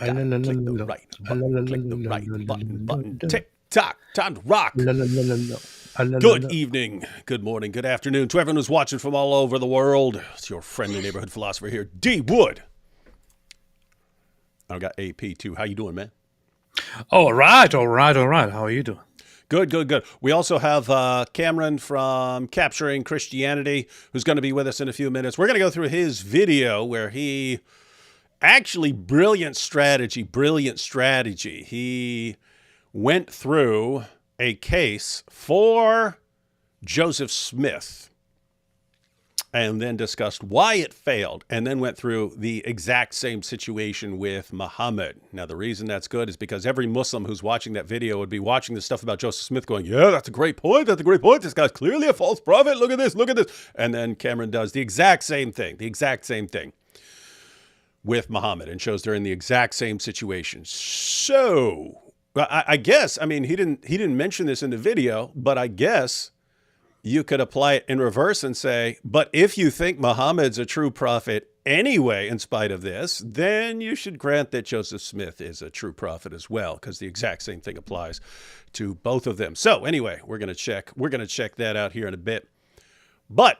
tick-tock, click the right button, click the right button, tick-tock, time to rock. Good evening, good morning, good afternoon to everyone who's watching from all over the world. It's your friendly neighborhood philosopher here, D. Wood. I've got AP too. How you doing, man? All right. How are you doing? Good. We also have Cameron from Capturing Christianity, who's going to be with us in a few minutes. We're going to go through his video where he actually brilliant strategy. He went through a case for Joseph Smith and then discussed why it failed, and then went through the exact same situation with Muhammad. Now, the reason that's good is because every Muslim who's watching that video would be watching the stuff about Joseph Smith going, yeah, that's a great point. This guy's clearly a false prophet. Look at this. And then Cameron does the exact same thing with Muhammad and shows they're in the exact same situation. So I guess, I mean, he didn't mention this in the video, but I guess you could apply it in reverse and say, but if you think Muhammad's a true prophet anyway, in spite of this, then you should grant that Joseph Smith is a true prophet as well, because the exact same thing applies to both of them. So anyway, we're going to check that out here in a bit. But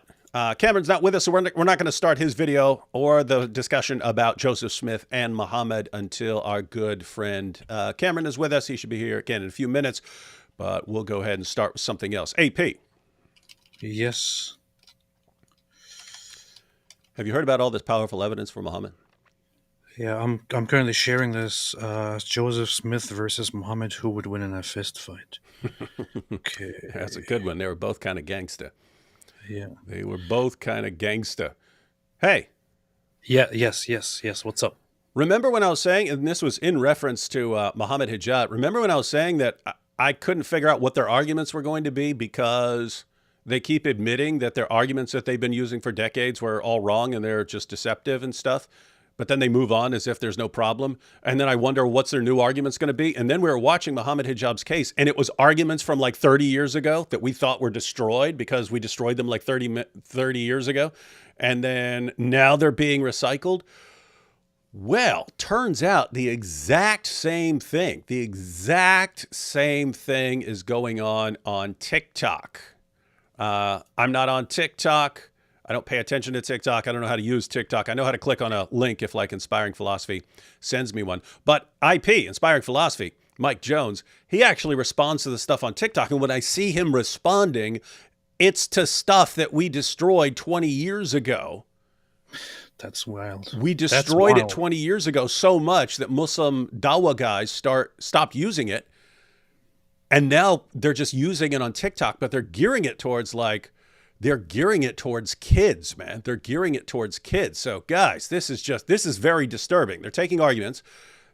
Cameron's not with us, so we're not going to start his video or the discussion about Joseph Smith and Muhammad until our good friend Cameron is with us. He should be here again in a few minutes, but we'll go ahead and start with something else. AP. Yes. Have you heard about all this powerful evidence for Muhammad? Yeah, I'm currently sharing this. Joseph Smith versus Muhammad, who would win in a fist fight? Okay. That's a good one. They were both kind of gangster. Yeah. They were both kind of gangster. Hey. Yeah, yes. What's up? Remember when I was saying, and this was in reference to Muhammad Hijab, remember when I was saying that I couldn't figure out what their arguments were going to be because they keep admitting that their arguments that they've been using for decades were all wrong and they're just deceptive and stuff. But then they move on as if there's no problem. And then I wonder what's their new arguments going to be. And then we were watching Muhammad Hijab's case, and it was arguments from like 30 years ago that we thought were destroyed because we destroyed them like 30 years ago. And then now they're being recycled. Well, turns out the exact same thing is going on TikTok. I'm not on TikTok. I don't pay attention to TikTok. I don't know how to use TikTok. I know how to click on a link if like Inspiring Philosophy sends me one. But IP, Inspiring Philosophy, Mike Jones, he actually responds to the stuff on TikTok. And when I see him responding, it's to stuff that we destroyed 20 years ago. That's wild. We destroyed it 20 years ago so much that Muslim Dawa guys stopped using it. And now they're just using it on TikTok, but they're gearing it towards kids, man. They're gearing it towards kids. So guys, this is very disturbing. They're taking arguments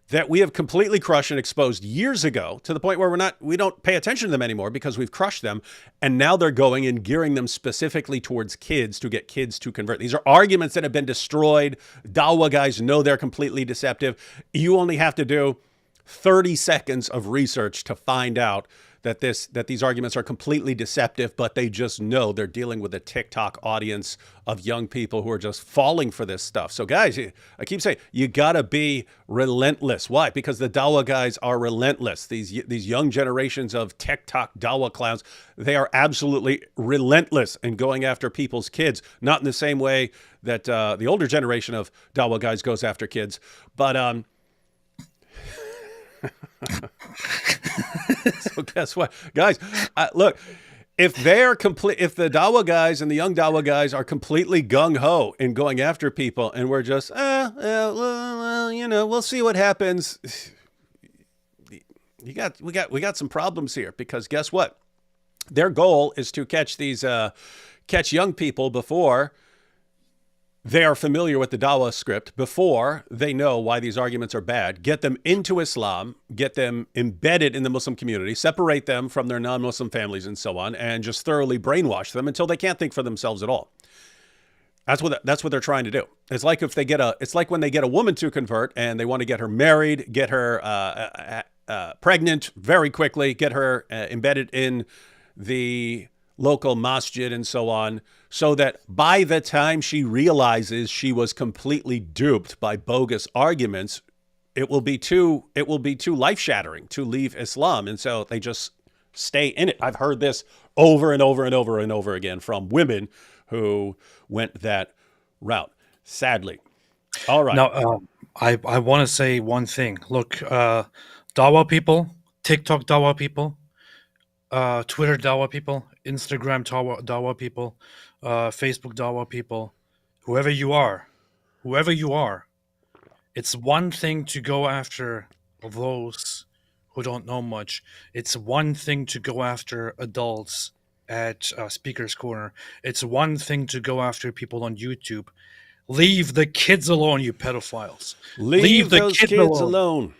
that we have completely crushed and exposed years ago to the point where we don't pay attention to them anymore because we've crushed them. And now they're going and gearing them specifically towards kids to get kids to convert. These are arguments that have been destroyed. Dawa guys know they're completely deceptive. You only have to do 30 seconds of research to find out that these arguments are completely deceptive, but they just know they're dealing with a TikTok audience of young people who are just falling for this stuff. So guys, I keep saying, you gotta be relentless. Why? Because the Dawa guys are relentless. These young generations of TikTok Dawa clowns, they are absolutely relentless in going after people's kids. Not in the same way that the older generation of Dawa guys goes after kids, but so guess what, guys? Look, if the Dawa guys and the young Dawa guys are completely gung ho in going after people, and we're just, we'll see what happens. We got some problems here because guess what? Their goal is to catch young people before they are familiar with the Dawa script, before they know why these arguments are bad, get them into Islam, get them embedded in the Muslim community, separate them from their non-Muslim families and so on, and just thoroughly brainwash them until they can't think for themselves at all. That's what they're trying to do. It's like when they get a woman to convert and they want to get her married, get her pregnant very quickly, get her embedded in the local masjid and so on, so that by the time she realizes she was completely duped by bogus arguments, it will be too life shattering to leave Islam, and so they just stay in it. I've heard this over and over and over and over again from women who went that route. Sadly. All right. Now, I want to say one thing. Look, Dawa people, TikTok Dawa people, Twitter Dawa people, Instagram Dawa people, Facebook Dawa people, whoever you are, it's one thing to go after those who don't know much. It's one thing to go after adults at Speaker's Corner. It's one thing to go after people on YouTube. Leave the kids alone, you pedophiles. Leave those kids alone.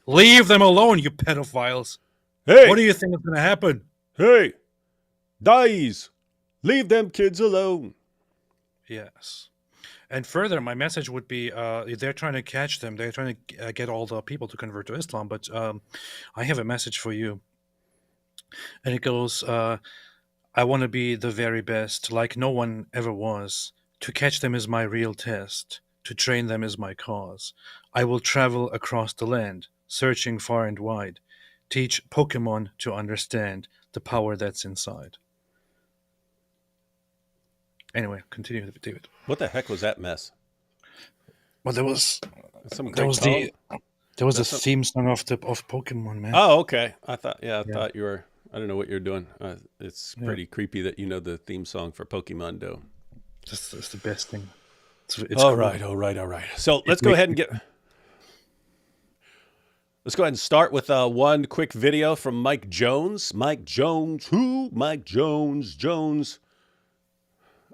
Leave them alone, you pedophiles. Hey. What do you think is going to happen? Hey. Dies. Leave them kids alone. Yes. And further, my message would be, they're trying to catch them. They're trying to get all the people to convert to Islam. But I have a message for you. And it goes, I want to be the very best, like no one ever was. To catch them is my real test. To train them is my cause. I will travel across the land, searching far and wide. Teach Pokemon to understand the power that's inside. Anyway, continue, David. What the heck was that mess? Well, there was the theme song of Pokemon, man. Oh, okay. I thought you were. I don't know what you're doing. It's pretty creepy that you know the theme song for Pokemon Do. It's the best thing. It's all right. So let's go ahead and start with one quick video from Mike Jones. Mike Jones. Who? Mike Jones. Jones.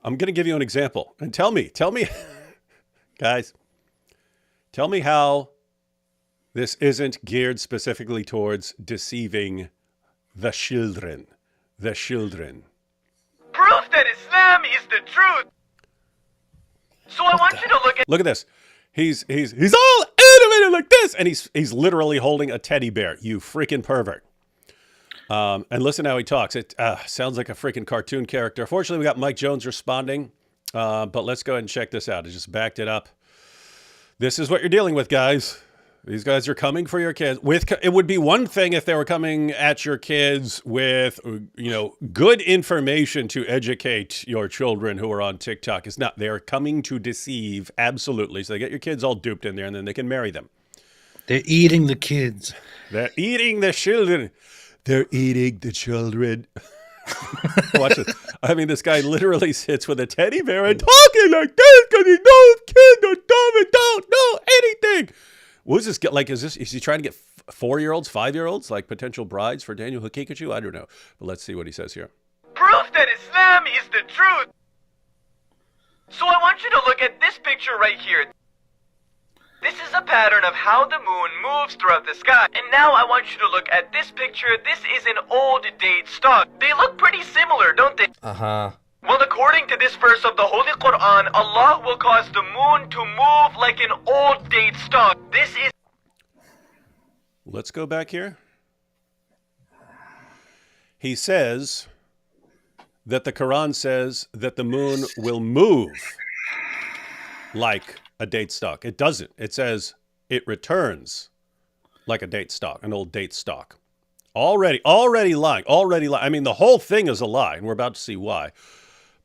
I'm going to give you an example. And tell me, guys, tell me how this isn't geared specifically towards deceiving the children. The children. Proof that Islam is the truth. So I want you to look at this. He's all animated like this, and he's literally holding a teddy bear. You freaking pervert. And listen how he talks. It sounds like a freaking cartoon character. Fortunately, we got Mike Jones responding, but let's go ahead and check this out. I just backed it up. This is what you're dealing with, guys. These guys are coming for your kids. It would be one thing if they were coming at your kids with, good information to educate your children who are on TikTok. It's not. They are coming to deceive, absolutely. So they get your kids all duped in there, and then they can marry them. They're eating the kids. They're eating the children. They're eating the children. Watch this. I mean, this guy literally sits with a teddy bear and talking like this because he knows kids are dumb and don't know anything. What is this? Like, is he trying to get 4-year-olds, 5-year-olds, like potential brides for Daniel Hakikachu? I don't know. But let's see what he says here. Proof that Islam is the truth. So I want you to look at this picture right here. This is a pattern of how the moon moves throughout the sky. And now I want you to look at this picture. This is an old date stock. They look pretty similar, don't they? Uh-huh. Well, according to this verse of the Holy Quran, Allah will cause the moon to move like an old date stock. This is... Let's go back here. He says that the Quran says that the moon will move like a date stock. It doesn't. It says it returns like a date stock, an old date stock. Already lying. I mean, the whole thing is a lie, and we're about to see why.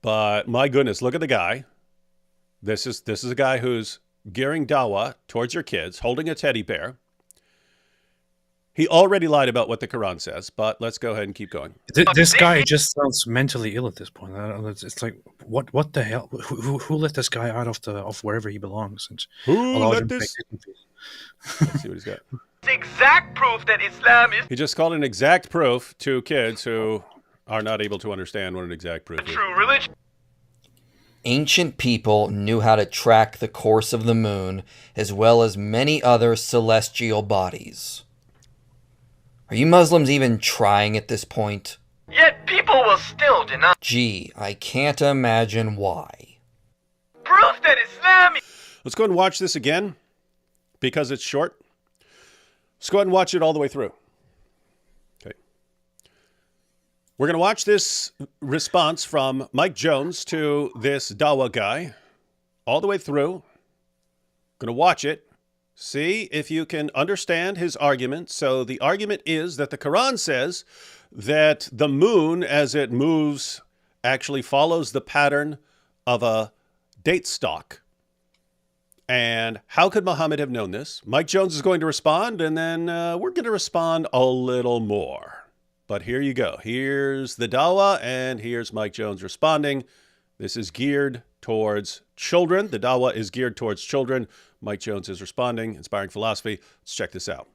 But my goodness, look at the guy. This is a guy who's gearing Dawa towards your kids, holding a teddy bear. He already lied about what the Quran says, but let's go ahead and keep going. This guy just sounds mentally ill at this point. It's like, what the hell? Who let this guy out of wherever he belongs? And who let this? Let's see what he's got. Exact proof that Islam is... He just called an exact proof to kids who are not able to understand what an exact proof is. True religion. Ancient people knew how to track the course of the moon, as well as many other celestial bodies. Are you Muslims even trying at this point? Yet people will still deny. Gee, I can't imagine why. Proof that Islam... Let's go ahead and watch this again, because it's short. Let's go ahead and watch it all the way through. Okay. We're going to watch this response from Mike Jones to this Dawa guy all the way through. Going to watch it, See if you can understand his argument. So the argument is that the Quran says that the moon, as it moves, actually follows the pattern of a date stalk. And how could Muhammad have known this? Mike Jones is going to respond, and then we're going to respond a little more. But here you go. Here's the Dawa, and here's Mike Jones responding. This is geared towards children. The Dawa is geared towards children. Mike Jones is responding. Inspiring philosophy. Let's check this out.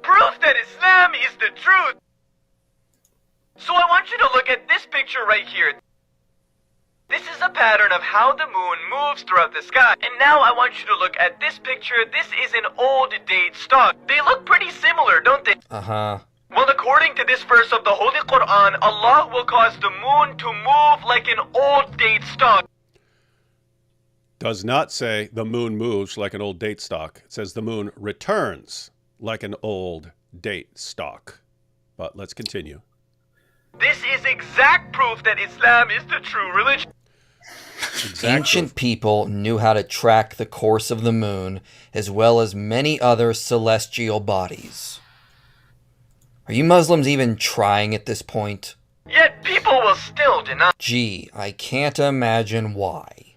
Proof that Islam is the truth. So I want you to look at this picture right here. This is a pattern of how the moon moves throughout the sky. And now I want you to look at this picture. This is an old date stalk. They look pretty similar, don't they? Uh-huh. Well, according to this verse of the Holy Quran, Allah will cause the moon to move like an old date stalk. Does not say the moon moves like an old date stalk. It says the moon returns like an old date stalk. But let's continue. This is exact proof that Islam is the true religion. Ancient people knew how to track the course of the moon as well as many other celestial bodies. Are you Muslims even trying at this point? Yet people will still deny. Gee, I can't imagine why.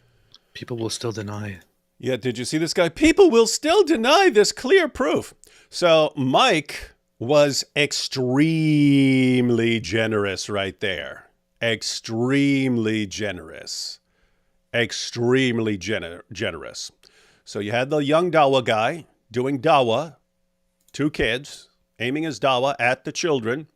People will still deny. Yeah, did you see this guy? People will still deny this clear proof. So Mike was extremely generous right there. Extremely generous. Extremely generous. So you had the young Dawa guy doing Dawa, 2 kids, aiming his Dawa at the children,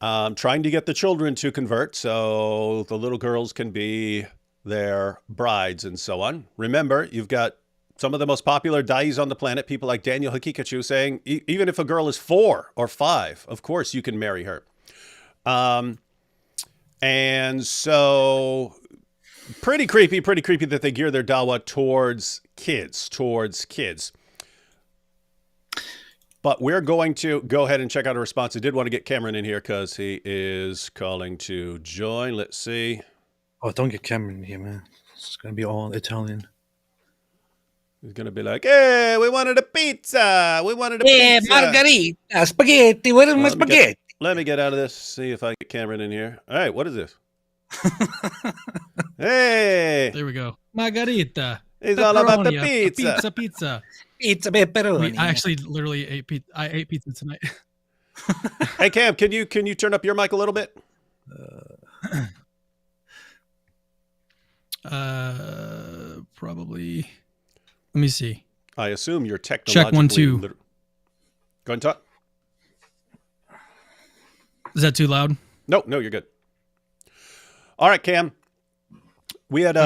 trying to get the children to convert so the little girls can be their brides and so on. Remember, you've got some of the most popular dais on the planet, people like Daniel Hakikachu, saying even if a girl is 4 or 5, of course you can marry her. And so pretty creepy that they gear their Dawa towards kids. But we're going to go ahead and check out a response. I did want to get Cameron in here because he is calling to join. Let's see. Oh, don't get Cameron here, man. It's going to be all Italian. He's going to be like, hey, we wanted a pizza. We wanted a pizza. Margarita, spaghetti. Where is my spaghetti? Let me get out of this, see if I get Cameron in here. All right, what is this? Hey. There we go. Margarita. He's all about the Pepperoni, pizza. Pizza. Pizza pepperoni. Oh, I actually literally ate pizza. I ate pizza tonight. Hey, Cam, can you turn up your mic a little bit? Probably. Let me see. I assume you're technologically... Check 1 2. Go ahead and talk. Is that too loud? No, you're good. All right, Cam. We had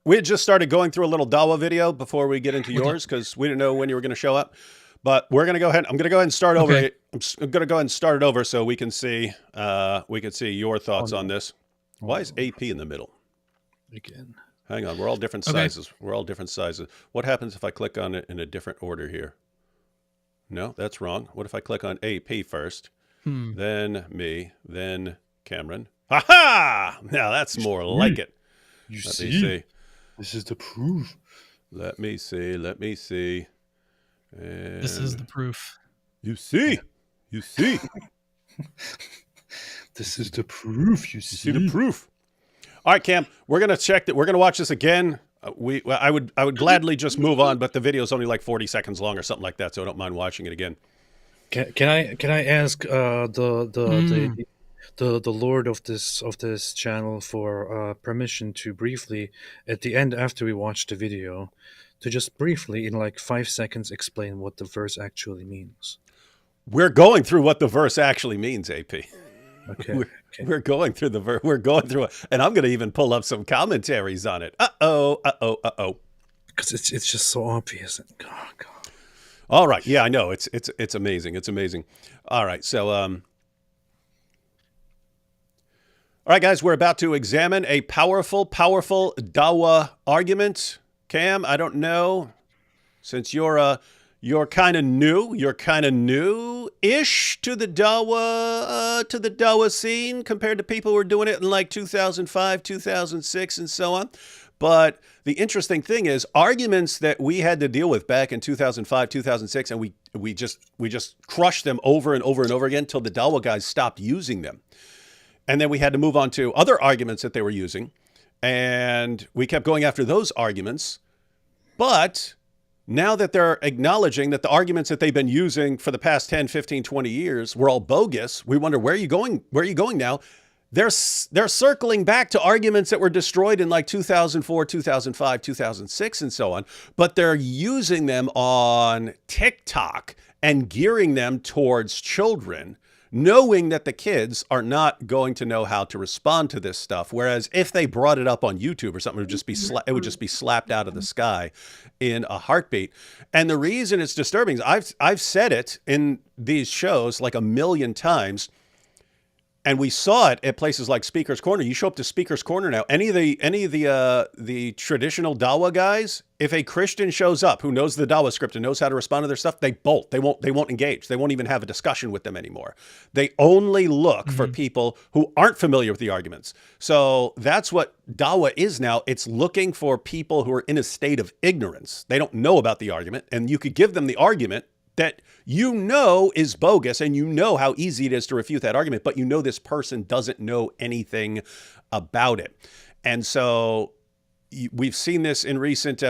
we had just started going through a little Dawa video before we get into yours because we didn't know when you were going to show up. But we're going to go ahead. I'm going to go ahead and start over. Okay. I'm going to go ahead and start it over so we can see your thoughts on this. Why is AP in the middle? Again. Hang on, we're all different sizes. We're all different sizes. What happens if I click on it in a different order here? No, that's wrong. What if I click on AP first, then me, then Cameron? Ha-ha! Now that's more like it. You Let see? me see. This is the proof. Let me see. And This is the proof. You see. This is the proof. You see the proof. All right, Cam, we're going to check that. We're going to watch this again. I would gladly just move on, but the video is only like 40 seconds long or something like that, so I don't mind watching it again. Can I ask the Lord of this channel for permission to briefly, at the end after we watch the video, to just briefly in like 5 seconds explain what the verse actually means? We're going through what the verse actually means, AP. Okay. We're going through the verse. We're going through it, and I'm going to even pull up some commentaries on it. Uh-oh. Because it's just so obvious. Oh, God. All right. Yeah, I know. It's amazing. It's amazing. All right. So, all right, guys, we're about to examine a powerful Dawa argument. Cam, I don't know, since you're kind of new new-ish to the Dawa scene compared to people who were doing it in like 2005, 2006, and so on. But the interesting thing is arguments that we had to deal with back in 2005, 2006, and we just crushed them over and over and over again until the Dawa guys stopped using them. And then we had to move on to other arguments that they were using. And we kept going after those arguments. But now that they're acknowledging that the arguments that they've been using for the past 10, 15, 20 years were all bogus, we wonder, where are you going? Where are you going now? They're circling back to arguments that were destroyed in like 2004, 2005, 2006, and so on. But they're using them on TikTok and gearing them towards children, knowing that the kids are not going to know how to respond to this stuff. Whereas if they brought it up on YouTube or something, it would just be slapped out of the sky in a heartbeat. And the reason it's disturbing is I've said it in these shows like a million times. And we saw it at places like Speaker's Corner. You show up to Speaker's Corner now. Any of the traditional Dawa guys, if a Christian shows up who knows the Dawa script and knows how to respond to their stuff, they bolt. They won't engage. They won't even have a discussion with them anymore. They only look for people who aren't familiar with the arguments. So that's what Dawa is now. It's looking for people who are in a state of ignorance. They don't know about the argument, and you could give them the argument that you know is bogus, and you know how easy it is to refute that argument, but you know this person doesn't know anything about it. And so we've seen this in recent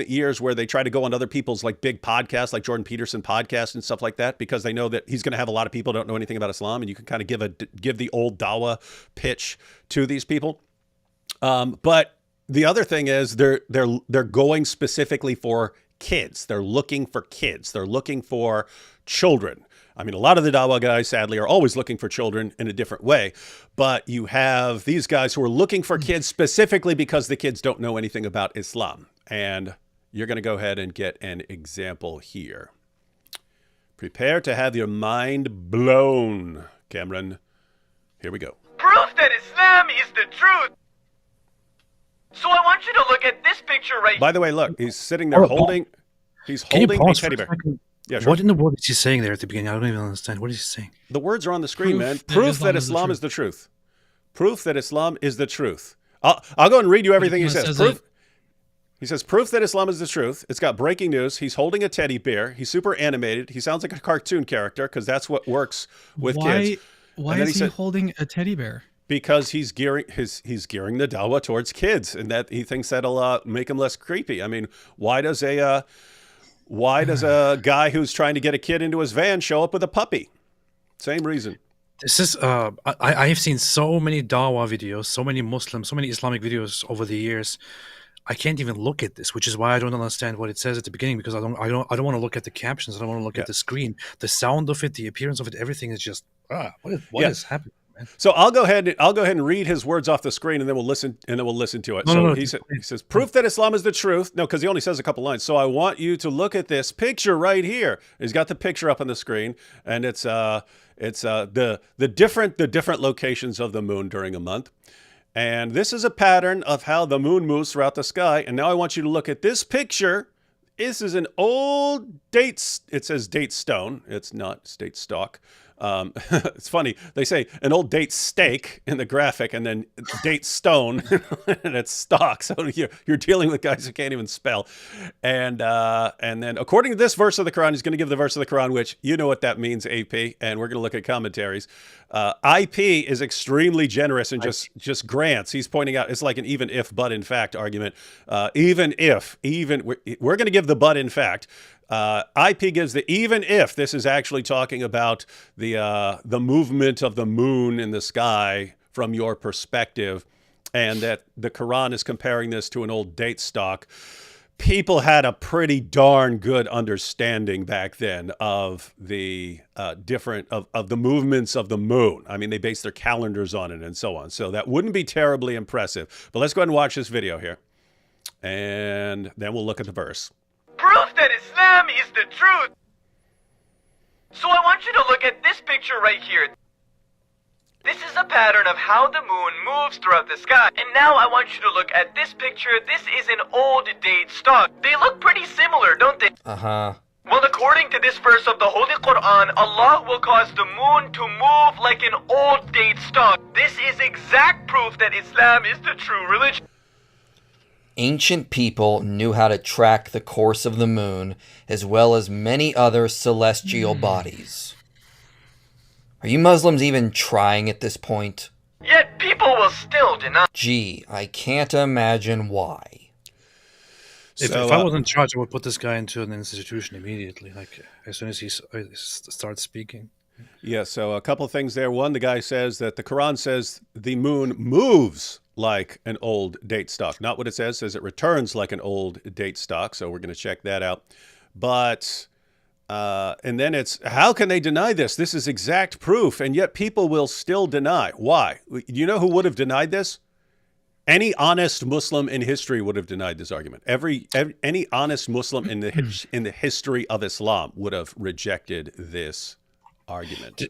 years where they try to go on other people's like big podcasts, like Jordan Peterson podcast and stuff like that, because they know that he's going to have a lot of people who don't know anything about Islam, and you can kind of give the old Dawa pitch to these people. But the other thing is they're going specifically for kids. They're looking for kids. They're looking for children. I mean, a lot of the Dawa guys, sadly, are always looking for children in a different way. But you have these guys who are looking for kids specifically because the kids don't know anything about Islam. And you're going to go ahead and get an example here. Prepare to have your mind blown, Cameron. Here we go. Proof that Islam is the truth. So I want you to look at this picture right here. By the way, look, he's sitting there holding a teddy bear. Yeah, sure. What in the world is he saying there at the beginning? I don't even understand. What is he saying? The words are on the screen, man. Proof that Islam is the truth. Proof that Islam is the truth. I'll go and read you everything he says. He says, proof that Islam is the truth. It's got breaking news. He's holding a teddy bear. He's super animated. He sounds like a cartoon character because that's what works with kids. Why is he holding a teddy bear? Because he's gearing the Dawa towards kids, and that he thinks that'll make him less creepy. I mean, why does a guy who's trying to get a kid into his van show up with a puppy? Same reason. This is I have seen so many Dawa videos, so many Muslims, so many Islamic videos over the years. I can't even look at this, which is why I don't understand what it says at the beginning, because I don't want to look at the captions. I don't want to look at the screen. The sound of it, the appearance of it, everything is just what is happening? So I'll go ahead and read his words off the screen, and then we'll listen to it. He says, proof that Islam is the truth. No, because he only says a couple lines. So I want you to look at this picture right here. He's got the picture up on the screen, and it's the different locations of the moon during a month. And this is a pattern of how the moon moves throughout the sky. And now I want you to look at this picture. This is an old date. It says date stone. It's not state stock. It's funny. They say an old date steak in the graphic, and then date stone, and it's stock. So you're dealing with guys who can't even spell. And then according to this verse of the Quran, he's going to give the verse of the Quran, which you know what that means, AP. And we're going to look at commentaries. IP is extremely generous and just grants. He's pointing out it's like an even if, but in fact argument. We're going to give the but in fact. IP gives the even if this is actually talking about the movement of the moon in the sky from your perspective, and that the Quran is comparing this to an old date stock. People had a pretty darn good understanding back then of the of the movements of the moon. I mean, they based their calendars on it and so on. So that wouldn't be terribly impressive. But let's go ahead and watch this video here, and then we'll look at the verse. Proof that Islam is the truth. So I want you to look at this picture right here. This is a pattern of how the moon moves throughout the sky. And now I want you to look at this picture. This is an old date stock. They look pretty similar, don't they? Uh-huh. Well, the according to this verse of the Holy Quran, Allah will cause the moon to move like an old date stalk. This is exact proof that Islam is the true religion. Ancient people knew how to track the course of the moon, as well as many other celestial bodies. Are you Muslims even trying at this point? Yet people will still deny. Gee, I can't imagine why. If I was in charge, I would put this guy into an institution immediately, like as soon as he starts speaking. Yeah, so a couple of things there. One, the guy says that the Quran says the moon moves like an old date stock. Not what it says it returns like an old date stock. So we're going to check that out. But, and then it's, how can they deny this? This is exact proof, and yet people will still deny. Why? You know who would have denied this? Any honest Muslim in history would have denied this argument. Any honest Muslim in the history of Islam would have rejected this argument.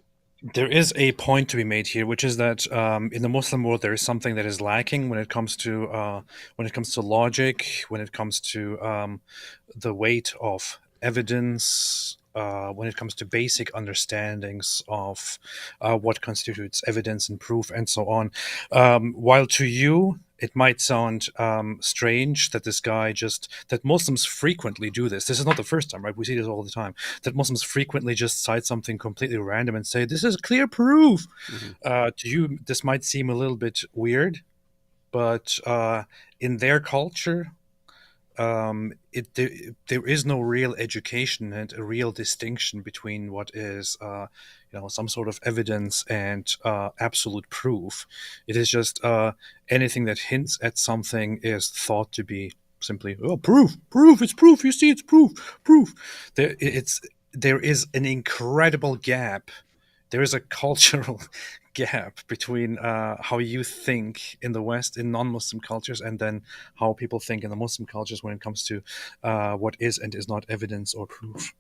There is a point to be made here, which is that in the Muslim world there is something that is lacking when it comes to logic, when it comes to the weight of evidence, when it comes to basic understandings of what constitutes evidence and proof and so on. While to you it might sound strange that that Muslims frequently do this. This is not the first time, right? We see this all the time, that Muslims frequently just cite something completely random and say, this is clear proof. Mm-hmm. To you, this might seem a little bit weird, but in their culture, there is no real education and a real distinction between what is some sort of evidence and absolute proof. It is just anything that hints at something is thought to be simply proof, it's proof, you see, it's proof. There is an incredible gap. There is a cultural gap between how you think in the West, in non-Muslim cultures, and then how people think in the Muslim cultures when it comes to what is and is not evidence or proof.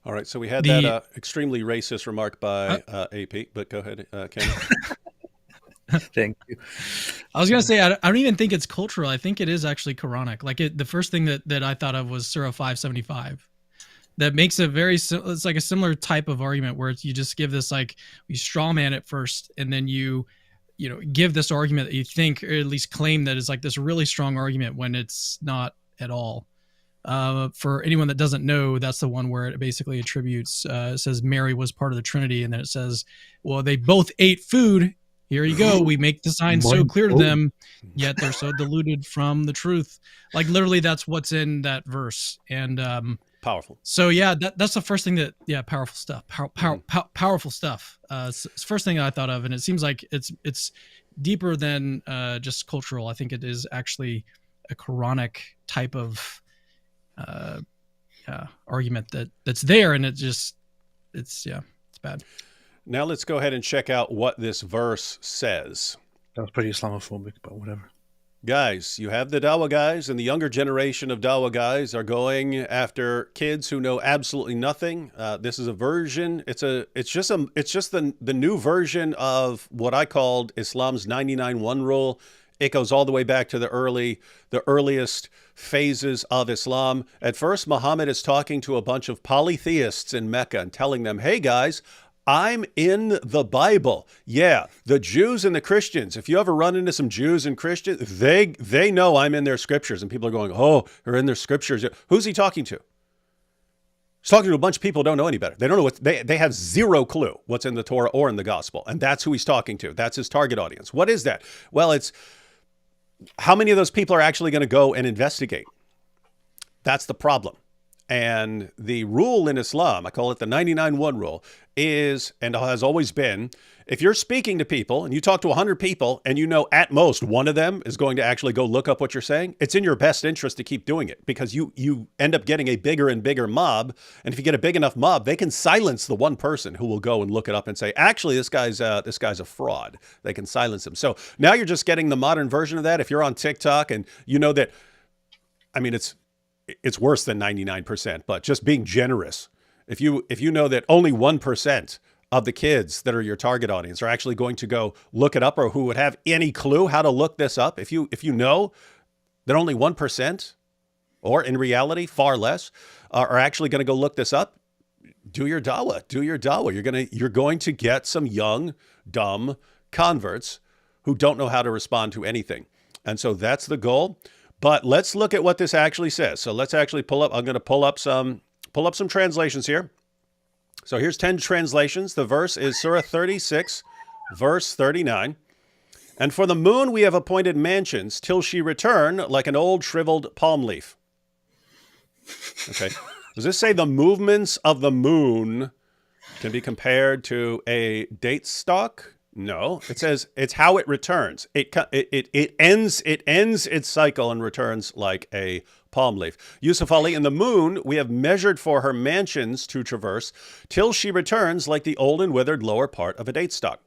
All right, so we had that extremely racist remark by AP, but go ahead, Ken. Thank you. I was going to say, I don't even think it's cultural. I think it is actually Quranic. Like the first thing that I thought of was Surah 575. That makes it's like a similar type of argument where you just give this, like, you straw man it first, and then you give this argument that you think, or at least claim that is like this really strong argument when it's not at all. For anyone that doesn't know, that's the one where it basically attributes, it says Mary was part of the Trinity, and then it says, well, they both ate food. Here you go. We make the sign so clear to them, yet they're so deluded from the truth. Like literally, that's what's in that verse. And powerful. So yeah, that's the first thing powerful stuff. Powerful stuff. It's the first thing I thought of, and it seems like it's deeper than just cultural. I think it is actually a Quranic type of argument that's there, and it's bad. Now let's go ahead and check out what this verse says. That was pretty Islamophobic, but whatever. Guys, you have the Dawa guys, and the younger generation of Dawa guys are going after kids who know absolutely nothing. This is a version. It's just the new version of what I called Islam's 99-1 rule. It goes all the way back to the earliest phases of Islam. At first, Muhammad is talking to a bunch of polytheists in Mecca and telling them, hey guys, I'm in the Bible. Yeah, the Jews and the Christians. If you ever run into some Jews and Christians, they know I'm in their scriptures. And people are going, oh, they're in their scriptures. Who's he talking to? He's talking to a bunch of people who don't know any better. They don't know they have zero clue what's in the Torah or in the gospel. And that's who he's talking to. That's his target audience. What is that? Well, it's how many of those people are actually going to go and investigate? That's the problem. And the rule in Islam, I call it the 99-1 rule, is, and has always been, if you're speaking to people and you talk to 100 people and you know at most one of them is going to actually go look up what you're saying, it's in your best interest to keep doing it, because you end up getting a bigger and bigger mob. And if you get a big enough mob, they can silence the one person who will go and look it up and say, actually, this guy's a fraud. They can silence him. So now you're just getting the modern version of that. If you're on TikTok and you know that, I mean, it's worse than 99%, but just being generous. If you know that only 1% of the kids that are your target audience are actually going to go look it up, or who would have any clue how to look this up, if you know that only 1%, or in reality far less, are actually going to go look this up, do your Dawa. Do your Dawa. You're going to get some young, dumb converts who don't know how to respond to anything. And so that's the goal. But let's look at what this actually says. So let's actually pull up. I'm going to pull up some translations here. So here's 10 translations. The verse is Surah 36, verse 39. And for the moon we have appointed mansions till she return like an old shriveled palm leaf. Okay. Does this say the movements of the moon can be compared to a date stalk? No. It says it's how it returns. It ends its cycle and returns like a palm leaf. Yusuf Ali, in the moon we have measured for her mansions to traverse till she returns like the old and withered lower part of a date stalk.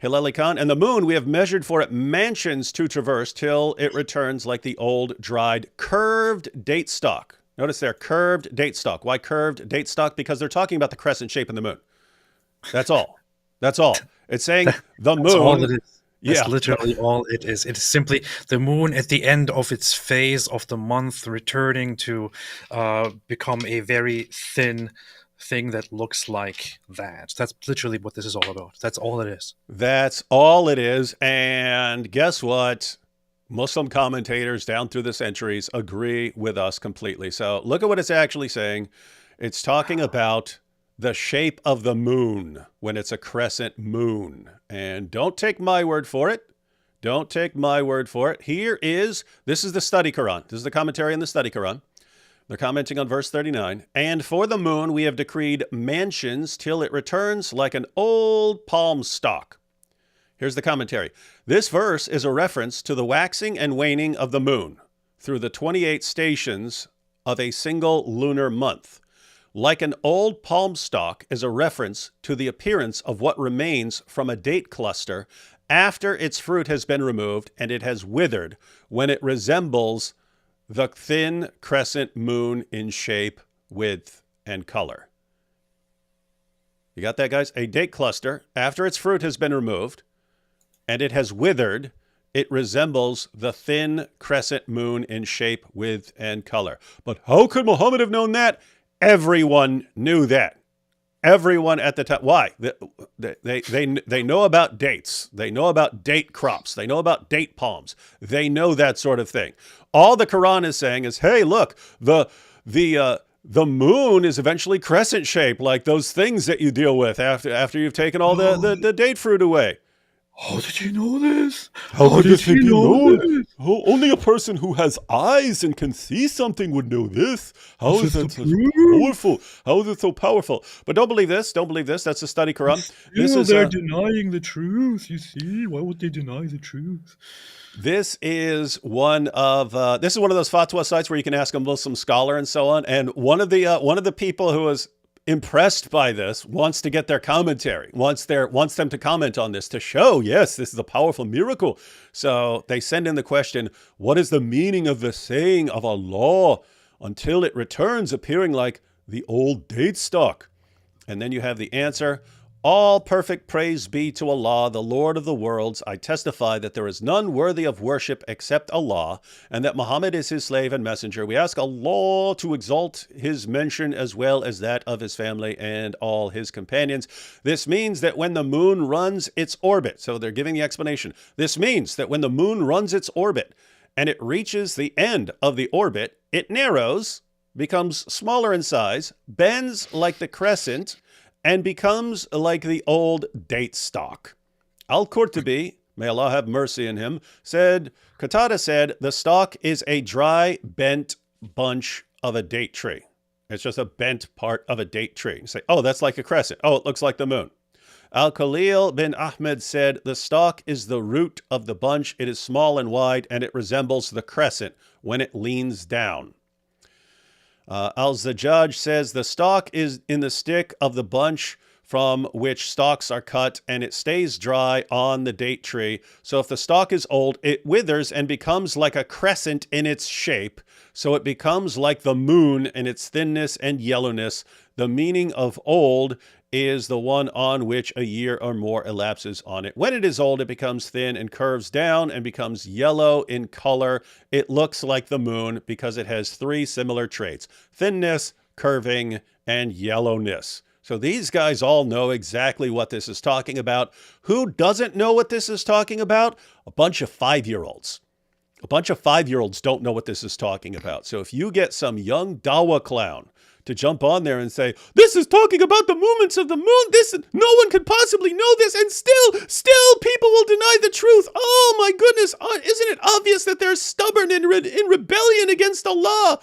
Hilali Khan, and the moon we have measured for it mansions to traverse till it returns like the old dried curved date stalk. Notice there, curved date stalk. Why curved date stalk? Because they're talking about the crescent shape in the moon. That's all. That's all. It's saying the moon. That's all it is. Yeah. That's literally all it is. It is simply the moon at the end of its phase of the month returning to become a very thin thing that looks like that. That's literally what this is all about. That's all it is. That's all it is. And guess what? Muslim commentators down through the centuries agree with us completely. So look at what it's actually saying. It's talking about the shape of the moon when it's a crescent moon. And don't take my word for it. Don't take my word for it. This is the study Quran. This is the commentary on the study Quran. They're commenting on verse 39. And for the moon we have decreed mansions till it returns like an old palm stalk. Here's the commentary. This verse is a reference to the waxing and waning of the moon through the 28 stations of a single lunar month. Like an old palm stalk is a reference to the appearance of what remains from a date cluster after its fruit has been removed and it has withered, when it resembles the thin crescent moon in shape, width, and color. You got that, guys? A date cluster, after its fruit has been removed and it has withered, it resembles the thin crescent moon in shape, width, and color. But how could Muhammad have known that? Everyone knew that. Everyone at the time. Why? They know about dates. They know about date crops. They know about date palms. They know that sort of thing. All the Quran is saying is, hey, look, the moon is eventually crescent shaped, like those things that you deal with after you've taken all the date fruit away. How did you know this? How did you know this? Only a person who has eyes and can see something would know this. How is that so powerful? How is it so powerful? But don't believe this. Don't believe this. That's the study Quran. They're denying the truth, you see. Why would they deny the truth? This is one of those fatwa sites where you can ask a Muslim scholar and so on. And one of the people who was impressed by this wants to get their commentary, wants them to comment on this to show, yes, this is a powerful miracle. So they send in the question, what is the meaning of the saying of Allah until it returns appearing like the old date stalk? And then you have the answer, all perfect praise be to Allah, the Lord of the worlds. I testify that there is none worthy of worship except Allah, and that Muhammad is his slave and messenger. We ask Allah to exalt his mention as well as that of his family and all his companions. This means that when the moon runs its orbit, so they're giving the explanation. This means that when the moon runs its orbit and it reaches the end of the orbit, it narrows, becomes smaller in size, bends like the crescent, and becomes like the old date stalk. Al-Qurtubi, may Allah have mercy on him, Qatada said, the stalk is a dry, bent bunch of a date tree. It's just a bent part of a date tree. You say, oh, that's like a crescent. Oh, it looks like the moon. Al-Khalil bin Ahmed said, the stalk is the root of the bunch. It is small and wide, and it resembles the crescent when it leans down. Al-Zajjaj says, the stalk is in the stick of the bunch from which stalks are cut, and it stays dry on the date tree. So if the stalk is old, it withers and becomes like a crescent in its shape. So it becomes like the moon in its thinness and yellowness. The meaning of old is the one on which a year or more elapses on it. When it is old, it becomes thin and curves down and becomes yellow in color. It looks like the moon because it has 3 similar traits: thinness, curving, and yellowness. So these guys all know exactly what this is talking about. Who doesn't know what this is talking about? A bunch of 5-year-olds. A bunch of 5-year-olds don't know what this is talking about. So if you get some young Dawa clown to jump on there and say, this is talking about the movements of the moon, no one could possibly know this, and still people will deny the truth. Oh my goodness, isn't it obvious that they're stubborn in rebellion against Allah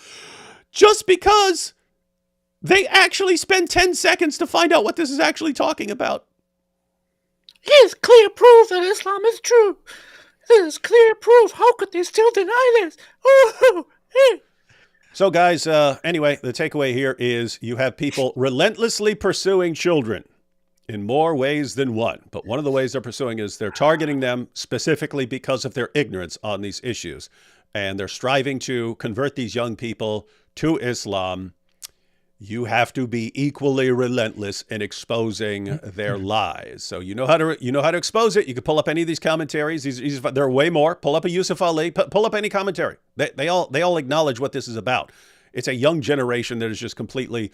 just because they actually spend 10 seconds to find out what this is actually talking about? Here's clear proof that Islam is true. This is clear proof. How could they still deny this? Oh, hey. So guys, anyway, the takeaway here is you have people relentlessly pursuing children in more ways than one. But one of the ways they're pursuing is they're targeting them specifically because of their ignorance on these issues. And they're striving to convert these young people to Islam. You have to be equally relentless in exposing their lies. So you know how to expose it. You can pull up any of these commentaries. There are way more. Pull up a Yusuf Ali. Pull up any commentary. They all acknowledge what this is about. It's a young generation that is just completely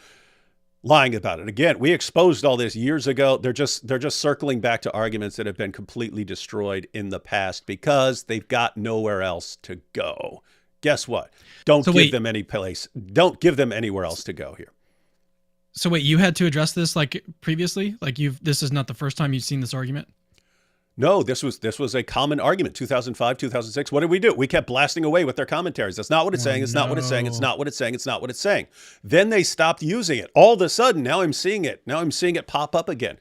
lying about it. Again, we exposed all this years ago. They're just circling back to arguments that have been completely destroyed in the past because they've got nowhere else to go. Guess what? Don't give them any place. Don't give them anywhere else to go here. So wait, you had to address this like previously? Like this is not the first time you've seen this argument? No, this was a common argument. 2005, 2006. What did we do? We kept blasting away with their commentaries. That's not what it's saying. It's not what it's saying. It's not what it's saying. It's not what it's saying. Then they stopped using it. All of a sudden, now I'm seeing it. Now I'm seeing it pop up again.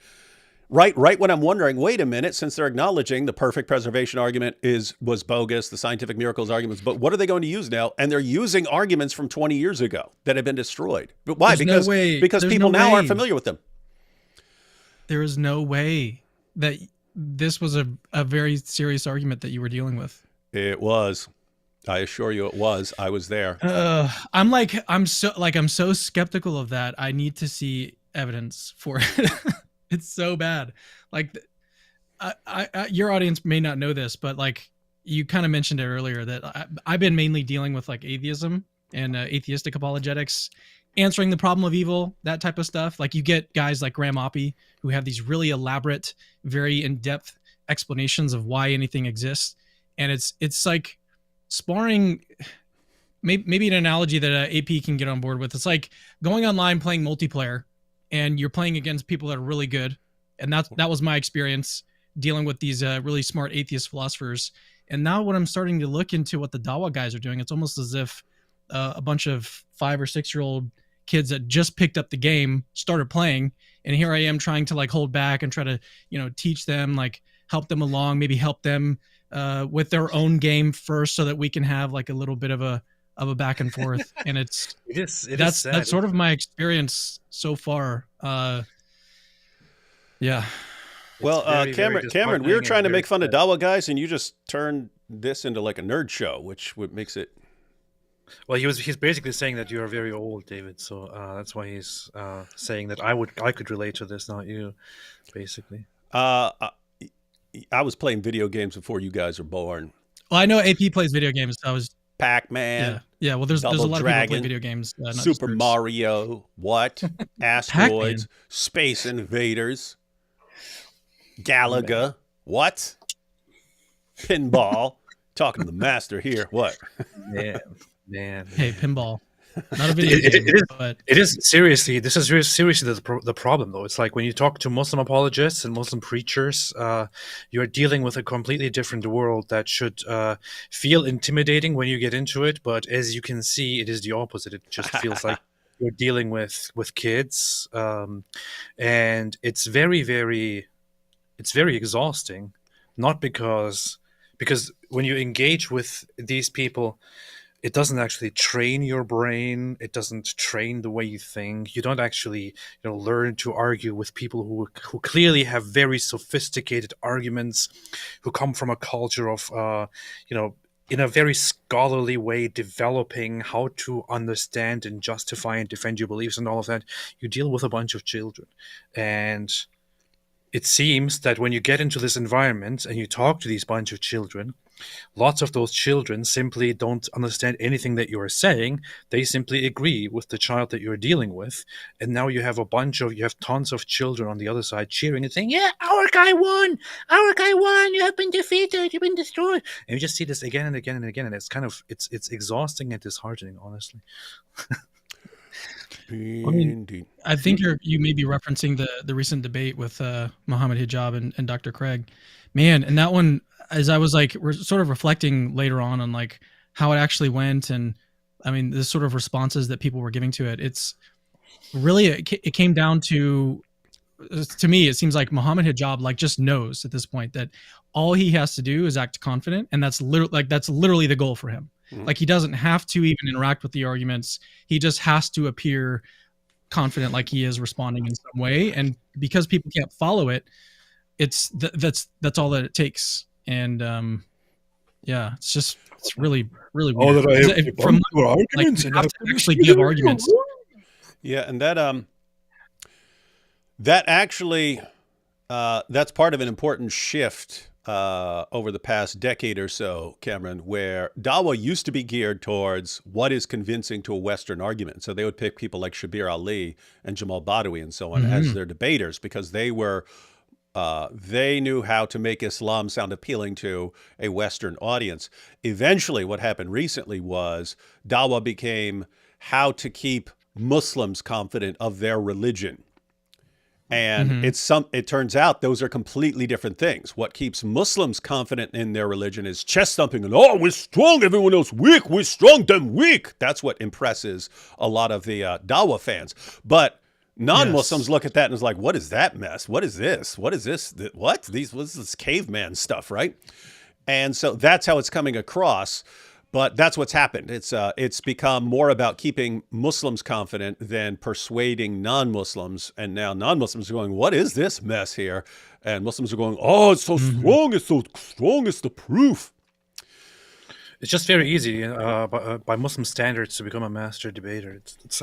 Right when I'm wondering, wait a minute, since they're acknowledging the perfect preservation argument was bogus, the scientific miracles arguments, but what are they going to use now? And they're using arguments from 20 years ago that have been destroyed. But why? Because people now aren't familiar with them. There is no way that this was a very serious argument that you were dealing with. It was. I assure you it was. I was there. I'm so skeptical of that. I need to see evidence for it. It's so bad. Like, your audience may not know this, but like you kind of mentioned it earlier that I've been mainly dealing with like atheism and atheistic apologetics, answering the problem of evil, that type of stuff. Like you get guys like Graham Oppy who have these really elaborate, very in-depth explanations of why anything exists. And it's like sparring, maybe an analogy that AP can get on board with. It's like going online playing multiplayer and you're playing against people that are really good. And that was my experience dealing with these really smart atheist philosophers. And now when I'm starting to look into what the Dawa guys are doing, it's almost as if a bunch of 5 or 6-year-old kids that just picked up the game started playing. And here I am trying to like hold back and try to, teach them, like help them along, maybe help them with their own game first so that we can have like a little bit of a back and forth. And that's sort of my experience so far. Yeah. Well, Cameron, we were trying to make fun of Dawa guys, and you just turned this into like a nerd show, which makes it. Well, he's basically saying that you are very old, David. So that's why he's saying that I could relate to this, not you, basically. I was playing video games before you guys were born. Well, I know AP plays video games. So I was Pac-Man. Yeah. Well, there's a lot of people who play video games. Super Mario. What? Asteroids. Space Invaders. Galaga. What? Pinball. Talking to the master here. What? Man. Hey, pinball. Not a video game, but it is seriously. This is seriously the problem, though. It's like when you talk to Muslim apologists and Muslim preachers, you're dealing with a completely different world that should feel intimidating when you get into it. But as you can see, it is the opposite. It just feels like you're dealing with kids, and it's very, very, exhausting. Not because when you engage with these people it doesn't actually train your brain. It doesn't train the way you think. You don't actually, learn to argue with people who clearly have very sophisticated arguments, who come from a culture of, in a very scholarly way, developing how to understand and justify and defend your beliefs and all of that. You deal with a bunch of children. And it seems that when you get into this environment and you talk to these bunch of children, lots of those children simply don't understand anything that you are saying. They simply agree with the child that you're dealing with. And now you have tons of children on the other side cheering and saying, yeah, our guy won. Our guy won. You have been defeated. You've been destroyed. And you just see this again and again and again. And it's it's exhausting and disheartening, honestly. Indeed. I think you may be referencing the recent debate with Muhammad Hijab and Dr. Craig. Man, and that one, as I was like, we're sort of reflecting later on like how it actually went, and I mean the sort of responses that people were giving to it. It's really it came down to me. It seems like Muhammad Hijab like just knows at this point that all he has to do is act confident, and that's literally the goal for him. Mm-hmm. Like he doesn't have to even interact with the arguments. He just has to appear confident, like he is responding in some way, and because people can't follow it, it's that's all that it takes. And it's really weird. Oh, that I have from arguments, like, you have to actually give arguments. Yeah, and that actually that's part of an important shift over the past decade or so, Cameron, where Dawa used to be geared towards what is convincing to a Western argument. So they would pick people like Shabir Ali and Jamal Badawi and so on as their debaters, because they knew how to make Islam sound appealing to a Western audience. Eventually, what happened recently was Dawa became how to keep Muslims confident of their religion. And it turns out those are completely different things. What keeps Muslims confident in their religion is chest thumping and, oh, we're strong, everyone else weak, we're strong, them weak. That's what impresses a lot of the Dawa fans. But non-Muslims look at that and is like, what is that mess? What is this? What is this? What's this caveman stuff, right? And so that's how it's coming across. But that's what's happened. It's become more about keeping Muslims confident than persuading non-Muslims. And now non-Muslims are going, what is this mess here? And Muslims are going, oh, it's so strong. It's so strong. It's the proof. It's just very easy by Muslim standards to become a master debater. It's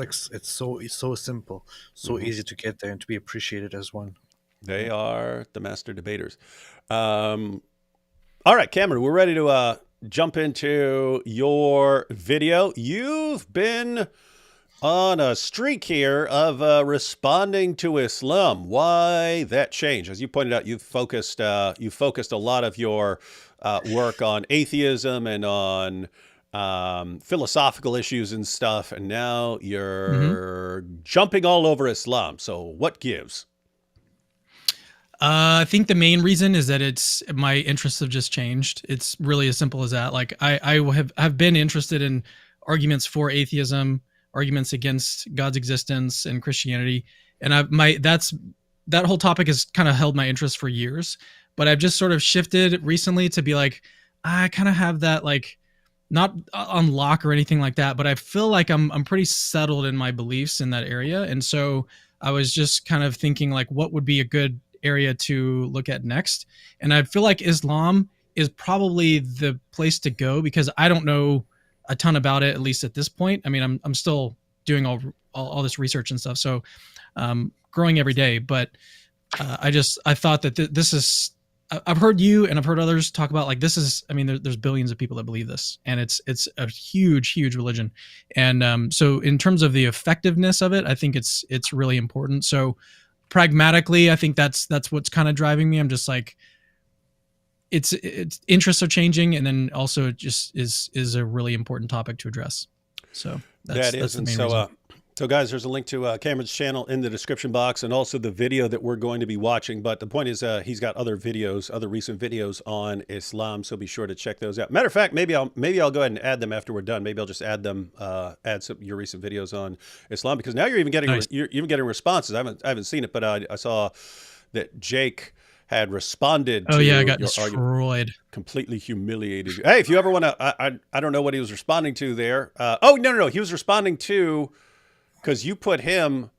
so simple, so easy to get there and to be appreciated as one. They are the master debaters. All right, Cameron, we're ready to jump into your video. You've been on a streak here of responding to Islam. Why that change? As you pointed out, you've focused a lot of your work on atheism and on philosophical issues and stuff, and now you're jumping all over Islam. So what gives? I think the main reason is that my interests have just changed. It's really as simple as that. Like I have been interested in arguments for atheism, arguments against God's existence and Christianity, and that whole topic has kind of held my interest for years. But I've just sort of shifted recently to be like, I kind of have that, like, not on lock or anything like that, but I feel like I'm pretty settled in my beliefs in that area. And so I was just kind of thinking, like, what would be a good area to look at next? And I feel like Islam is probably the place to go, because I don't know a ton about it, at least at this point. I mean, I'm still doing all this research and stuff, so growing every day. But I thought that this is, I've heard you and I've heard others talk about, like, this is, I mean, there's billions of people that believe this, and it's a huge religion. And so in terms of the effectiveness of it, I think it's really important. So pragmatically, I think that's what's kind of driving me. I'm just like, it's interests are changing, and then also it just is a really important topic to address. So that's the main reason. So guys, there's a link to Cameron's channel in the description box, and also the video that we're going to be watching. But the point is, he's got other recent videos on Islam, so be sure to check those out. Matter of fact, maybe I'll go ahead and add them after we're done. Maybe I'll just add them, add some your recent videos on Islam, because now you're even getting responses. I haven't seen it, but I saw that Jake had responded Oh to yeah, I got your argument, destroyed. completely humiliated you. Hey, if you ever want to, I don't know what he was responding to there. Oh, no. He was responding to, because you put him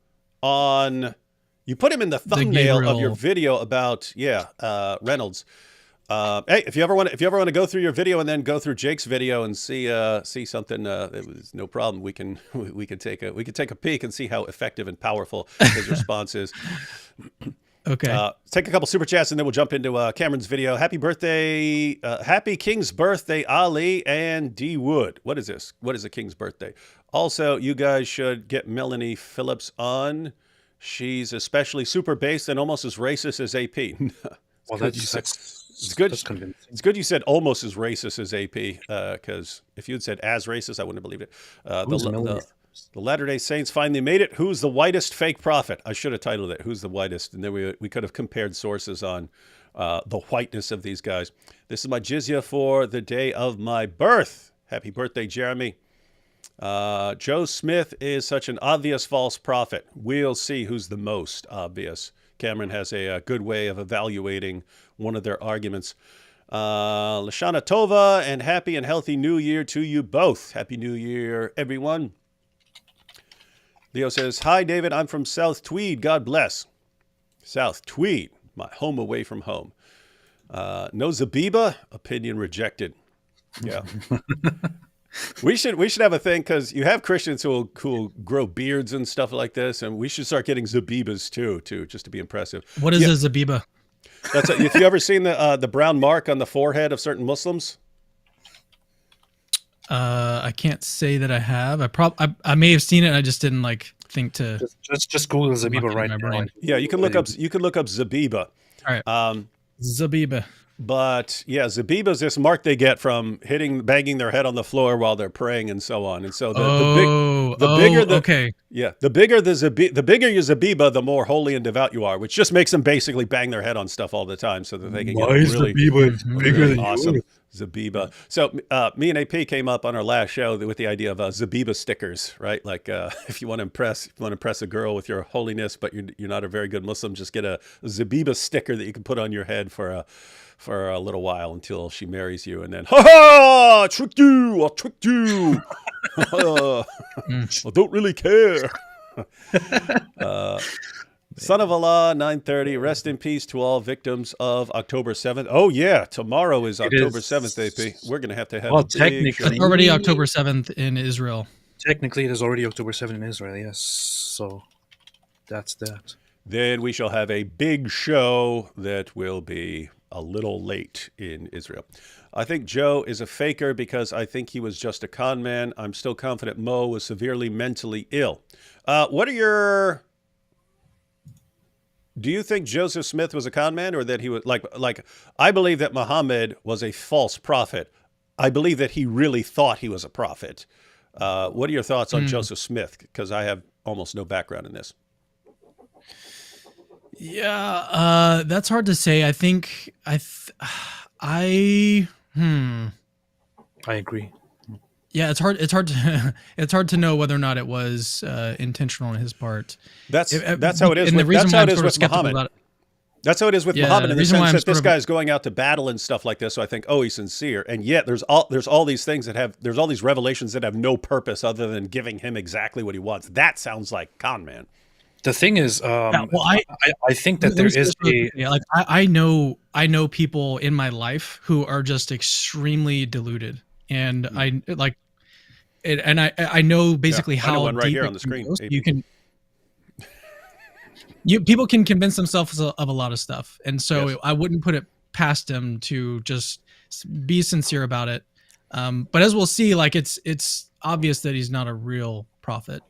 in the thumbnail of your Gabriel. video about, Reynolds. Hey, if you ever want to go through your video and then go through Jake's video and see something, it was no problem. We can take a peek and see how effective and powerful his response is. Okay. Take a couple super chats and then we'll jump into Cameron's video. Happy birthday, happy King's birthday, Ali and D Wood. What is this? What is a King's birthday? Also, you guys should get Melanie Phillips on. She's especially super based and almost as racist as AP. Well, It's good. That's convincing. It's good you said almost as racist as AP, because if you had said as racist, I wouldn't have believed it. The Latter-day Saints finally made it. Who's the whitest fake prophet? I should have titled it, Who's the Whitest? And then we could have compared sources on the whiteness of these guys. This is my jizya for the day of my birth. Happy birthday, Jeremy. Joe Smith is such an obvious false prophet. We'll see who's the most obvious. Cameron has a good way of evaluating one of their arguments. Lashana Tova, and happy and healthy New Year to you both. Happy New Year, everyone. Leo says, hi, David. I'm from South Tweed. God bless. South Tweed, my home away from home. No Zabiba? Opinion rejected. Yeah. We should have a thing, because you have Christians who will grow beards and stuff like this, and we should start getting Zabibas too, just to be impressive. What is a Zabiba? If you ever seen the brown mark on the forehead of certain Muslims? I can't say that I have. I may have seen it. I just didn't think to. Just Google Zabiba right now. Yeah, you can look up Zabiba. All right. Zabiba. But yeah, Zabiba is this mark they get from banging their head on the floor while they're praying and so on. And so the bigger your Zabiba, the more holy and devout you are, which just makes them basically bang their head on stuff all the time so that they can get really bigger than awesome Zabiba. So me and AP came up on our last show with the idea of Zabiba stickers, right? Like if you want to impress a girl with your holiness, but you're not a very good Muslim, just get a Zabiba sticker that you can put on your head for a little while until she marries you, and then I tricked you. I don't really care. Son of Allah 930, rest in peace to all victims of October 7th. Oh yeah, tomorrow is October 7th, AP. We're gonna have to have a big show. It's already October 7th in Israel. Technically, it is already October 7th in Israel, yes. So that's that. Then we shall have a big show that will be a little late in Israel. I think Joe is a faker because I think he was just a con man. I'm still confident Mo was severely mentally ill. Do you think Joseph Smith was a con man, or that he was like I believe that Muhammad was a false prophet. I believe that he really thought he was a prophet. What are your thoughts on Joseph Smith? Because I have almost no background in this. Yeah, that's hard to say. I think I agree. Yeah, it's hard to know whether or not it was intentional on his part. That's how it is. That's how it is with Muhammad. That's how it is with Muhammad, in the sense that this guy is going out to battle and stuff like this. So I think, he's sincere, and yet there's all these things there's all these revelations that have no purpose other than giving him exactly what he wants. That sounds like con man. The thing is, I think that there is I know people in my life who are just extremely deluded, and I know basically how I know one right deep here on the screen. People can convince themselves of a lot of stuff, and so I wouldn't put it past them to just be sincere about it. But as we'll see, it's obvious that he's not a real prophet.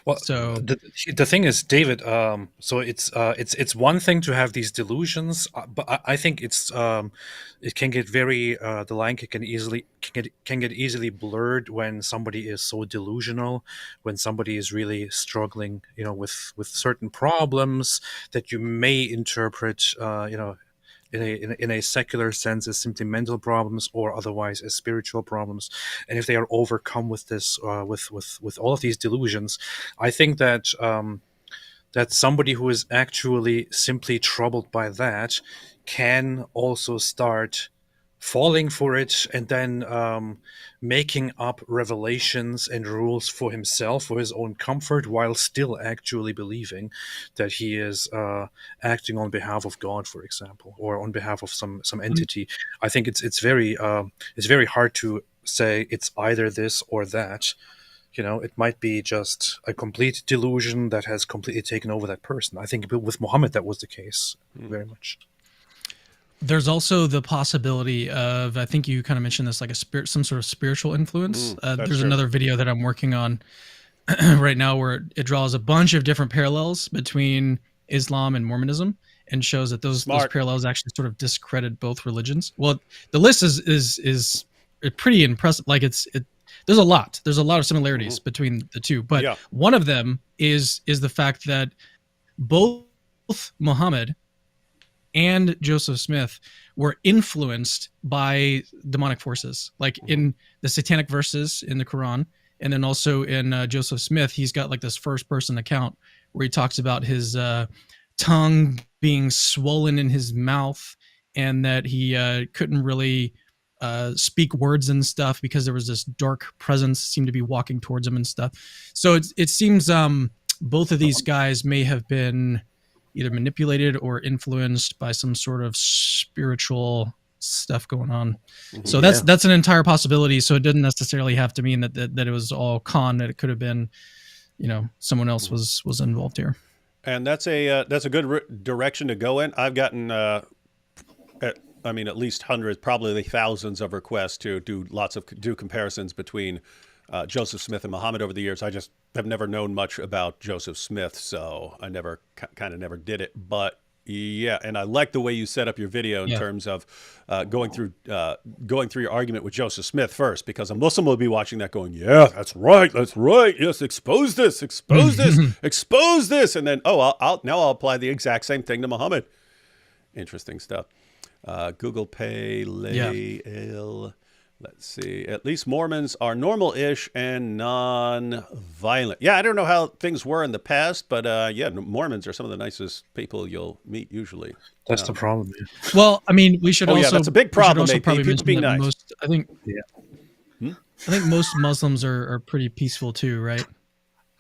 Well, so the thing is, David. So it's one thing to have these delusions, but I think it can get very the line can get easily blurred when somebody is so delusional, when somebody is really struggling, with certain problems that you may interpret, in a secular sense as simply mental problems, or otherwise as spiritual problems. And if they are overcome with this, with all of these delusions, I think that that somebody who is actually simply troubled by that can also start falling for it and then making up revelations and rules for himself, for his own comfort, while still actually believing that he is acting on behalf of God, for example, or on behalf of some entity. I think it's very hard to say it's either this or that. It might be just a complete delusion that has completely taken over that person. I think with Muhammad that was the case very much. There's also the possibility of, I think you kind of mentioned this, like some sort of spiritual influence. There's true. another video that I'm working on right now where it draws a bunch of different parallels between Islam and Mormonism and shows that those parallels actually sort of discredit both religions. Well, the list is pretty impressive. Like there's a lot of similarities between the two, but one of them is the fact that both Muhammad and Joseph Smith were influenced by demonic forces, like in the satanic verses in the Quran. And then also in Joseph Smith, he's got like this first person account where he talks about his tongue being swollen in his mouth and that he couldn't really speak words and stuff because there was this dark presence seemed to be walking towards him and stuff. So it seems both of these guys may have been either manipulated or influenced by some sort of spiritual stuff going on. So that's an entire possibility. So it didn't necessarily have to mean that it was all con, that it could have been, someone else was involved here. And that's a good direction to go in. I've gotten, at least hundreds, probably thousands of requests to do comparisons between Joseph Smith and Muhammad over the years. I just have never known much about Joseph Smith, so I kind of never did it. But yeah, and I like the way you set up your video in terms of going through your argument with Joseph Smith first, because a Muslim will be watching that going, yeah, that's right, yes, expose this, expose this, and then I'll apply the exact same thing to Muhammad. Interesting stuff. Google Pay, let's see. At least Mormons are normal-ish and non-violent. Yeah, I don't know how things were in the past, but Mormons are some of the nicest people you'll meet usually. That's the problem. Well, we should also. that's a big problem. People being nice. I think most Muslims are pretty peaceful too, right?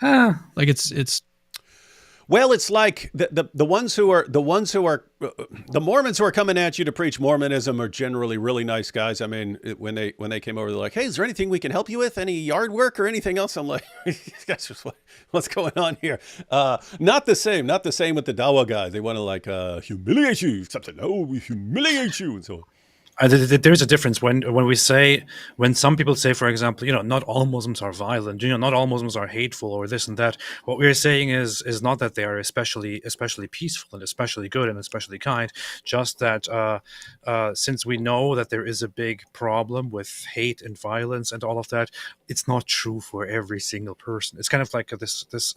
Like it's. Well, it's like the ones who are the Mormons who are coming at you to preach Mormonism are generally really nice guys. I mean, when they came over, they're like, "Hey, is there anything we can help you with? Any yard work or anything else?" I'm like, "Guys, what's going on here?" Not the same with the Dawa guys. They want to humiliate you. Something, we humiliate you, and so on. There's a difference when some people say, for example, not all Muslims are violent, not all Muslims are hateful or this and that. What we're saying is not that they are especially peaceful and especially good and especially kind, just that since we know that there is a big problem with hate and violence and all of that, it's not true for every single person. It's kind of like this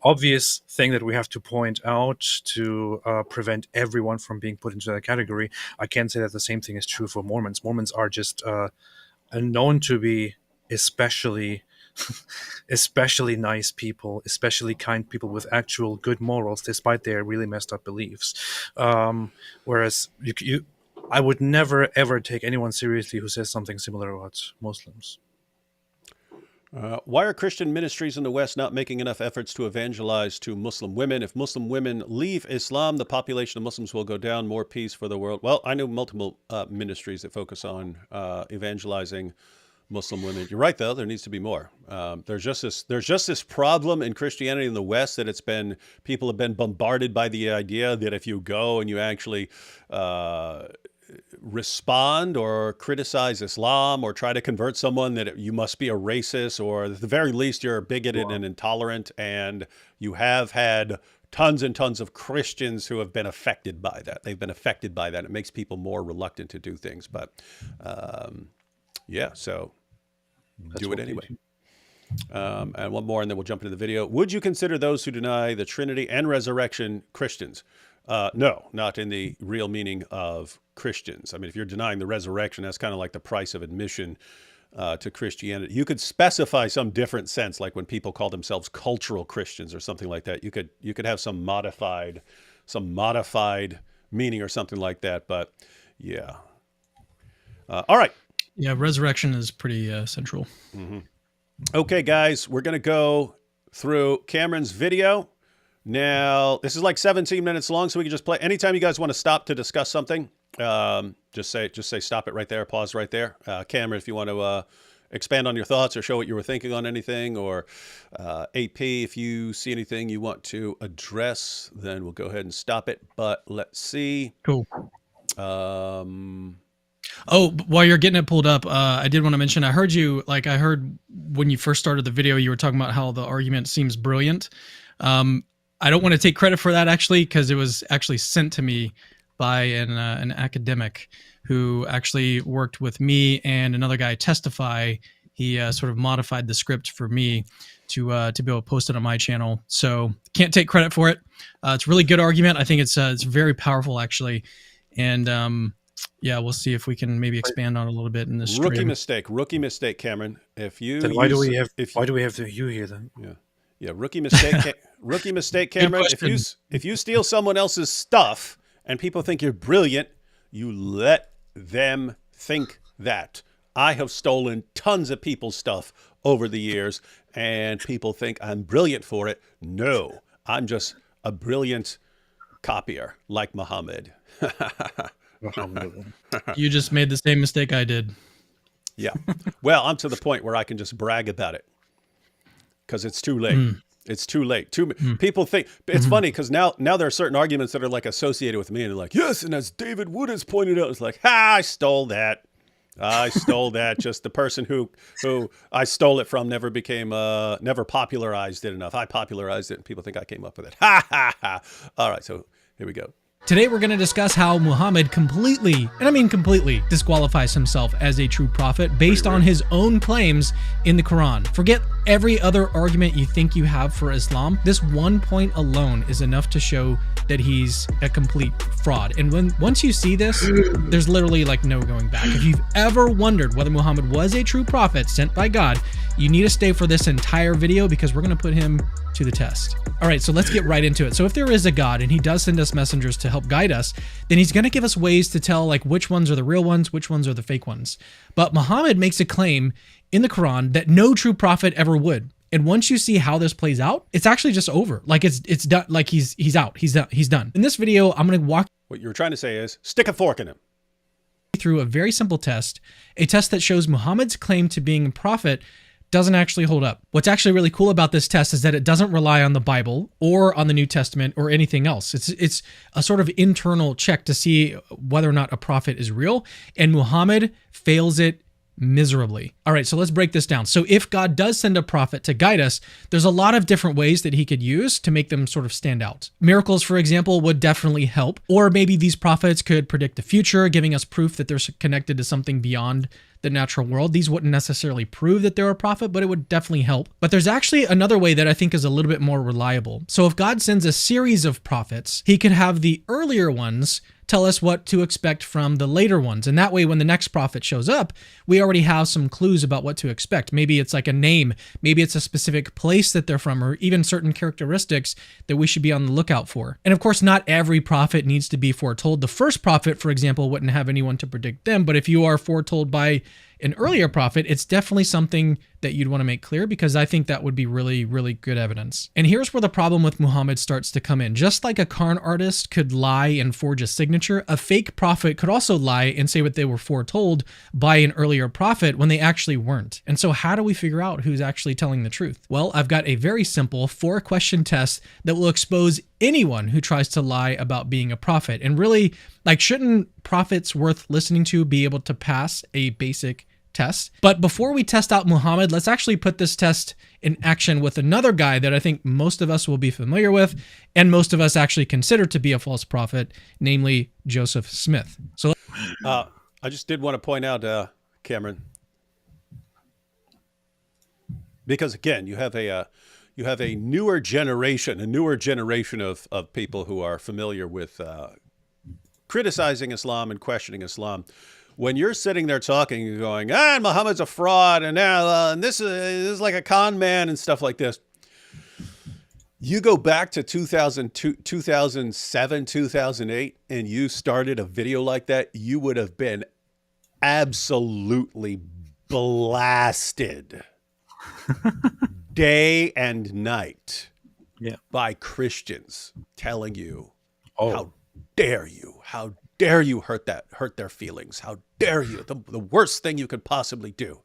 obvious thing that we have to point out to prevent everyone from being put into that category. I can't say that the same thing is true for Mormons. Mormons are just known to be especially nice people, especially kind people with actual good morals, despite their really messed up beliefs. Whereas I would never ever take anyone seriously who says something similar about Muslims. Why are Christian ministries in the West not making enough efforts to evangelize to Muslim women? If Muslim women leave Islam, the population of Muslims will go down. More peace for the world. Well, I know multiple ministries that focus on evangelizing Muslim women. You're right, though. There needs to be more. There's just this problem in Christianity in the West that people have been bombarded by the idea that if you go and you actually respond or criticize Islam or try to convert someone, that you must be a racist, or at the very least you're bigoted and intolerant. And you have had tons and tons of Christians who have been affected by that. They've been affected by that. It makes people more reluctant to do things. But so do it anyway. And one more, and then we'll jump into the video. Would you consider those who deny the Trinity and resurrection Christians? No, not in the real meaning of Christians. I mean, if you're denying the resurrection, that's kind of like the price of admission to Christianity. You could specify some different sense, like when people call themselves cultural Christians or something like that. You could have some modified meaning or something like that. But yeah. All right. Yeah, resurrection is pretty central. Okay, guys, we're going to go through Cameron's video. Now, this is like 17 minutes long, so we can just play. Anytime you guys want to stop to discuss something, just say stop it right there, pause right there. Cameron, if you want to expand on your thoughts or show what you were thinking on anything, or AP, if you see anything you want to address, then we'll go ahead and stop it. But let's see. Cool. Oh, while you're getting it pulled up, I did want to mention, I heard when you first started the video, you were talking about how the argument seems brilliant. I don't want to take credit for that, actually, because it was actually sent to me by an academic who actually worked with me and another guy, Testify. He sort of modified the script for me to be able to post it on my channel. So can't take credit for it. It's a really good argument. I think it's very powerful, actually. And yeah, we'll see if we can maybe expand on it a little bit in this stream. Rookie mistake, Cameron. Then why do we have you here then? Yeah, rookie mistake. Rookie mistake, Cameron. If you steal someone else's stuff and people think you're brilliant, you let them think that. I have stolen tons of people's stuff over the years, and people think I'm brilliant for it. No, I'm just a brilliant copier, like Muhammad. You just made the same mistake I did. Yeah. Well, I'm to the point where I can just brag about it because it's too late. It's too late. People think it's funny because now there are certain arguments that are like associated with me, and they're like, yes, and as David Wood has pointed out, it's like, I stole that. I stole that. Just the person who I stole it from never popularized it enough. I popularized it, and people think I came up with it. Ha ha ha! All right, so here we go. Today we're going to discuss how Muhammad completely, and I mean completely, disqualifies himself as a true prophet based on his own claims in the Quran. Forget every other argument you think you have for Islam. This one point alone is enough to show that he's a complete fraud. And once you see this, there's literally like no going back. If you've ever wondered whether Muhammad was a true prophet sent by God, you need to stay for this entire video because we're going to put him to the test. All right, so let's get right into it. So if there is a God and he does send us messengers to help guide us, then he's going to give us ways to tell like which ones are the real ones, which ones are the fake ones. But Muhammad makes a claim in the Quran that no true prophet ever would. And once you see how this plays out, it's actually just over. Like it's done. Like he's out. He's done. In this video, I'm going to walk. What you're trying to say is stick a fork in him. Through a very simple test, a test that shows Muhammad's claim to being a prophet doesn't actually hold up. What's actually really cool about this test is that it doesn't rely on the Bible or on the New Testament or anything else. It's a sort of internal check to see whether or not a prophet is real, and Muhammad fails it miserably. All right, so let's break this down. So if God does send a prophet to guide us, there's a lot of different ways that he could use to make them sort of stand out. Miracles, for example, would definitely help. Or maybe these prophets could predict the future, giving us proof that they're connected to something beyond the natural world. These wouldn't necessarily prove that they're a prophet, but it would definitely help. But there's actually another way that I think is a little bit more reliable. So if God sends a series of prophets, he could have the earlier ones tell us what to expect from the later ones. And that way, when the next prophet shows up, we already have some clues about what to expect. Maybe it's like a name, maybe it's a specific place that they're from, or even certain characteristics that we should be on the lookout for. And of course, not every prophet needs to be foretold. The first prophet, for example, wouldn't have anyone to predict them, but if you are foretold by an earlier prophet, it's definitely something that you'd want to make clear, because I think that would be really, really good evidence. And here's where the problem with Muhammad starts to come in. Just like a con artist could lie and forge a signature, a fake prophet could also lie and say what they were foretold by an earlier prophet when they actually weren't. And so how do we figure out who's actually telling the truth? Well, I've got a very simple 4-question test that will expose anyone who tries to lie about being a prophet. And really, like, shouldn't prophets worth listening to be able to pass a basic test? But before we test out Muhammad, let's actually put this test in action with another guy that I think most of us will be familiar with, and most of us actually consider to be a false prophet, namely Joseph Smith. So I just did want to point out, Cameron, because again, you have a newer generation of people who are familiar with criticizing Islam and questioning Islam. when you're sitting there talking and going, Muhammad's a fraud, and now and this is like a con man and stuff like this. You go back to 2002, 2007, 2008, and you started a video like that, you would have been absolutely blasted day and night by Christians telling you, how dare you hurt their feelings? How dare you? The worst thing you could possibly do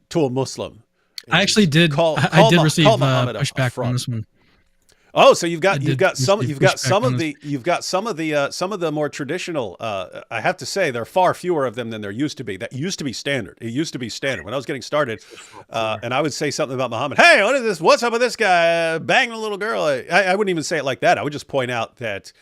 to a Muslim. I actually did. I did receive pushback from this one. Oh, so you've got some of the more traditional. I have to say, there are far fewer of them than there used to be. That used to be standard. It used to be standard when I was getting started, and I would say something about Muhammad. Hey, what is this? What's up with this guy banging a little girl? I wouldn't even say it like that. I would just point out that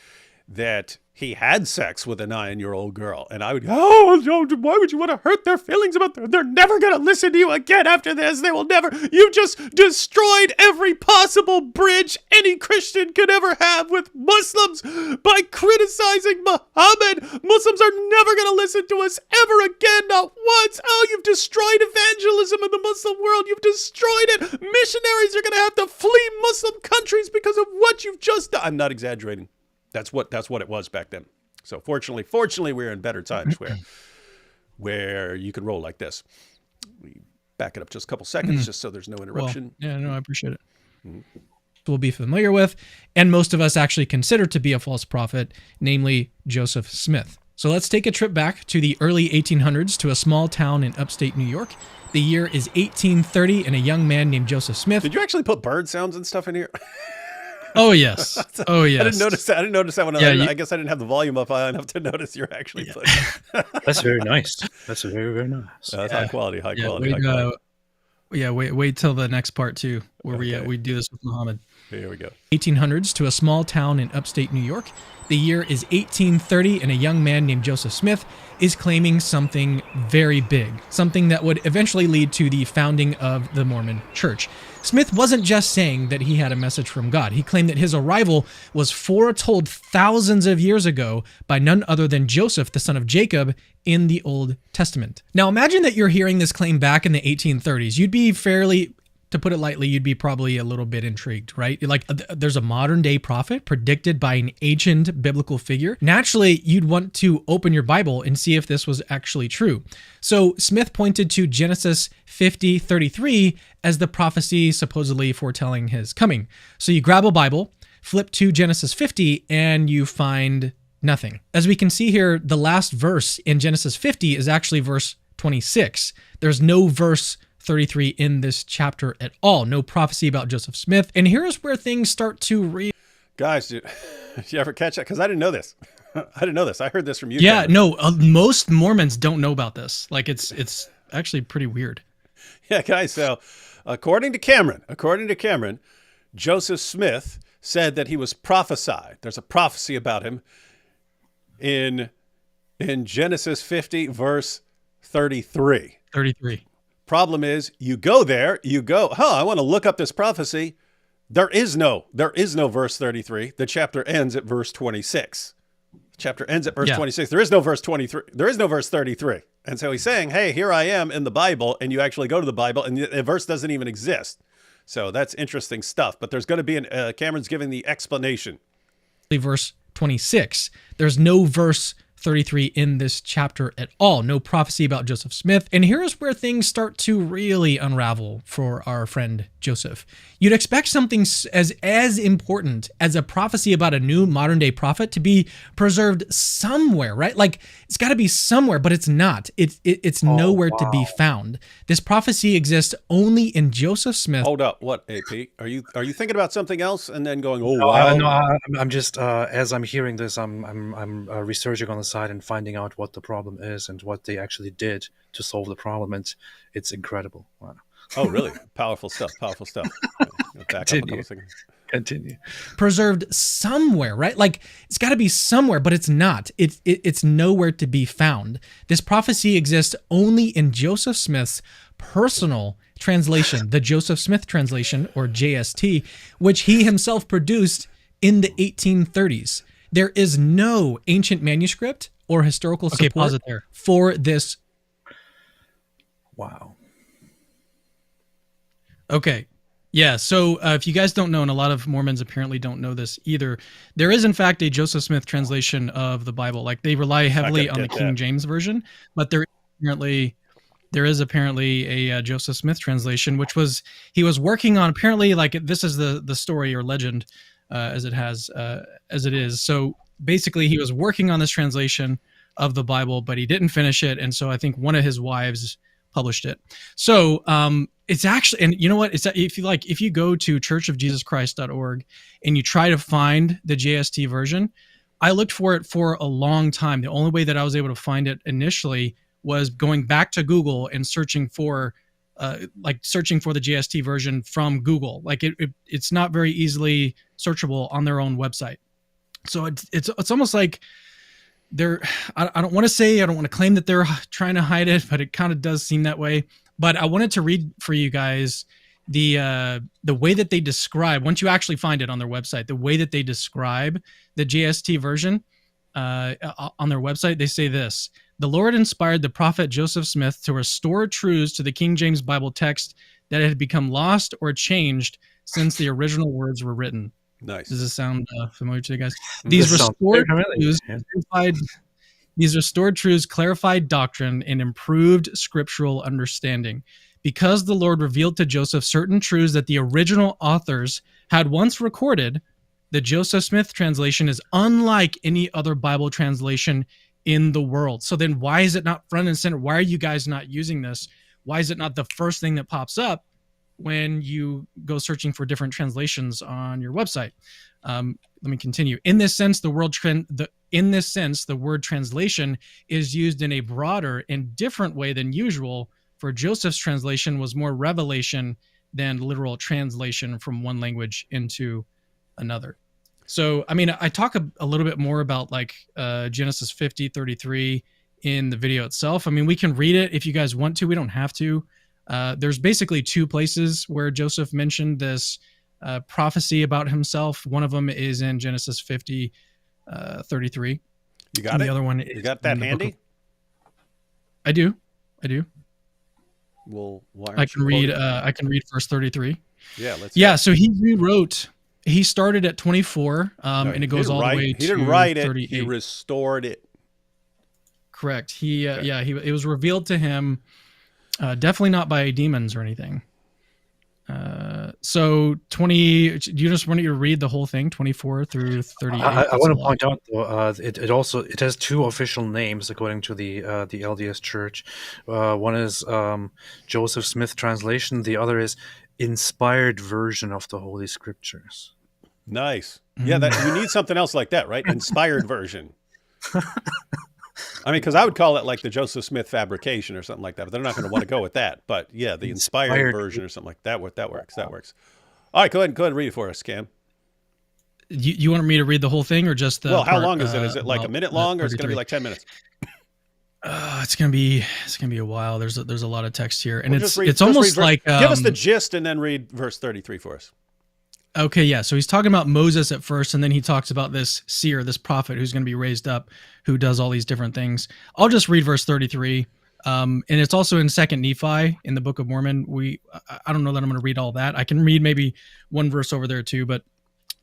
he had sex with a 9-year-old girl, and I would go, why would you want to hurt their feelings about that? They're never going to listen to you again after this. They will never. You just destroyed every possible bridge any Christian could ever have with Muslims by criticizing Muhammad. Muslims are never going to listen to us ever again, not once. Oh, you've destroyed evangelism in the Muslim world. You've destroyed it. Missionaries are going to have to flee Muslim countries because of what you've just done. I'm not exaggerating. That's what it was back then. So fortunately, we're in better times where you can roll like this. We back it up just a couple seconds, just so there's no interruption. Well, yeah, no, I appreciate it. We'll be familiar with, and most of us actually consider to be a false prophet, namely Joseph Smith. So let's take a trip back to the early 1800s to a small town in upstate New York. The year is 1830, and a young man named Joseph Smith. Did you actually put bird sounds and stuff in here? Oh, yes. Oh, yes. I didn't notice that one. Yeah, I guess I didn't have the volume up high enough to notice you're actually putting. That's very nice. That's very, very nice. That's high quality. Wait till the next part, too, where we do this with Muhammad. Here we go. 1800s to a small town in upstate New York. The year is 1830, and a young man named Joseph Smith is claiming something very big, something that would eventually lead to the founding of the Mormon Church. Smith wasn't just saying that he had a message from God. He claimed that his arrival was foretold thousands of years ago by none other than Joseph, the son of Jacob, in the Old Testament. Now imagine that you're hearing this claim back in the 1830s. You'd be fairly, to put it lightly, you'd be probably a little bit intrigued, right? Like, there's a modern day prophet predicted by an ancient biblical figure. Naturally, you'd want to open your Bible and see if this was actually true. So Smith pointed to Genesis 50:33 as the prophecy supposedly foretelling his coming. So you grab a Bible, flip to Genesis 50, and you find nothing. As we can see here, the last verse in Genesis 50 is actually verse 26. There's no verse 33 in this chapter at all. No prophecy about Joseph Smith. And here's where things start to Guys, did you ever catch that? Because I didn't know this. I heard this from you. Yeah, no, most Mormons don't know about this. Like, it's actually pretty weird. Yeah, guys, so according to Cameron, Joseph Smith said that he was prophesied. There's a prophecy about him in Genesis 50, verse 33. 33. Problem is, you go, I want to look up this prophecy. There is no verse 33. The chapter ends at verse 26. Chapter ends at verse 26. There is no verse 23. There is no verse 33. And so he's saying, hey, here I am in the Bible, and you actually go to the Bible, and the verse doesn't even exist. So that's interesting stuff. But there's going to be Cameron's giving the explanation. Verse 26. There's no verse 33 in this chapter at all. No prophecy about Joseph Smith. And here's where things start to really unravel for our friend Joseph. You'd expect something as important as a prophecy about a new modern day prophet to be preserved somewhere, right? Like, it's got to be somewhere, but it's not. It's nowhere to be found. This prophecy exists only in Joseph Smith. Hold up. What, AP? Are you thinking about something else and then going, oh, wow? No, I'm just, as I'm hearing this, I'm researching on the side and finding out what the problem is and what they actually did to solve the problem. And it's incredible. Wow. Oh, really? Powerful stuff. Back up a couple seconds. Continue. Preserved somewhere, right? Like, it's got to be somewhere, but it's not. It's nowhere to be found. This prophecy exists only in Joseph Smith's personal translation, the Joseph Smith translation, or JST, which he himself produced in the 1830s. There is no ancient manuscript or historical Okay, support pause it there. for this. Wow. Okay. Yeah. So if you guys don't know, and a lot of Mormons apparently don't know this either, there is in fact a Joseph Smith translation of the Bible. Like they rely heavily on the King James version, but there is apparently a Joseph Smith translation, which he was working on. Apparently, like this is the story or legend as it is. So basically, he was working on this translation of the Bible, but he didn't finish it, and so I think one of his wives published it. So it's actually, and you know what? It's if you go to churchofjesuschrist.org and you try to find the JST version, I looked for it for a long time. The only way that I was able to find it initially was going back to Google and searching for the JST version from Google. Like it's not very easily searchable on their own website. So it's almost like I don't want to claim that they're trying to hide it, but it kind of does seem that way. But I wanted to read for you guys the way that they describe, once you actually find it on their website, the way that they describe the JST version on their website. They say this: the Lord inspired the prophet Joseph Smith to restore truths to the King James Bible text that had become lost or changed since the original words were written. Nice. Does this sound familiar to you guys? These restored truths clarified doctrine and improved scriptural understanding. Because the Lord revealed to Joseph certain truths that the original authors had once recorded, the Joseph Smith translation is unlike any other Bible translation in the world. So then why is it not front and center? Why are you guys not using this? Why is it not the first thing that pops up when you go searching for different translations on your website? Let me continue. In this sense, the word translation is used in a broader and different way than usual, for Joseph's translation was more revelation than literal translation from one language into another. So, I mean, I talk a little bit more about like Genesis 50:33 in the video itself. I mean, we can read it if you guys want to. We don't have to. There's basically two places where Joseph mentioned this prophecy about himself. One of them is in Genesis 50:33. You got it? The other one is you got that handy? I do. Well, why I can read verse 33. Yeah, let's. Yeah, so he rewrote. He started at 24, and it goes all the way to 38. He didn't write it. He restored it. Correct. It was revealed to him, definitely not by demons or anything. So 20. Do you just want me to read the whole thing, 24 through 38? I want to point out though, it has two official names according to the LDS Church. One is Joseph Smith translation. The other is inspired version of the Holy Scriptures. Nice. Yeah, you need something else like that, right? Inspired version. I mean, because I would call it like the Joseph Smith fabrication or something like that, but they're not going to want to go with that. But yeah, the inspired version or something like that. That works. That works. All right, go ahead and read it for us, Cam. You want me to read the whole thing or just the? Well, how long is it? Is it like a minute long, or is it going to be like 10 minutes? It's gonna be a while. There's a lot of text here, and it's almost like give us the gist and then read verse 33 for us. Okay, yeah. So he's talking about Moses at first, and then he talks about this seer, this prophet who's going to be raised up, who does all these different things. I'll just read verse 33, and it's also in 2nd Nephi in the Book of Mormon. I don't know that I'm going to read all that. I can read maybe one verse over there too, but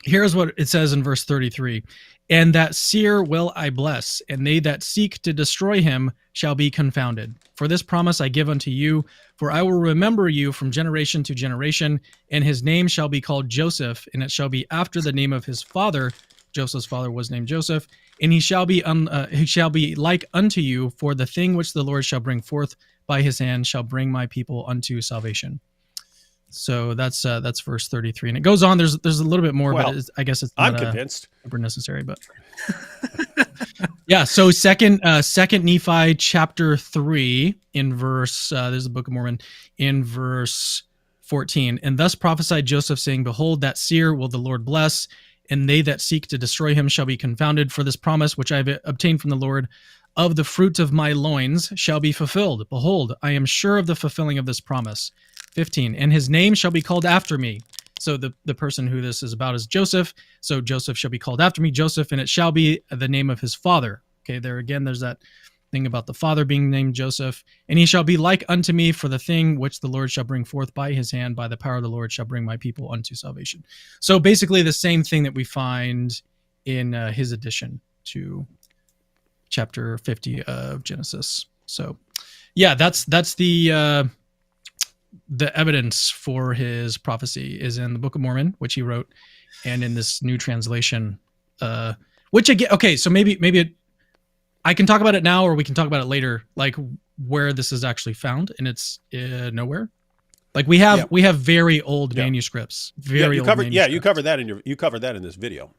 here's what it says in verse 33. And that seer will I bless, and they that seek to destroy him shall be confounded. For this promise I give unto you, for I will remember you from generation to generation, and his name shall be called Joseph, and it shall be after the name of his father. Joseph's father was named Joseph, and he shall be like unto you, for the thing which the Lord shall bring forth by his hand shall bring my people unto salvation. So that's verse 33, and it goes on. There's a little bit more, but I guess it's not, I'm convinced super necessary. But yeah, so second Nephi chapter 3 in verse there's the Book of Mormon in verse 14, and thus prophesied Joseph, saying, "Behold, that seer will the Lord bless, and they that seek to destroy him shall be confounded. For this promise which I have obtained from the Lord of the fruit of my loins shall be fulfilled. Behold, I am sure of the fulfilling of this promise." 15, and his name shall be called after me. So the person who this is about is Joseph. So Joseph shall be called after me, Joseph, and it shall be the name of his father. Okay, there again, there's that thing about the father being named Joseph. And he shall be like unto me, for the thing which the Lord shall bring forth by his hand, by the power of the Lord shall bring my people unto salvation. So basically the same thing that we find in his addition to chapter 50 of Genesis. So yeah, that's the evidence for his prophecy is in the Book of Mormon, which he wrote, and in this new translation, which again, okay, so maybe I can talk about it now, or we can talk about it later, like where this is actually found, and it's nowhere. Like we have very old manuscripts, very old manuscripts. You covered that in this video.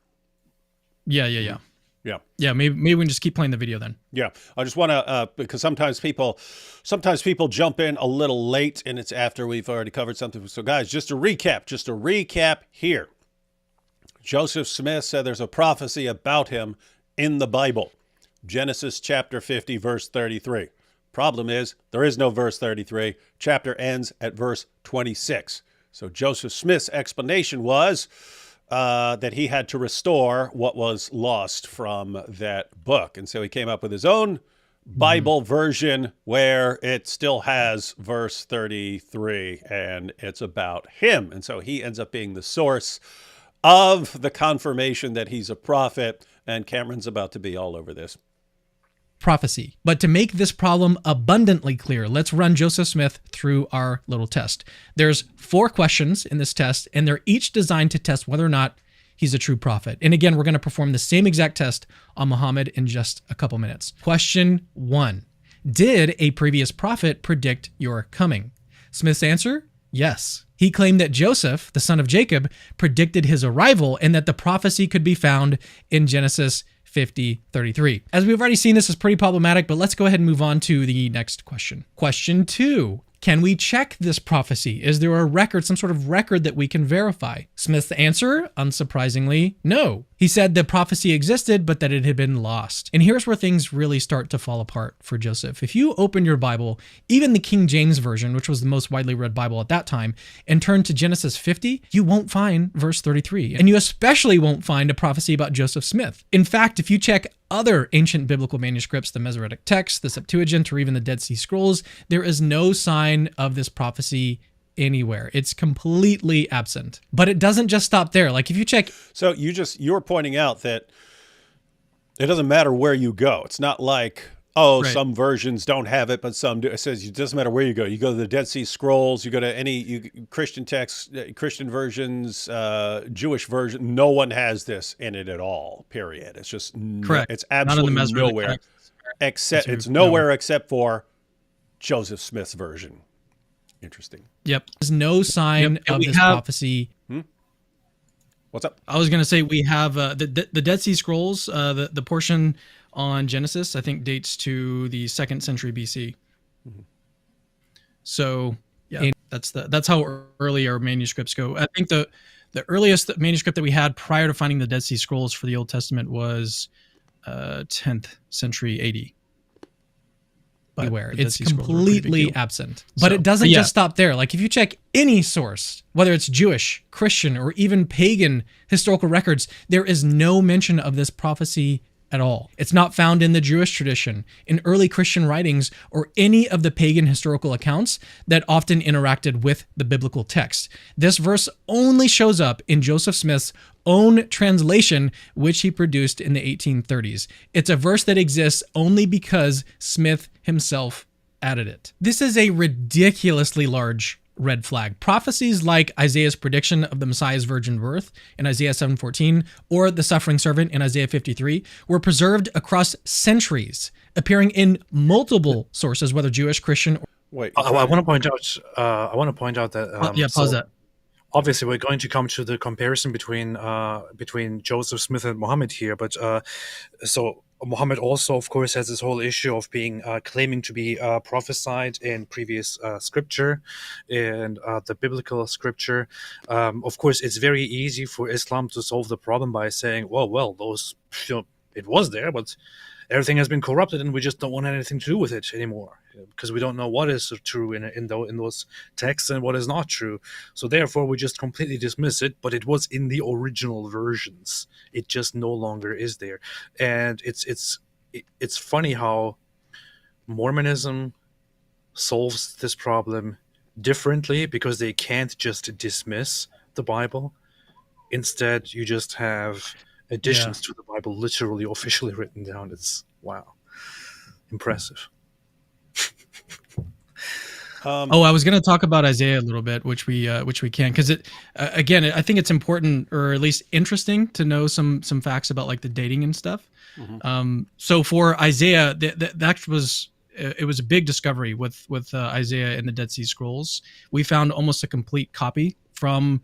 Yeah. Maybe we can just keep playing the video then. Yeah, I just want to because sometimes people jump in a little late, and it's after we've already covered something. So guys, just a recap here. Joseph Smith said there's a prophecy about him in the Bible. Genesis chapter 50, verse 33. Problem is, there is no verse 33. Chapter ends at verse 26. So Joseph Smith's explanation was that he had to restore what was lost from that book. And so he came up with his own Bible version where it still has verse 33, and it's about him. And so he ends up being the source of the confirmation that he's a prophet, and Cameron's about to be all over this. Prophecy. But to make this problem abundantly clear, let's run Joseph Smith through our little test. There's 4 questions in this test, and they're each designed to test whether or not he's a true prophet. And again, we're going to perform the same exact test on Muhammad in just a couple minutes. Question 1. Did a previous prophet predict your coming? Smith's answer, yes. He claimed that Joseph, the son of Jacob, predicted his arrival and that the prophecy could be found in Genesis 50:33. As we've already seen, this is pretty problematic, but let's go ahead and move on to the next question. Question 2. Can we check this prophecy? Is there a record, some sort of record that we can verify? Smith's answer, unsurprisingly, no. He said the prophecy existed, but that it had been lost. And here's where things really start to fall apart for Joseph. If you open your Bible, even the King James Version, which was the most widely read Bible at that time, and turn to Genesis 50, you won't find verse 33. And you especially won't find a prophecy about Joseph Smith. In fact, if you check other ancient biblical manuscripts, the Masoretic text, the Septuagint, or even the Dead Sea Scrolls, there is no sign of this prophecy anywhere. It's completely absent. But it doesn't just stop there. Like if you check... So you're pointing out that it doesn't matter where you go. It's not like, some versions don't have it, but some do. It says it doesn't matter where you go. You go to the Dead Sea Scrolls, you go to any Christian texts, Christian versions, Jewish version. No one has this in it at all, period. It's just... Correct. It's absolutely nowhere. Except for Joseph Smith's version. Interesting. Yep. There's no sign of this prophecy. What's up? I was going to say we have the Dead Sea Scrolls, the portion on Genesis, I think dates to the 2nd century BC. Mm-hmm. So yeah, that's how early our manuscripts go. I think the earliest manuscript that we had prior to finding the Dead Sea Scrolls for the Old Testament was 10th century AD. Beware, it's completely absent. But it doesn't just stop there. Like if you check any source, whether it's Jewish, Christian, or even pagan historical records, there is no mention of this prophecy at all. It's not found in the Jewish tradition, in early Christian writings, or any of the pagan historical accounts that often interacted with the biblical text. This verse only shows up in Joseph Smith's own translation, which he produced in the 1830s. It's a verse that exists only because Smith himself added it. This is a ridiculously large red flag. Prophecies like Isaiah's prediction of the Messiah's virgin birth in Isaiah 7:14 or the suffering servant in Isaiah 53 were preserved across centuries, appearing in multiple sources, whether Jewish, Christian, or... Wait, I want to point out that pause that. Obviously, we're going to come to the comparison between Joseph Smith and Muhammad here, but so Muhammad also, of course, has this whole issue of being claiming to be prophesied in previous scripture and the biblical scripture. Of course, it's very easy for Islam to solve the problem by saying, well, those, it was there, but everything has been corrupted, and we just don't want anything to do with it anymore because we don't know what is true in those texts and what is not true. So therefore, we just completely dismiss it. But it was in the original versions. It just no longer is there, and it's it's funny how Mormonism solves this problem differently because they can't just dismiss the Bible. Instead, you just have additions to the Bible literally officially written down. It's wow, impressive. I was going to talk about Isaiah a little bit, which we can, because it again, I think it's important, or at least interesting, to know some facts about like the dating and stuff. So for Isaiah, that was it was a big discovery with Isaiah in the Dead Sea Scrolls. We found almost a complete copy from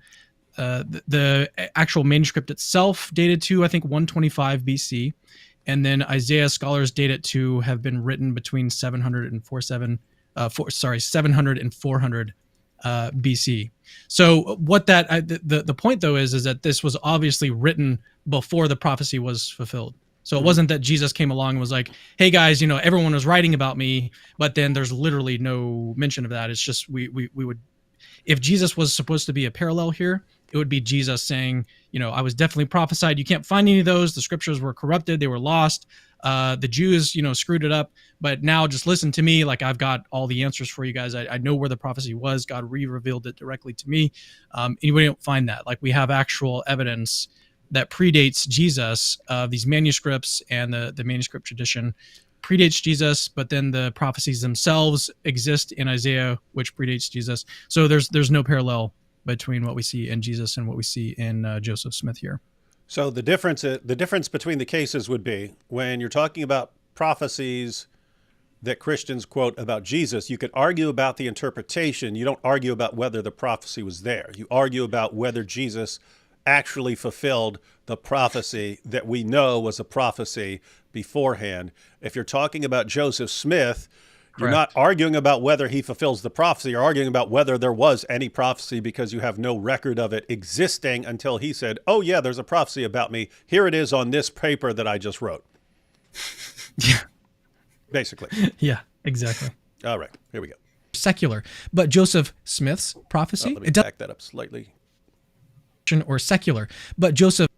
the actual manuscript itself, dated to I think 125 BC, and then Isaiah scholars date it to have been written between 700 and 400 BC. So what the point though is that this was obviously written before the prophecy was fulfilled. So it wasn't that Jesus came along and was like, hey guys, everyone was writing about me, but then there's literally no mention of that. It's just we would, if Jesus was supposed to be a parallel here, it would be Jesus saying, I was definitely prophesied. You can't find any of those. The scriptures were corrupted. They were lost. The Jews, screwed it up. But now just listen to me. Like, I've got all the answers for you guys. I know where the prophecy was. God revealed it directly to me. And we don't find that. Like, we have actual evidence that predates Jesus. These manuscripts and the manuscript tradition predates Jesus, but then the prophecies themselves exist in Isaiah, which predates Jesus. So there's no parallel between what we see in Jesus and what we see in Joseph Smith here. So the difference between the cases would be when you're talking about prophecies that Christians quote about Jesus, you could argue about the interpretation. You don't argue about whether the prophecy was there. You argue about whether Jesus actually fulfilled the prophecy that we know was a prophecy beforehand. If you're talking about Joseph Smith, you're not arguing about whether he fulfills the prophecy. You're arguing about whether there was any prophecy because you have no record of it existing until he said, oh yeah, there's a prophecy about me. Here it is on this paper that I just wrote. Yeah. Basically. Yeah, exactly. All right, here we go. Secular. But Joseph Smith's prophecy, let me back that up slightly. Or secular. But Joseph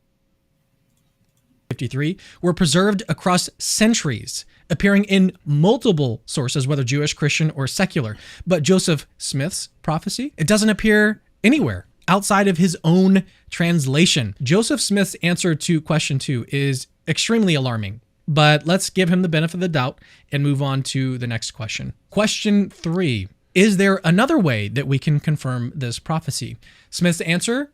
53 were preserved across centuries, appearing in multiple sources, whether Jewish, Christian, or secular. But Joseph Smith's prophecy, it doesn't appear anywhere outside of his own translation. Joseph Smith's answer to question 2 is extremely alarming, but let's give him the benefit of the doubt and move on to the next question. Question 3, is there another way that we can confirm this prophecy? Smith's answer,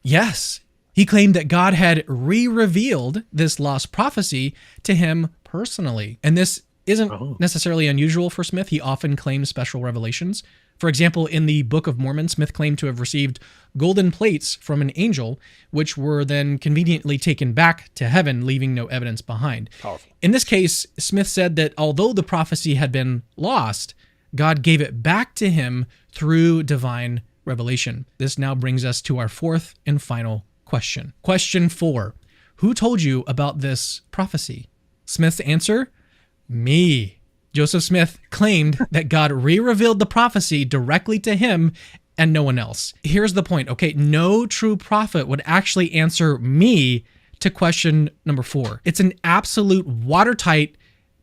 yes. He claimed that God had re-revealed this lost prophecy to him personally. And this isn't necessarily unusual for Smith. He often claims special revelations. For example, in the Book of Mormon, Smith claimed to have received golden plates from an angel, which were then conveniently taken back to heaven, leaving no evidence behind. Powerful. In this case, Smith said that although the prophecy had been lost, God gave it back to him through divine revelation. This now brings us to our fourth and final question. Question 4. Who told you about this prophecy? Smith's answer, me. Joseph Smith claimed that God re-revealed the prophecy directly to him and no one else. Here's the point, okay? No true prophet would actually answer me to question number 4. It's an absolute watertight,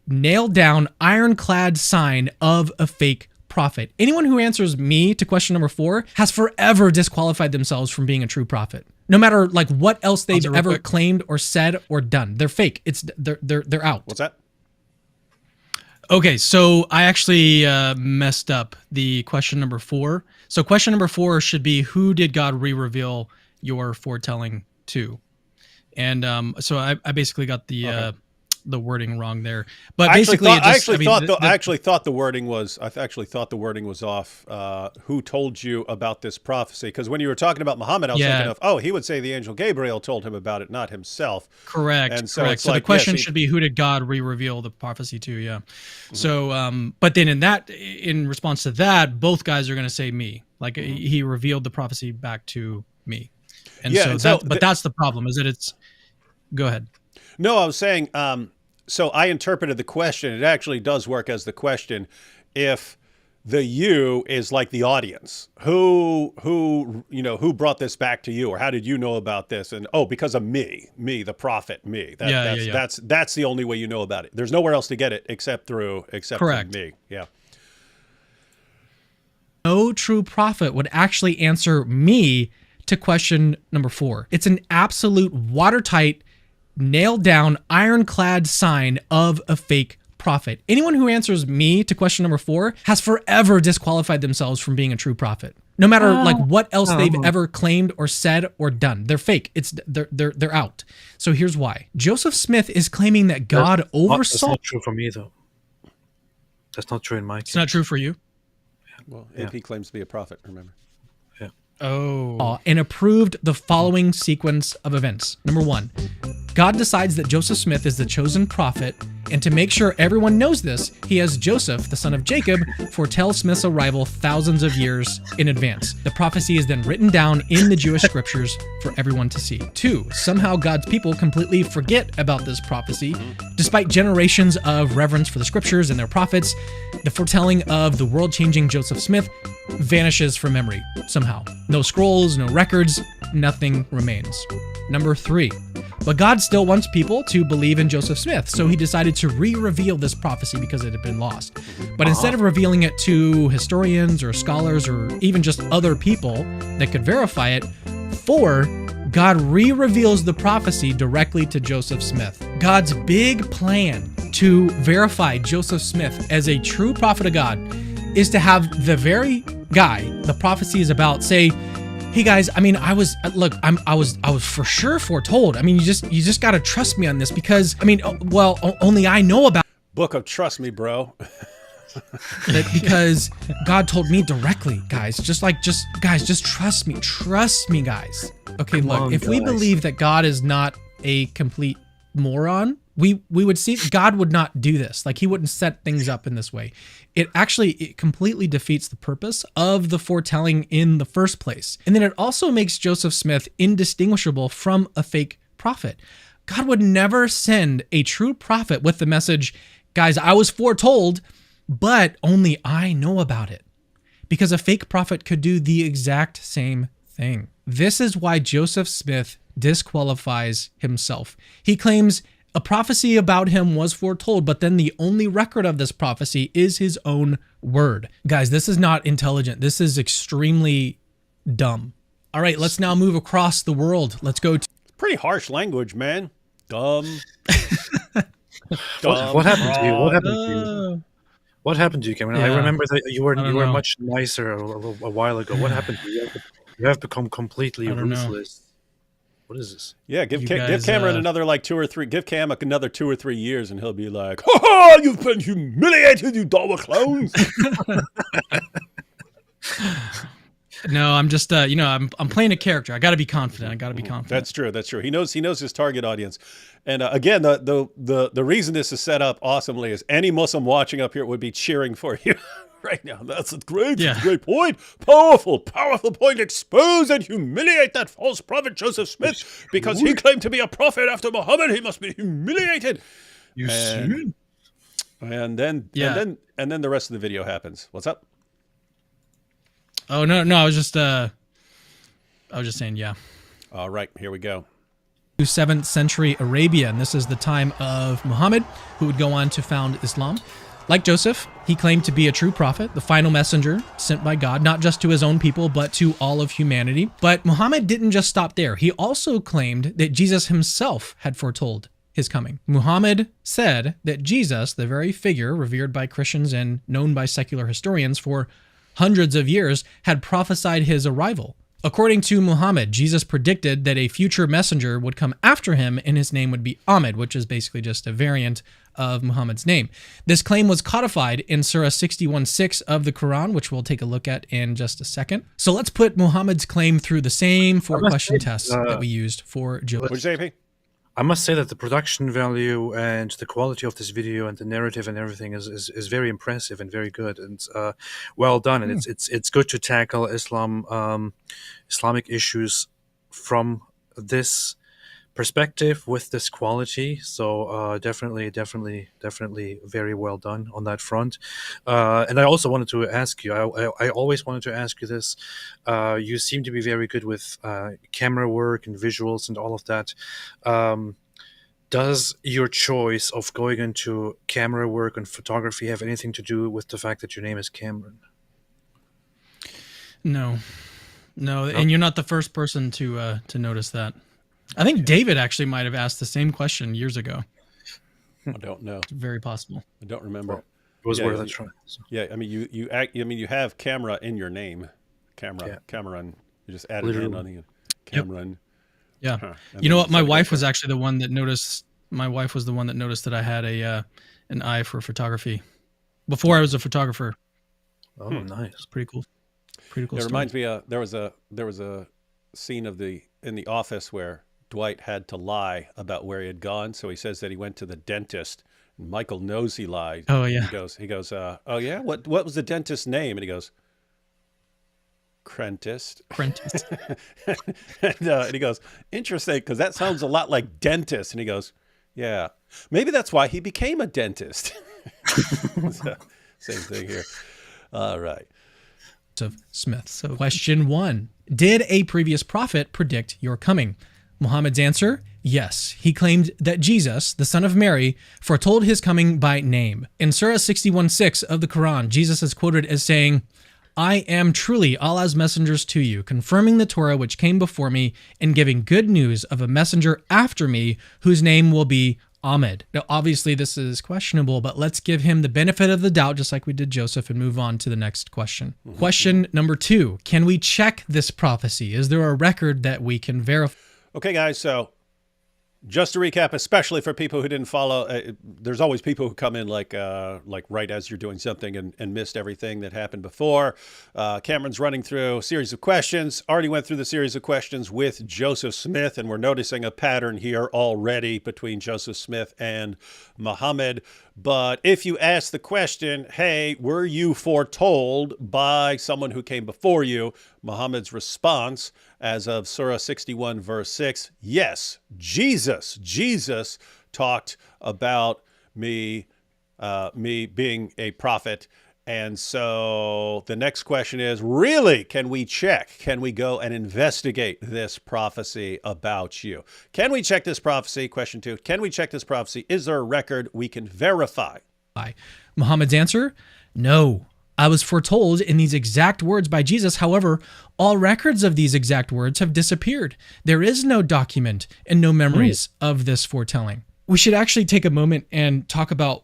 nailed down, ironclad sign of a fake prophet. Anyone who answers me to question number 4 has forever disqualified themselves from being a true prophet. No matter like what else they've ever claimed or said or done. They're fake. They're out. What's that? Okay, so I actually messed up the question number 4. So question number 4 should be, who did God re-reveal your foretelling to? And so I basically got the wording wrong there. But I basically, actually thought the wording was off. Who told you about this prophecy? Because when you were talking about Muhammad, I was thinking of, he would say the angel Gabriel told him about it, not himself. Correct. And so correct. So the question should be, who did God re-reveal the prophecy to? Yeah. Mm-hmm. So, but then in response to that, both guys are going to say me. Like he revealed the prophecy back to me. And but that's the problem, is that it's. Go ahead. No, I was saying, so I interpreted the question. It actually does work as the question. If The you is like the audience. Who brought this back to you, or how did you know about this? And because of me, the prophet, me. That's the only way you know about it. There's nowhere else to get it except from me. Yeah. No true prophet would actually answer me to question number 4. It's an absolute watertight, nailed down, ironclad sign of a fake prophet. Anyone who answers me to question number 4 has forever disqualified themselves from being a true prophet. No matter like what else they've ever claimed or said or done. They're fake. They're out. So here's why. Joseph Smith is claiming that God oversaw. That's not true for me, though. That's not true in my case. It's not true for you? Well, AP claims to be a prophet, remember? Yeah. And approved the following sequence of events. Number 1, God decides that Joseph Smith is the chosen prophet, and to make sure everyone knows this, he has Joseph, the son of Jacob, foretell Smith's arrival thousands of years in advance. The prophecy is then written down in the Jewish scriptures for everyone to see. 2, somehow God's people completely forget about this prophecy. Despite generations of reverence for the scriptures and their prophets, the foretelling of the world-changing Joseph Smith vanishes from memory somehow. No scrolls, no records, nothing remains. Number 3, but God still wants people to believe in Joseph Smith, so he decided to re-reveal this prophecy because it had been lost. But instead of revealing it to historians or scholars or even just other people that could verify it, 4, God re-reveals the prophecy directly to Joseph Smith. God's big plan to verify Joseph Smith as a true prophet of God is to have the very guy the prophecy is about say, hey guys, I mean, I was for sure foretold. I mean, you just got to trust me on this because, I mean, only I know about Book of Trust Me, bro. because God told me directly, guys, just trust me, guys. Okay, look, if we believe that God is not a complete moron, we would see God would not do this. Like, he wouldn't set things up in this way. It completely defeats the purpose of the foretelling in the first place. And then it also makes Joseph Smith indistinguishable from a fake prophet. God would never send a true prophet with the message, guys, I was foretold, but only I know about it. Because a fake prophet could do the exact same thing. This is why Joseph Smith disqualifies himself. He claims a prophecy about him was foretold, but then the only record of this prophecy is his own word. Guys, this is not intelligent. This is extremely dumb. All right, let's now move across the world. Let's go to... Pretty harsh language, man. Dumb. What happened to you? What happened to you? What happened to you, Cameron? Yeah. I remember that you were know. much nicer a while ago. What happened to you? You have become completely ruthless. What is this? Yeah, give guys, Cameron another like 2 or 3. Give Cam another 2 or 3 years, and he'll be like, "Ha ha! You've been humiliated, you Dawa clones." No, I'm just, I'm playing a character. I got to be confident. That's true. He knows his target audience. And again, the reason this is set up awesomely is any Muslim watching up here would be cheering for you right now. That's great. Yeah. That's a great point. Powerful point. Expose and humiliate that false prophet Joseph Smith because he claimed to be a prophet after Muhammad. He must be humiliated. You see? And then the rest of the video happens. What's up? Oh, no, I was just saying, yeah. All right, here we go. 7th century Arabia, and this is the time of Muhammad, who would go on to found Islam. Like Joseph, he claimed to be a true prophet, the final messenger sent by God, not just to his own people, but to all of humanity. But Muhammad didn't just stop there. He also claimed that Jesus himself had foretold his coming. Muhammad said that Jesus, the very figure revered by Christians and known by secular historians for hundreds of years, had prophesied his arrival. According to Muhammad, Jesus predicted that a future messenger would come after him and his name would be Ahmed, which is basically just a variant of Muhammad's name. This claim was codified in Surah 61:6 of the Quran, which we'll take a look at in just a second. So let's put Muhammad's claim through the same 4-question test that we used for Joseph. What'd you say, AP? I must say that the production value and the quality of this video and the narrative and everything is very impressive and very good and well done. And it's good to tackle Islamic issues from this perspective with this quality. So definitely very well done on that front. And I also wanted to ask you, I always wanted to ask you this. You seem to be very good with camera work and visuals and all of that. Does your choice of going into camera work and photography have anything to do with the fact that your name is Cameron? No, and you're not the first person to notice that. I think David actually might have asked the same question years ago. I don't know. It's very possible. I don't remember. It was Yeah, worth a try. So. Yeah, I mean, you have camera in your name, Cameron. You just added in on the Cameron. Yeah. Huh. You know what? My wife was actually the one that noticed. My wife was the one that noticed that I had an eye for photography before I was a photographer. Oh, nice. It's pretty cool. Pretty cool. It story. reminds me. There was a scene in the Office where Dwight had to lie about where he had gone. So he says that he went to the dentist. And Michael knows he lied. Oh yeah. He goes. Oh yeah. What was the dentist's name? And he goes, Crentist. And he goes, interesting, because that sounds a lot like dentist. And he goes, yeah, maybe that's why he became a dentist. So, same thing here. All right. Of Smith. So question 1. Did a previous prophet predict your coming? Muhammad's answer, yes. He claimed that Jesus, the son of Mary, foretold his coming by name. In Surah 61:6 of the Quran, Jesus is quoted as saying, I am truly Allah's messengers to you, confirming the Torah which came before me and giving good news of a messenger after me whose name will be Ahmed. Now, obviously, this is questionable, but let's give him the benefit of the doubt, just like we did Joseph, and move on to the next question. Question number 2. Can we check this prophecy? Is there a record that we can verify? Okay, guys. So just to recap, especially for people who didn't follow, there's always people who come in like right as you're doing something and missed everything that happened before. Cameron's running through a series of questions. Already went through the series of questions with Joseph Smith, and we're noticing a pattern here already between Joseph Smith and Muhammad. But if you ask the question, hey, were you foretold by someone who came before you? Muhammad's response, as of Surah 61, verse 6, yes, Jesus talked about me being a prophet. And so the next question is, really, can we check? Can we go and investigate this prophecy about you? Can we check this prophecy? Question 2, can we check this prophecy? Is there a record we can verify? Muhammad's answer, no. I was foretold in these exact words by Jesus. However, all records of these exact words have disappeared. There is no document and no memories of this foretelling. We should actually take a moment and talk about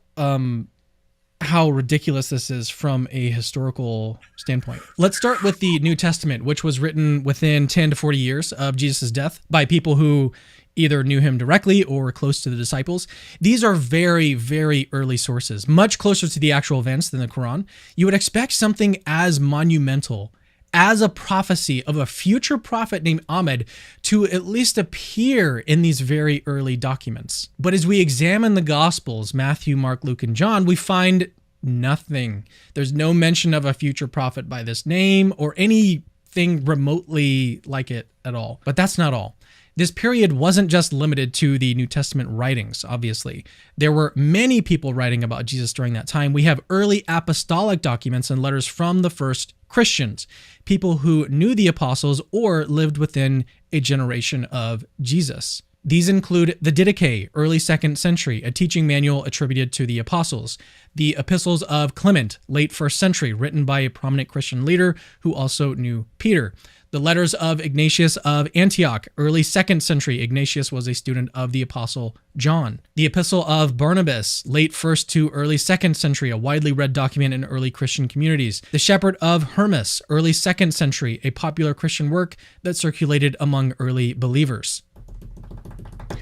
how ridiculous this is from a historical standpoint. Let's start with the New Testament, which was written within 10 to 40 years of Jesus' death by people who either knew him directly or were close to the disciples. These are very, very early sources, much closer to the actual events than the Quran. You would expect something as monumental as a prophecy of a future prophet named Ahmed to at least appear in these very early documents. But as we examine the Gospels, Matthew, Mark, Luke, and John, we find nothing. There's no mention of a future prophet by this name or anything remotely like it at all. But that's not all. This period wasn't just limited to the New Testament writings, obviously. There were many people writing about Jesus during that time. We have early apostolic documents and letters from the first Christians, people who knew the apostles or lived within a generation of Jesus. These include the Didache, early 2nd century, a teaching manual attributed to the apostles, the epistles of Clement, late 1st century, written by a prominent Christian leader who also knew Peter. The letters of Ignatius of Antioch, early 2nd century. Ignatius was a student of the apostle John. The epistle of Barnabas, late 1st to early 2nd century, a widely read document in early Christian communities. The Shepherd of Hermas, early 2nd century, a popular Christian work that circulated among early believers.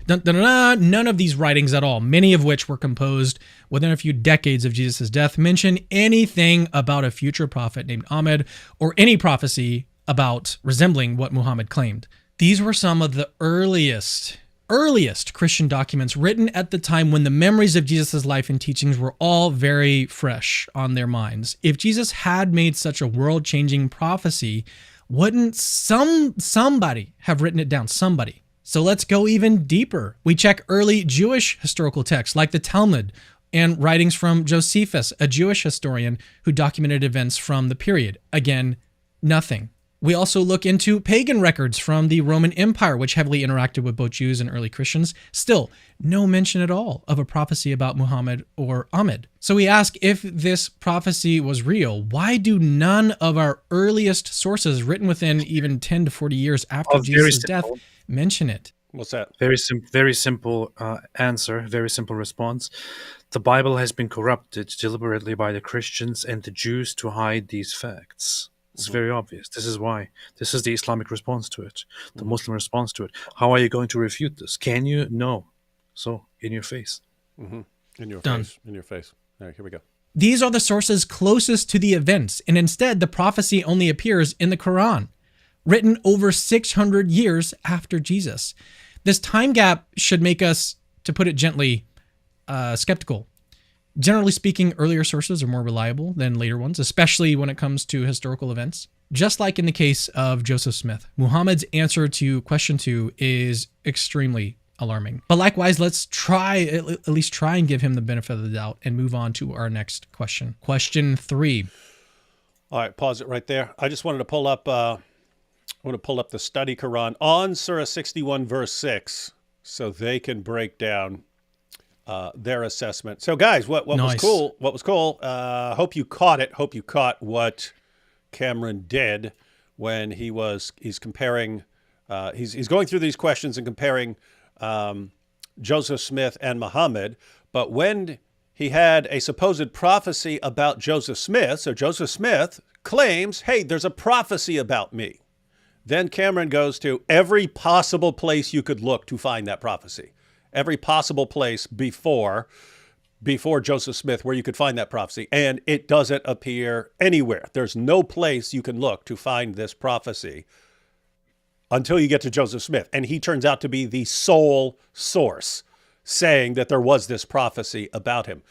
None of these writings at all, many of which were composed within a few decades of Jesus' death, mention anything about a future prophet named Ahmed or any prophecy about resembling what Muhammad claimed. These were some of the earliest Christian documents written at the time when the memories of Jesus' life and teachings were all very fresh on their minds. If Jesus had made such a world-changing prophecy, wouldn't somebody have written it down? Somebody So let's go even deeper. We check early Jewish historical texts like the Talmud and writings from Josephus, a Jewish historian who documented events from the period. Again, nothing. We also look into pagan records from the Roman Empire, which heavily interacted with both Jews and early Christians. Still, no mention at all of a prophecy about Muhammad or Ahmed. So we ask, if this prophecy was real, why do none of our earliest sources, written within even 10 to 40 years after Jesus' death, mention it? What's that? Very simple answer, very simple response. The Bible has been corrupted deliberately by the Christians and the Jews to hide these facts. It's very obvious. This is why. This is the Islamic response to it, the Muslim response to it. How are you going to refute this? Can you? No. So, in your face. In your Done. face. In your face. All right, here we go. These are the sources closest to the events, and instead the prophecy only appears in the Quran, written over 600 years after Jesus. This time gap should make us, to put it gently, skeptical. Generally speaking, earlier sources are more reliable than later ones, especially when it comes to historical events. Just like in the case of Joseph Smith, Muhammad's answer to question 2 is extremely alarming. But likewise, let's at least try and give him the benefit of the doubt and move on to our next question. Question 3. All right, pause it right there. I just wanted to pull up the study Quran on Surah 61, verse 6, so they can break down their assessment. So guys, what was cool? What was cool? Hope you caught it. Hope you caught what Cameron did when he's comparing. He's going through these questions and comparing Joseph Smith and Muhammad. But when he had a supposed prophecy about Joseph Smith, so Joseph Smith claims, "Hey, there's a prophecy about me." Then Cameron goes to every possible place you could look to find that prophecy. Every possible place before Joseph Smith where you could find that prophecy, and it doesn't appear anywhere. There's no place you can look to find this prophecy until you get to Joseph Smith, and he turns out to be the sole source saying that there was this prophecy about him.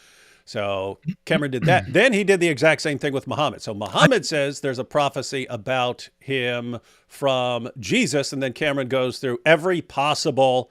So Cameron did that. Then he did the exact same thing with Muhammad. So Muhammad says there's a prophecy about him from Jesus, and then Cameron goes through every possible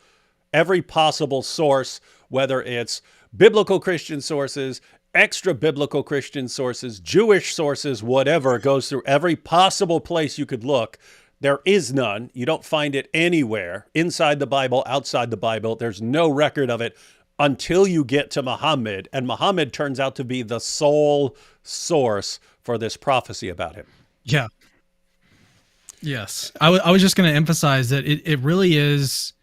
source, whether it's biblical Christian sources, extra biblical Christian sources, Jewish sources, whatever, goes through every possible place you could look. There is none. You don't find it anywhere, inside the Bible, outside the Bible. There's no record of it until you get to Muhammad, and Muhammad turns out to be the sole source for this prophecy about him. Yeah. Yes. I was just going to emphasize that it really is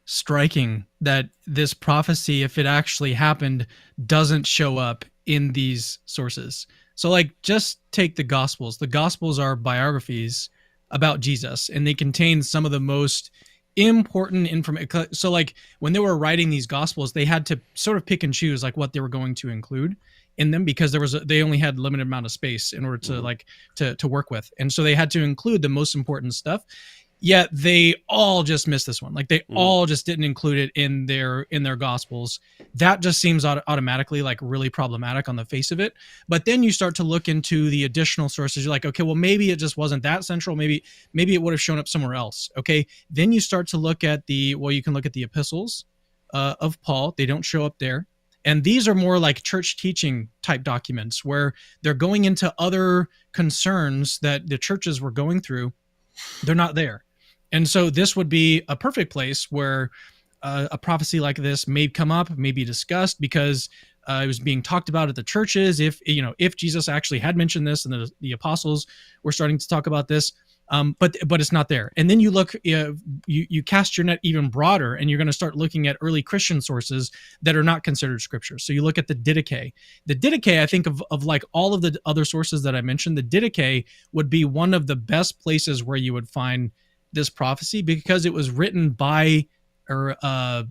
striking that this prophecy, if it actually happened, doesn't show up in these sources. So like, just take the Gospels. The Gospels are biographies about Jesus, and they contain some of the most important information. So like, when they were writing these Gospels, they had to sort of pick and choose like what they were going to include in them, because they only had limited amount of space in order to to work with. And so they had to include the most important stuff. Yet they all just missed this one. Like they all just didn't include it in their Gospels. That just seems automatically like really problematic on the face of it. But then you start to look into the additional sources. You're like, okay, well, maybe it just wasn't that central. Maybe it would have shown up somewhere else. Okay. Then you start to look at you can look at the epistles of Paul. They don't show up there. And these are more like church teaching type documents where they're going into other concerns that the churches were going through. They're not there. And so this would be a perfect place where a prophecy like this may come up, may be discussed, because it was being talked about at the churches. If Jesus actually had mentioned this and the apostles were starting to talk about this, but it's not there. And then you look, you cast your net even broader, and you're going to start looking at early Christian sources that are not considered scripture. So you look at the Didache. The Didache, I think of like all of the other sources that I mentioned, the Didache would be one of the best places where you would find this prophecy, because it was written by, let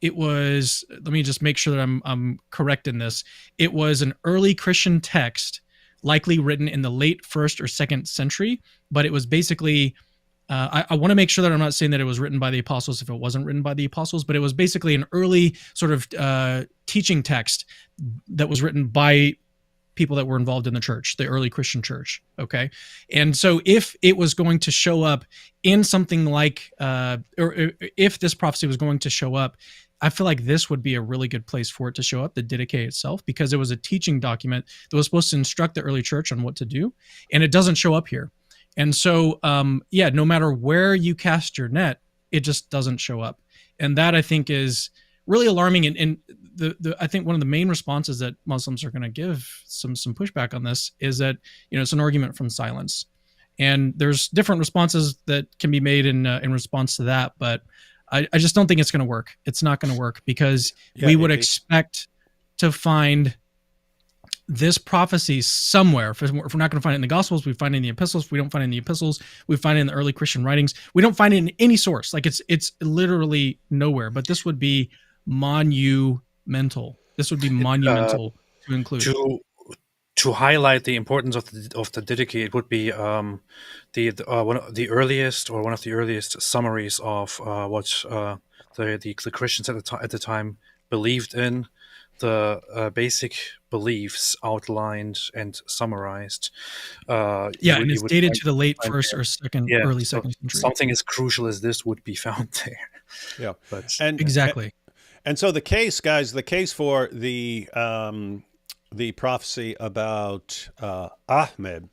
me just make sure that I'm correct in this. It was an early Christian text, likely written in the late 1st or 2nd century, but it was basically, I want to make sure that I'm not saying that it was written by the apostles if it wasn't written by the apostles, but it was basically an early sort of teaching text that was written by people that were involved in the church, the early Christian church. Okay. And so if it was going to show up in something like, or if this prophecy was going to show up, I feel like this would be a really good place for it to show up, the Didache itself, because it was a teaching document that was supposed to instruct the early church on what to do. And it doesn't show up here. And so, no matter where you cast your net, it just doesn't show up. And that I think is really alarming. And I think one of the main responses that Muslims are going to give some pushback on this is that, it's an argument from silence. And there's different responses that can be made in response to that. But I just don't think it's going to work. It's not going to work because we would expect to find this prophecy somewhere. If we're not going to find it in the Gospels, we find it in the epistles. If we don't find it in the epistles, we find it in the early Christian writings. We don't find it in any source. Like it's literally nowhere. But this would be monumental. This would be monumental to include. To highlight the importance of the Didache, it would be one of the earliest summaries of what the Christians at the time believed in, the basic beliefs outlined and summarized. And it's dated to the late first or second, early second century. Something as crucial as this would be found there. Yeah, Exactly. And so the case, guys, for the prophecy about Ahmed,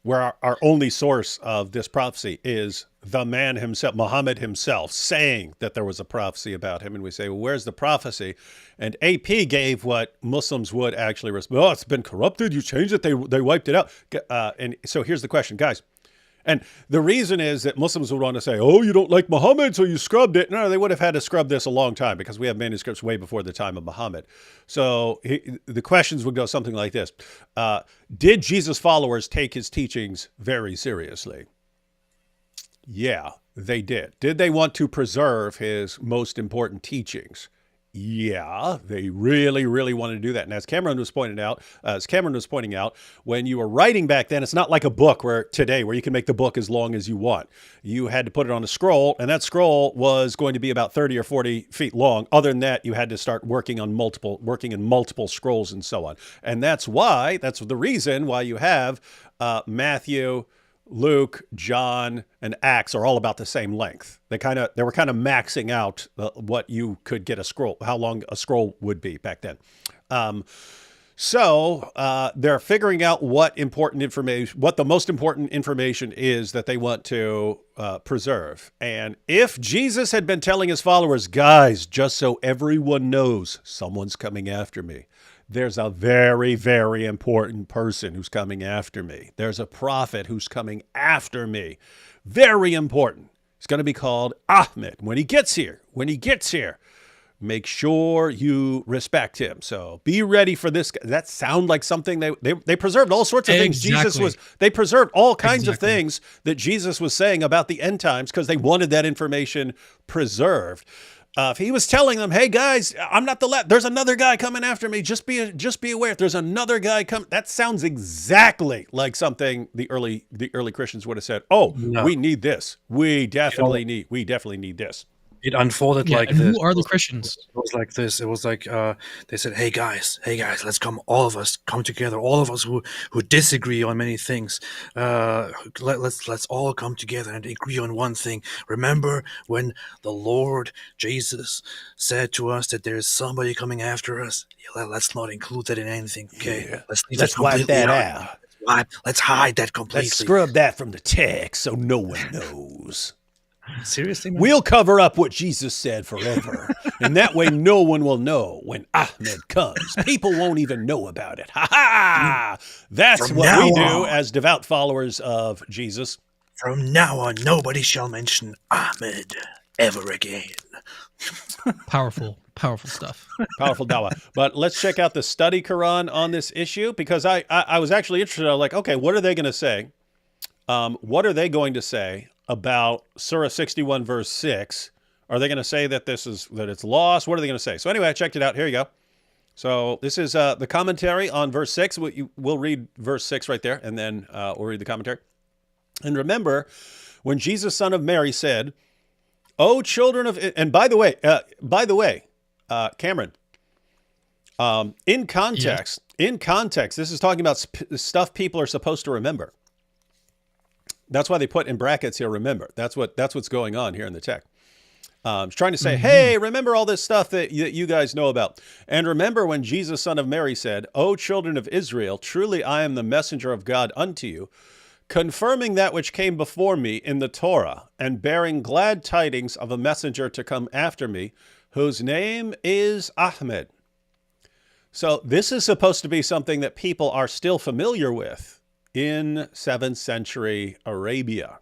where our only source of this prophecy is the man himself, Muhammad himself, saying that there was a prophecy about him. And we say, well, where's the prophecy? And AP gave what Muslims would actually respond. Oh, it's been corrupted. You changed it. They wiped it out. And so here's the question, guys. And the reason is that Muslims would want to say, oh, you don't like Muhammad, so you scrubbed it. No, they would have had to scrub this a long time because we have manuscripts way before the time of Muhammad. So the questions would go something like this. Did Jesus' followers take his teachings very seriously? Yeah, they did. Did they want to preserve his most important teachings? Yeah, they really, really wanted to do that. And as Cameron was pointing out, when you were writing back then, it's not like a book where you can make the book as long as you want. You had to put it on a scroll, and that scroll was going to be about 30 or 40 feet long. Other than that, you had to start working in multiple scrolls and so on. And that's the reason why you have Matthew, Luke, John, and Acts are all about the same length. They were kind of maxing out what you could get how long a scroll would be back then. So they're figuring out what the most important information is that they want to preserve. And if Jesus had been telling his followers, guys, just so everyone knows, someone's coming after me. There's a very, very important person who's coming after me. There's a prophet who's coming after me. Very important. It's going to be called Ahmed. When he gets here, make sure you respect him. So be ready for this. That sound like something they preserved all sorts of things. Exactly. They preserved all kinds of things that Jesus was saying about the end times because they wanted that information preserved. If he was telling them, "Hey guys, I'm not the last. There's another guy coming after me. Just be aware. If there's another guy coming," that sounds exactly like something the early Christians would have said. "Oh, no. We need this. We definitely need this." It unfolded like and this. Who are the Christians? It was like this. It was like they said, "Hey guys, let's come. All of us come together. All of us who disagree on many things. Let's all come together and agree on one thing. Remember when the Lord Jesus said to us that there is somebody coming after us? Let's not include that in anything. Okay, yeah. let's wipe that out. Let's hide that completely. Let's scrub that from the text so no one knows." Seriously, man? We'll cover up what Jesus said forever. And that way no one will know when Ahmed comes. People won't even know about it. Ha ha! That's what we do as devout followers of Jesus. From now on, nobody shall mention Ahmed ever again. Powerful stuff. Powerful Dawa. But let's check out the study Quran on this issue because I was actually interested. I was like, okay, what are they going to say? What are they going to say about Surah 61 verse 6? Are they going to say that it's lost? What are they going to say? So anyway, I checked it out. Here you go. So this is the commentary on verse 6. We'll read verse 6 right there, and then we'll read the commentary. And remember, when Jesus, son of Mary, said, "O children of..." And by the way, Cameron, in context, In context, this is talking about stuff people are supposed to remember. That's why they put in brackets here, remember. That's what's going on here in the text. It's trying to say, hey, remember all this stuff that you guys know about. And remember when Jesus, son of Mary, said, O children of Israel, truly I am the messenger of God unto you, confirming that which came before me in the Torah, and bearing glad tidings of a messenger to come after me, whose name is Ahmed. So this is supposed to be something that people are still familiar with in 7th century Arabia.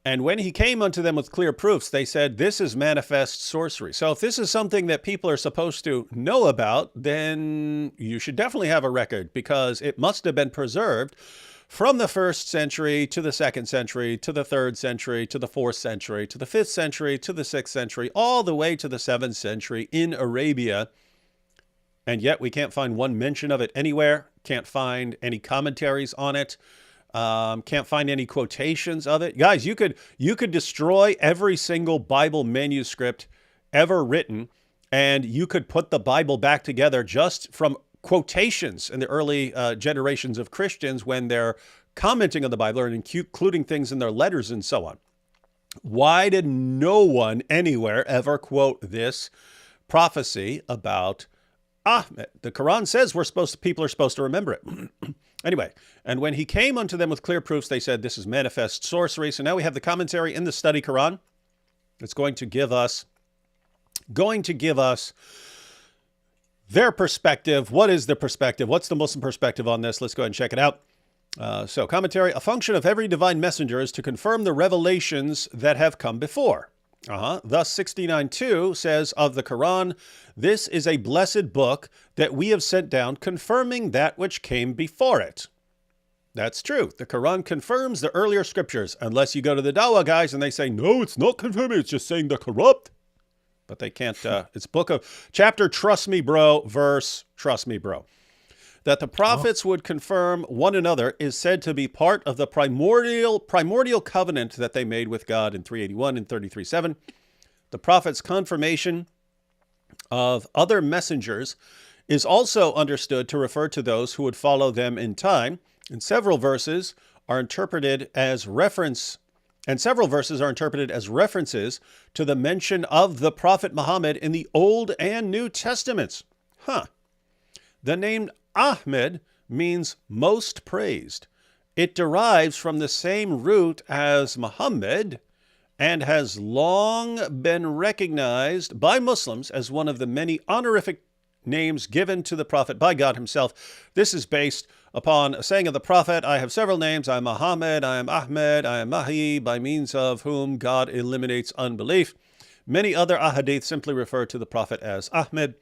And when he came unto them with clear proofs, they said, this is manifest sorcery. So if this is something that people are supposed to know about, then you should definitely have a record, because it must have been preserved from the 1st century to the 2nd century to the 3rd century to the 4th century to the 5th century to the 6th century, all the way to the 7th century in Arabia. And yet we can't find one mention of it anywhere. Can't find any commentaries on it. Can't find any quotations of it. Guys, you could destroy every single Bible manuscript ever written, and you could put the Bible back together just from quotations in the early generations of Christians when they're commenting on the Bible and including things in their letters and so on. Why did no one anywhere ever quote this prophecy about Ahmed? The Quran says people are supposed to remember it. Anyway, and when he came unto them with clear proofs, they said, this is manifest sorcery. So now we have the commentary in the study Quran. It's going to give us their perspective. What is the perspective? What's the Muslim perspective on this? Let's go ahead and check it out. So commentary, a function of every divine messenger is to confirm the revelations that have come before. Thus 69:2 says of the Quran, this is a blessed book that we have sent down, confirming that which came before it. That's true. The Quran confirms the earlier scriptures, unless you go to the Dawa guys and they say, no, it's not confirming, it's just saying they're corrupt. But they can't, it's book of chapter, trust me, bro, verse, trust me, bro. That the prophets would confirm one another is said to be part of the primordial covenant that they made with God in 381 and 33:7. The prophets' confirmation of other messengers is also understood to refer to those who would follow them in time, and several verses are interpreted as references to the mention of the Prophet Muhammad in the Old and New Testaments. The name Ahmed means most praised. It derives from the same root as Muhammad and has long been recognized by Muslims as one of the many honorific names given to the Prophet by God himself. This is based upon a saying of the Prophet, I have several names. I am Muhammad, I am Ahmed, I am Mahi, by means of whom God eliminates unbelief. Many other ahadith simply refer to the Prophet as Ahmed.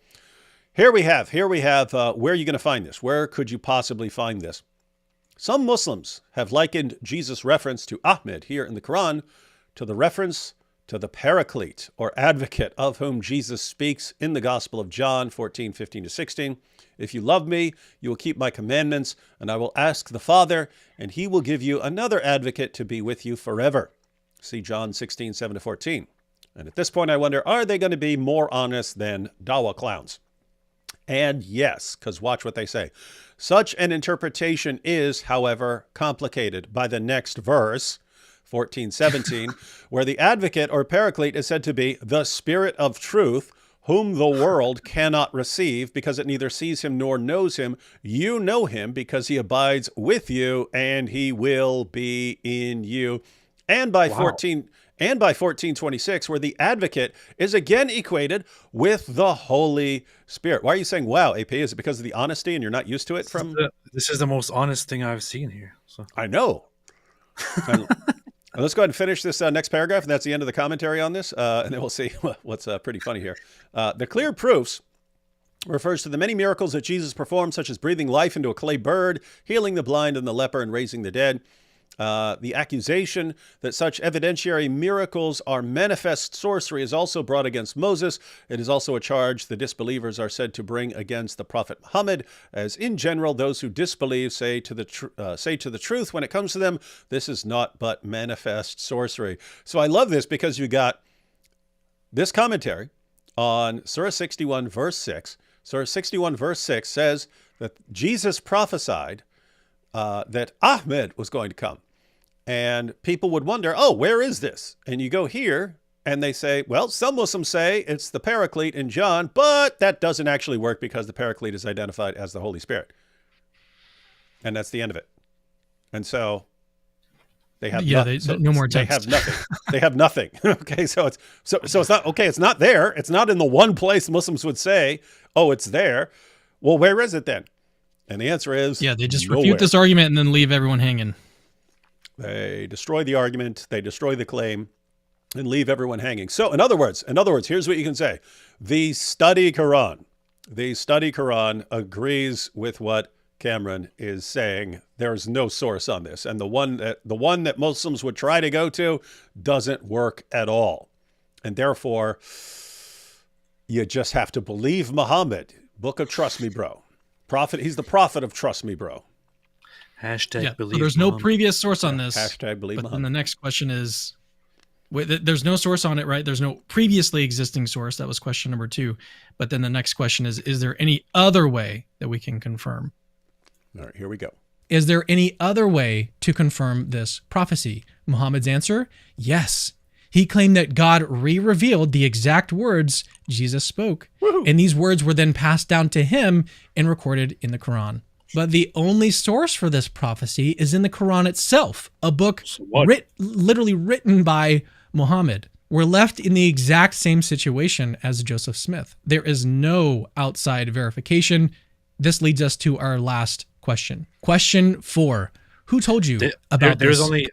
Here we have, where are you going to find this? Where could you possibly find this? Some Muslims have likened Jesus' reference to Ahmed here in the Quran to the reference to the Paraclete or advocate of whom Jesus speaks in the Gospel of John 14:15-16. If you love me, you will keep my commandments, and I will ask the Father, and he will give you another advocate to be with you forever. See John 16:7-14. And at this point, I wonder, are they going to be more honest than Dawa clowns? And yes, because watch what they say. Such an interpretation is, however, complicated by the next verse, 14:17, where the advocate or paraclete is said to be the Spirit of truth, whom the world cannot receive because it neither sees him nor knows him. You know him because he abides with you and he will be in you. And by 14:26, where the advocate is again equated with the Holy Spirit. Why are you saying, wow, AP? Is it because of the honesty and you're not used to it from... This is the most honest thing I've seen here. So. I know. And let's go ahead and finish this next paragraph, and that's the end of the commentary on this, and then we'll see what's pretty funny here. The clear proofs refers to the many miracles that Jesus performed, such as breathing life into a clay bird, healing the blind and the leper, and raising the dead. The accusation that such evidentiary miracles are manifest sorcery is also brought against Moses. It is also a charge the disbelievers are said to bring against the Prophet Muhammad, as in general those who disbelieve say to the truth when it comes to them, this is not but manifest sorcery. So I love this because you got this commentary on Surah 61 verse 6. Surah 61 verse 6 says that Jesus prophesied that Ahmed was going to come. And people would wonder, oh, where is this? And you go here, and they say, well, some Muslims say it's the Paraclete in John, but that doesn't actually work because the Paraclete is identified as the Holy Spirit. And that's the end of it. And so they have no more text. They have nothing. They have nothing. Okay, so it's not okay. It's not there. It's not in the one place Muslims would say, "Oh, it's there." Well, where is it then? And the answer is they just nowhere. refute this argument and then leave everyone hanging. They destroy the argument. They destroy the claim, and leave everyone hanging. So, in other words, here's what you can say: the study Quran agrees with what Cameron is saying. There's no source on this, and the one that Muslims would try to go to doesn't work at all, and therefore you just have to believe Muhammad. Book of Trust Me Bro, prophet. He's the prophet of Trust Me Bro. Hashtag believe. So there's Muhammad. no previous source on this. Hashtag believe but Muhammad. then the next question is, there's no source on it, right? There's no previously existing source. That was question number 2. But then the next question is there any other way that we can confirm? All right, here we go. Is there any other way to confirm this prophecy? Muhammad's answer, yes. He claimed that God re-revealed the exact words Jesus spoke. Woo-hoo. And these words were then passed down to him and recorded in the Quran. But the only source for this prophecy is in the Quran itself, a book literally written by Muhammad. We're left in the exact same situation as Joseph Smith. There is no outside verification. This leads us to our last question. Question 4. Who told you about there's this? only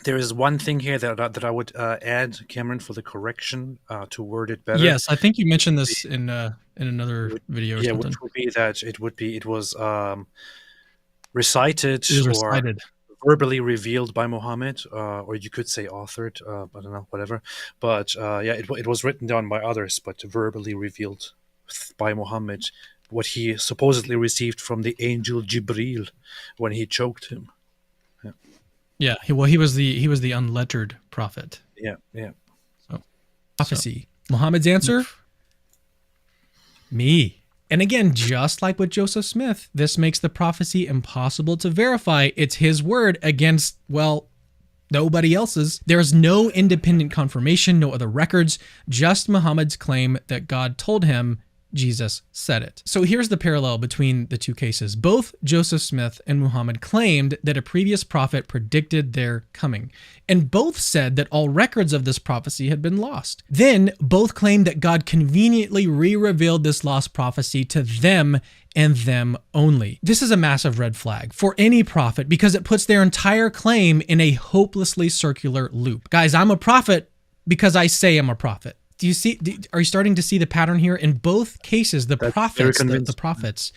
there is one thing here that I would add, Cameron, for the correction to word it better. Yes, I think you mentioned this in another video or something. Which would be that it was recited It was or recited. verbally revealed by Muhammad, or you could say authored. I don't know, whatever. But it was written down by others, but verbally revealed by Muhammad, what he supposedly received from the angel Jibril when he choked him. Yeah, he was the unlettered prophet. Yeah. So, prophecy. Muhammad's answer? Me. And again, just like with Joseph Smith, this makes the prophecy impossible to verify. It's his word against, well, nobody else's. There's no independent confirmation, no other records, just Muhammad's claim that God told him Jesus said it. So here's the parallel between the two cases. Both Joseph Smith and Muhammad claimed that a previous prophet predicted their coming, and both said that all records of this prophecy had been lost. Then both claimed that God conveniently re-revealed this lost prophecy to them and them only. This is a massive red flag for any prophet because it puts their entire claim in a hopelessly circular loop. Guys, I'm a prophet because I say I'm a prophet. Do you see? Are you starting to see the pattern here? In both cases, the prophets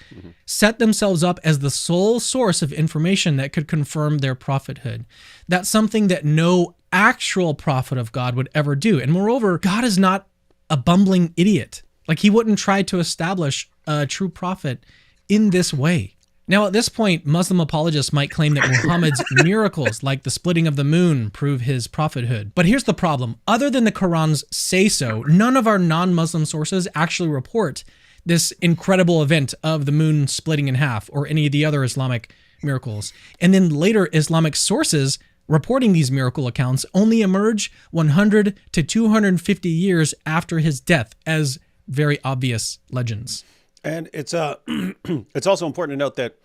set themselves up as the sole source of information that could confirm their prophethood. That's something that no actual prophet of God would ever do. And moreover, God is not a bumbling idiot. Like, he wouldn't try to establish a true prophet in this way. Now, at this point, Muslim apologists might claim that Muhammad's miracles, like the splitting of the moon, prove his prophethood. But here's the problem. Other than the Quran's say-so, none of our non-Muslim sources actually report this incredible event of the moon splitting in half or any of the other Islamic miracles. And then later Islamic sources reporting these miracle accounts only emerge 100 to 250 years after his death as very obvious legends. And it's it's also important to note that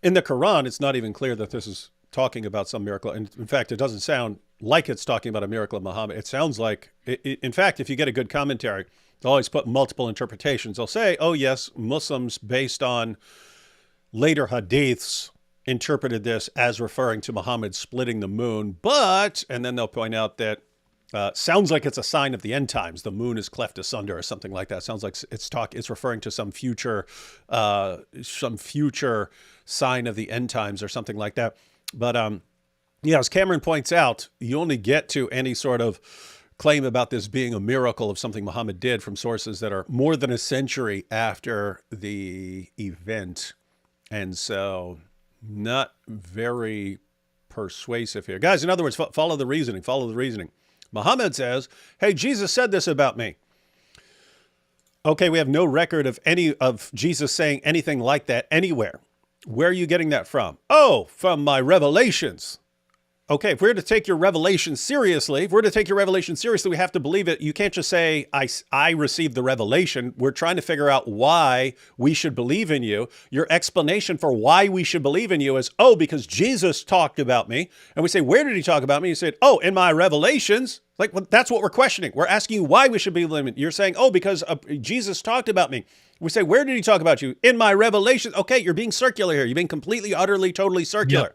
in the Quran, it's not even clear that this is talking about some miracle. And in fact, it doesn't sound like it's talking about a miracle of Muhammad. It sounds like, in fact, if you get a good commentary, they'll always put multiple interpretations. They'll say, oh, yes, Muslims, based on later hadiths, interpreted this as referring to Muhammad splitting the moon. But, and then they'll point out that sounds like it's a sign of the end times. The moon is cleft asunder or something like that. Sounds like it's referring to some future sign of the end times or something like that. But as Cameron points out, you only get to any sort of claim about this being a miracle of something Muhammad did from sources that are more than a century after the event. And so not very persuasive here. Guys, in other words, follow the reasoning. Muhammad says, hey, Jesus said this about me. Okay, we have no record of any of Jesus saying anything like that anywhere. Where are you getting that from? Oh, from my revelations. Okay, if we're to take your revelation seriously, we have to believe it. You can't just say, I received the revelation. We're trying to figure out why we should believe in you. Your explanation for why we should believe in you is, oh, because Jesus talked about me. And we say, where did he talk about me? You said, oh, in my revelations. Like, well, that's what we're questioning. We're asking you why we should believe in you. You're saying, oh, because Jesus talked about me. We say, where did he talk about you? In my revelations. Okay, you're being circular here. You're being completely, utterly, totally circular.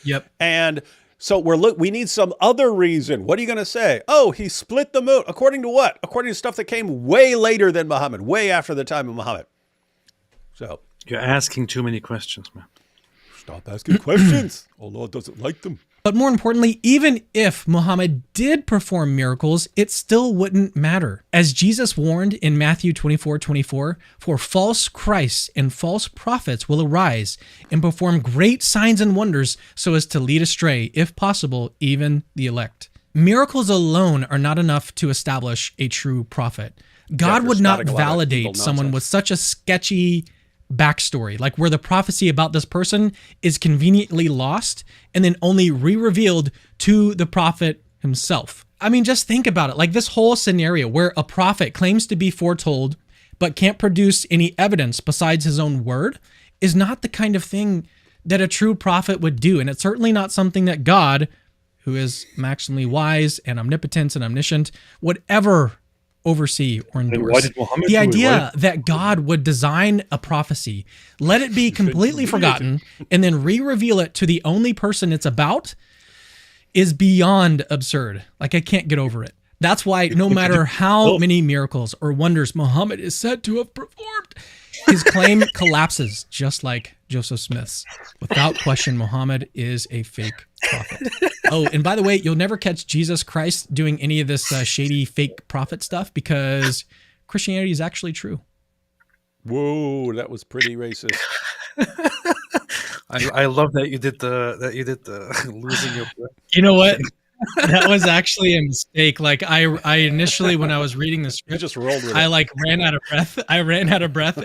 Yep. And so we need some other reason. What are you going to say? Oh, he split the moon. According to what? According to stuff that came way later than Muhammad, way after the time of Muhammad. So You're asking too many questions, man. stop asking questions. Allah doesn't like them. But more importantly, even if Muhammad did perform miracles, it still wouldn't matter. As Jesus warned in Matthew 24:24, for false Christs and false prophets will arise and perform great signs and wonders so as to lead astray, if possible, even the elect. Miracles alone are not enough to establish a true prophet. God would not validate someone with such a sketchy backstory, like where the prophecy about this person is conveniently lost and then only re-revealed to the prophet himself. I mean, just think about it. Like this whole scenario where a prophet claims to be foretold but can't produce any evidence besides his own word is not the kind of thing that a true prophet would do. And it's certainly not something that God, who is maximally wise and omnipotent and omniscient, would ever oversee or endorse. Why did Muhammad The do it? idea that God would design a prophecy, let it be completely forgotten, and then re-reveal it to the only person it's about is beyond absurd. Like, I can't get over it. That's why no matter how many miracles or wonders Muhammad is said to have performed, his claim collapses just like Joseph Smith's. Without question, Muhammad is a fake prophet. Oh, and by the way, you'll never catch Jesus Christ doing any of this shady fake prophet stuff because Christianity is actually true. Whoa, that was pretty racist. I love that you did the losing your breath. You know what? That was actually a mistake. Like I initially, when I was reading the script, You just rolled with I it. like ran out of breath.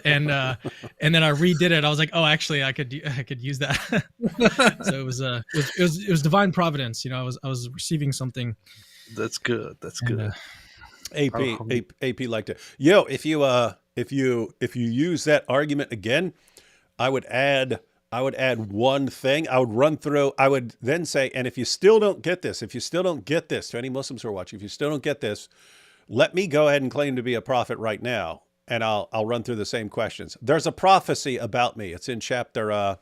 and then I redid it. I was like, oh, actually, I could use that. So it was divine providence. You know, I was receiving something. That's good. That's good. AP liked it. Yo, if you use that argument again, I would add one thing. I would run through. I would then say, and if you still don't get this, to any Muslims who are watching, if you still don't get this, let me go ahead and claim to be a prophet right now, and I'll run through the same questions. There's a prophecy about me. It's in chapter,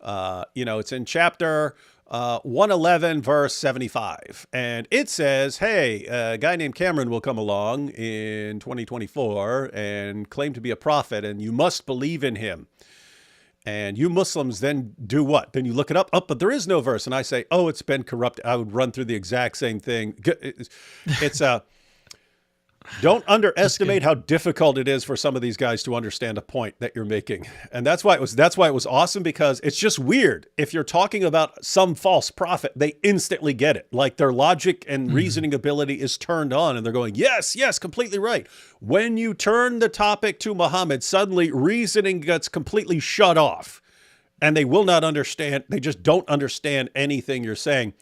it's in chapter 111, verse 75, and it says, "Hey, a guy named Cameron will come along in 2024 and claim to be a prophet, and you must believe in him." And you Muslims then do what? Then you look it up. Oh, but there is no verse. And I say, oh, it's been corrupted. I would run through the exact same thing. It's don't underestimate how difficult it is for some of these guys to understand a point that you're making. And that's why it was awesome, because it's just weird. If you're talking about some false prophet, they instantly get it. Like their logic and reasoning ability is turned on and they're going, yes, completely right. When you turn the topic to Muhammad, suddenly reasoning gets completely shut off and they will not understand. They just don't understand anything you're saying.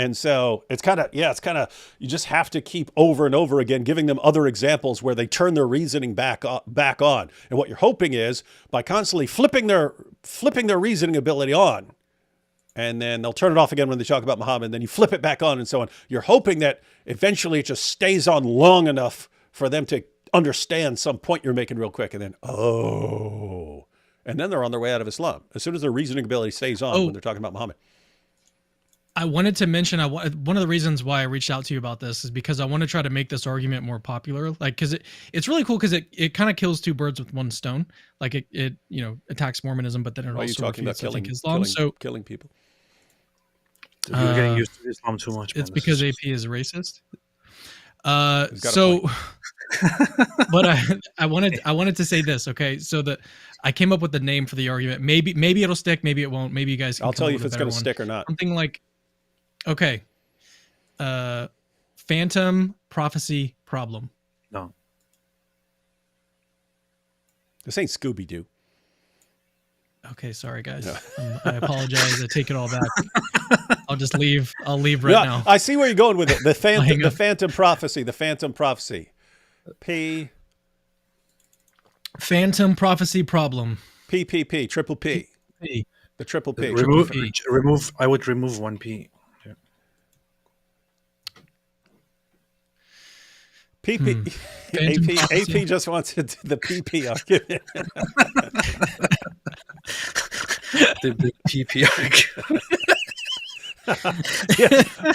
And so it's kind of, you just have to keep over and over again, giving them other examples where they turn their reasoning back on. And what you're hoping is by constantly flipping their reasoning ability on, and then they'll turn it off again when they talk about Muhammad, and then you flip it back on and so on. You're hoping that eventually it just stays on long enough for them to understand some point you're making real quick. And then, and then they're on their way out of Islam. As soon as their reasoning ability stays on when they're talking about Muhammad. I wanted to mention one of the reasons why I reached out to you about this is because I want to try to make this argument more popular. Like, because it's really cool because it kind of kills two birds with one stone. Like it attacks Mormonism, but then it also refutes Islam. Killing people. You're getting used to Islam too much. It's because AP is racist. But I wanted to say this. Okay, so I came up with the name for the argument. Maybe it'll stick. Maybe it won't. Maybe you guys. I'll tell you if it's going to stick or not. Something like. Okay. Phantom prophecy problem. No. This ain't Scooby-Doo. Okay, sorry guys. I apologize. I take it all back. I'll just leave. I'll leave right now. I see where you're going with it. The hang up. phantom prophecy. The phantom prophecy. Phantom prophecy problem. PPP. Triple P. P. The triple P. Remove. I would remove one P. Yeah. PP. Phantom prophecy. AP just wants to do the PP argument. The big PP argument.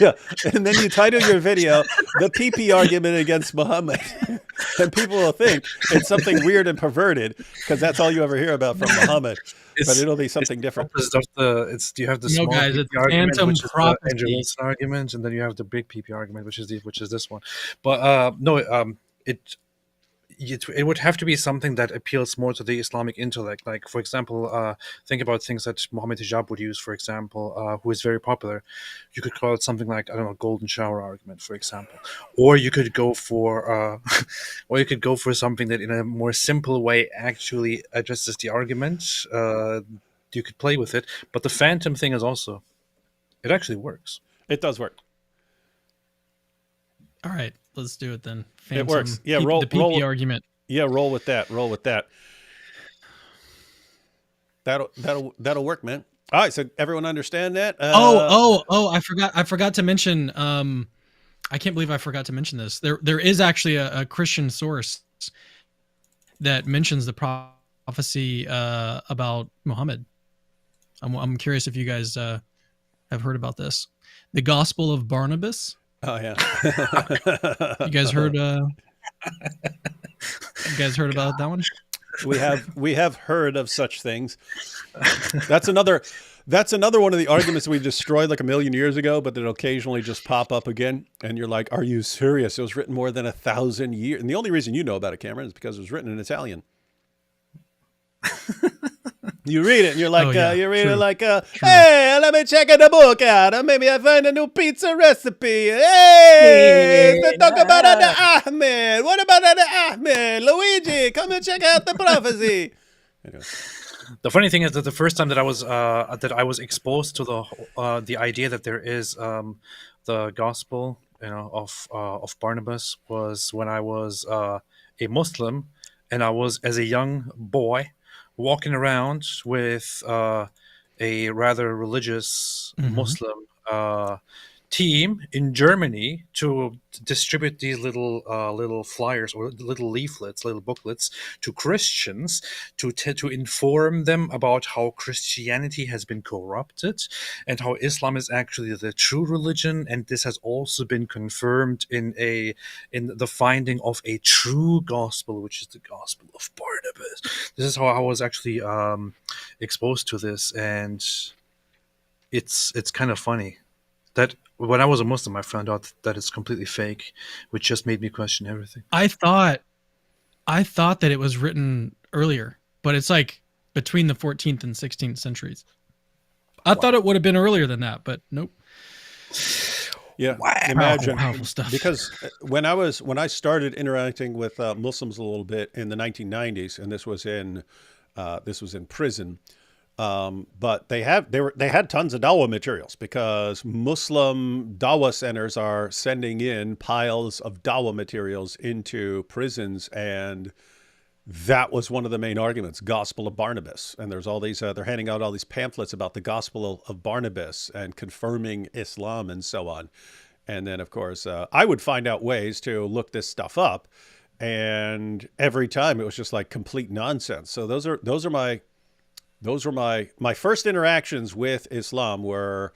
yeah. And then you title your video "The PP Argument Against Muhammad," and people will think it's something weird and perverted because that's all you ever hear about from Muhammad. But it'll be something different. You have the No, small guys, PP it's argument, phantom which is the prophecy. Andrew Wilson argument, and then you have the big PP argument, which is this one. But it would have to be something that appeals more to the Islamic intellect. Like, for example, think about things that Mohammed Hijab would use, for example, who is very popular. You could call it something like, I don't know, golden shower argument, for example. Or you could go for something that in a more simple way actually addresses the argument. You could play with it. But the phantom thing is also, it actually works. It does work. All right, let's do it then. It works. Yeah, the PP argument. Yeah, roll with that. That'll work, man. All right, so everyone understand that? I forgot to mention. I can't believe I forgot to mention this. There is actually a Christian source that mentions the prophecy about Muhammad. I'm curious if you guys have heard about this. The Gospel of Barnabas. Oh yeah. You guys heard? You guys heard about that one? We have heard of such things. That's another one of the arguments we destroyed like 1,000,000 years ago, but that'll occasionally just pop up again. And you're like, "Are you serious? It was written more than 1,000 years." And the only reason you know about it, Cameron, is because it was written in Italian. You read it and you're like, hey, let me check the book out. Maybe I find a new pizza recipe. Hey, let's talk about the Ahmed. What about the Ahmed? Luigi, come and check out the prophecy. Anyway. The funny thing is that the first time that I was exposed to the idea that there is the gospel, of Barnabas was when I was a Muslim, and I was as a young boy walking around with a rather religious Muslim team in Germany to distribute these little flyers or little leaflets, little booklets to Christians to inform them about how Christianity has been corrupted and how Islam is actually the true religion, and this has also been confirmed in the finding of a true gospel, which is the gospel of Barnabas. This is how I was actually exposed to this, and it's kind of funny that when I was a Muslim, I found out that it's completely fake, which just made me question everything. I thought that it was written earlier, but it's like between the 14th and 16th centuries. I thought it would have been earlier than that, but nope. Yeah, wow. Imagine Powerful stuff. Because when I started interacting with Muslims a little bit in the 1990s, and this was in prison. But they had tons of Dawa materials because Muslim Dawa centers are sending in piles of Dawa materials into prisons, and that was one of the main arguments, Gospel of Barnabas. And there's all these, they're handing out all these pamphlets about the Gospel of Barnabas and confirming Islam and so on. And then, of course, I would find out ways to look this stuff up, and every time it was just like complete nonsense. So those are my first interactions with Islam were,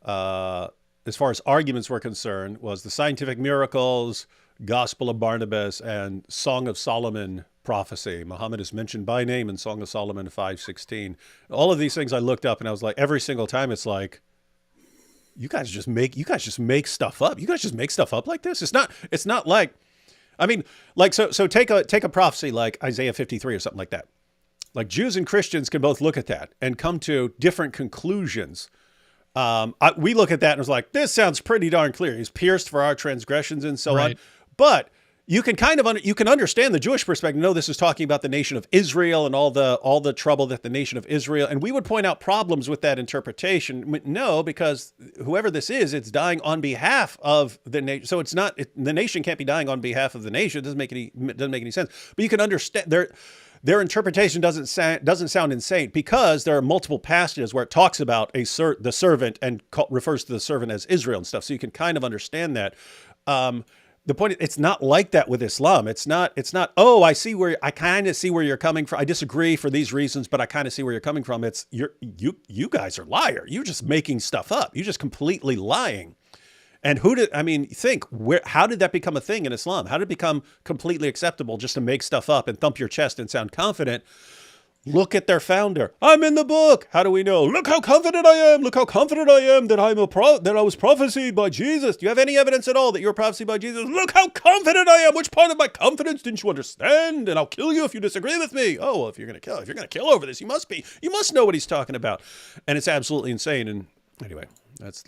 as far as arguments were concerned, was the Scientific Miracles, Gospel of Barnabas, and Song of Solomon prophecy. Muhammad is mentioned by name in Song of Solomon 5:16. All of these things I looked up, and I was like, every single time it's like, you guys just make stuff up. You guys just make stuff up like this. It's not like, I mean, like, so take a prophecy like Isaiah 53 or something like that. Like, Jews and Christians can both look at that and come to different conclusions. We look at that and it's like, this sounds pretty darn clear. He's pierced for our transgressions and so on. But you can kind of you can understand the Jewish perspective. No, this is talking about the nation of Israel and all the trouble that the nation of Israel, and we would point out problems with that interpretation. No, because whoever this is, it's dying on behalf of the nation. So it's not the nation can't be dying on behalf of the nation. It doesn't make any sense. But you can understand their interpretation doesn't sound insane, because there are multiple passages where it talks about the servant and refers to the servant as Israel and stuff. So you can kind of understand that. The point, it's not like that with Islam. It's not, oh, I kind of see where you're coming from. I disagree for these reasons, but I kind of see where you're coming from. It's you guys are liar. You're just making stuff up. You're just completely lying. And how did that become a thing in Islam? How did it become completely acceptable just to make stuff up and thump your chest and sound confident? Look at their founder. I'm in the book. How do we know? Look how confident I am. Look how confident I am that that I was prophesied by Jesus. Do you have any evidence at all that you were prophesied by Jesus? Look how confident I am. Which part of my confidence didn't you understand? And I'll kill you if you disagree with me. Oh, well, if you're gonna kill over this, you must know what he's talking about. And it's absolutely insane. And anyway. This is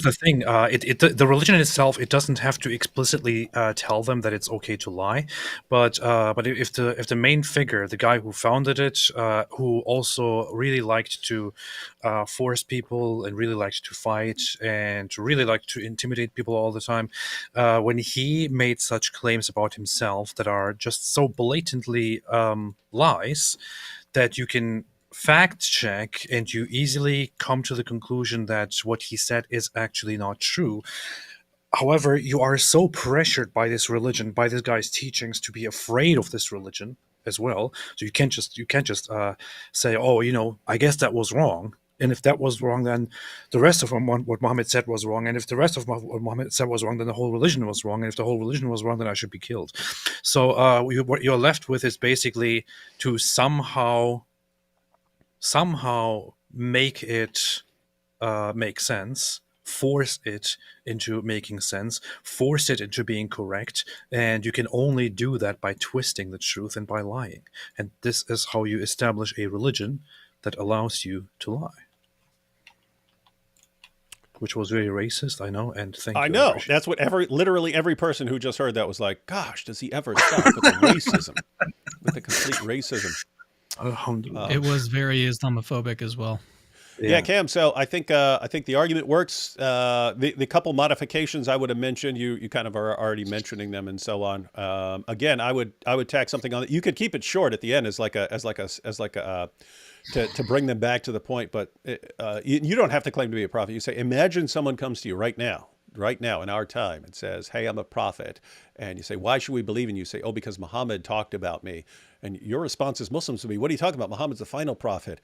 the thing. The religion itself, it doesn't have to explicitly tell them that it's okay to lie, but if the main figure, the guy who founded it, who also really liked to force people and really liked to fight and really liked to intimidate people all the time, when he made such claims about himself that are just so blatantly lies that you can fact check and you easily come to the conclusion that what he said is actually not true. However, you are so pressured by this religion, by this guy's teachings, to be afraid of this religion as well. So you can't just say, oh, I guess that was wrong. And if that was wrong, then the rest of what Muhammad said was wrong. And if the rest of what Muhammad said was wrong, then the whole religion was wrong. And if the whole religion was wrong, then I should be killed. So what you're left with is basically to somehow make it make sense, force it into making sense, force it into being correct, and you can only do that by twisting the truth and by lying. And this is how you establish a religion that allows you to lie. Which was very racist, I know, and thank you. I know. That's what literally every person who just heard that was like, gosh, does he ever stop with the racism? With the complete racism. It was very Islamophobic as well. Yeah, Cam. So I think the argument works. The couple modifications I would have mentioned, you kind of are already mentioning them and so on. Again, I would tack something on it. You could keep it short at the end as like a to bring them back to the point. But you don't have to claim to be a prophet. You say, imagine someone comes to you right now in our time and says, hey, I'm a prophet. And you say, why should we believe in you? You say, oh, because Muhammad talked about me. And your response as Muslims would be, what are you talking about? Muhammad's the final prophet.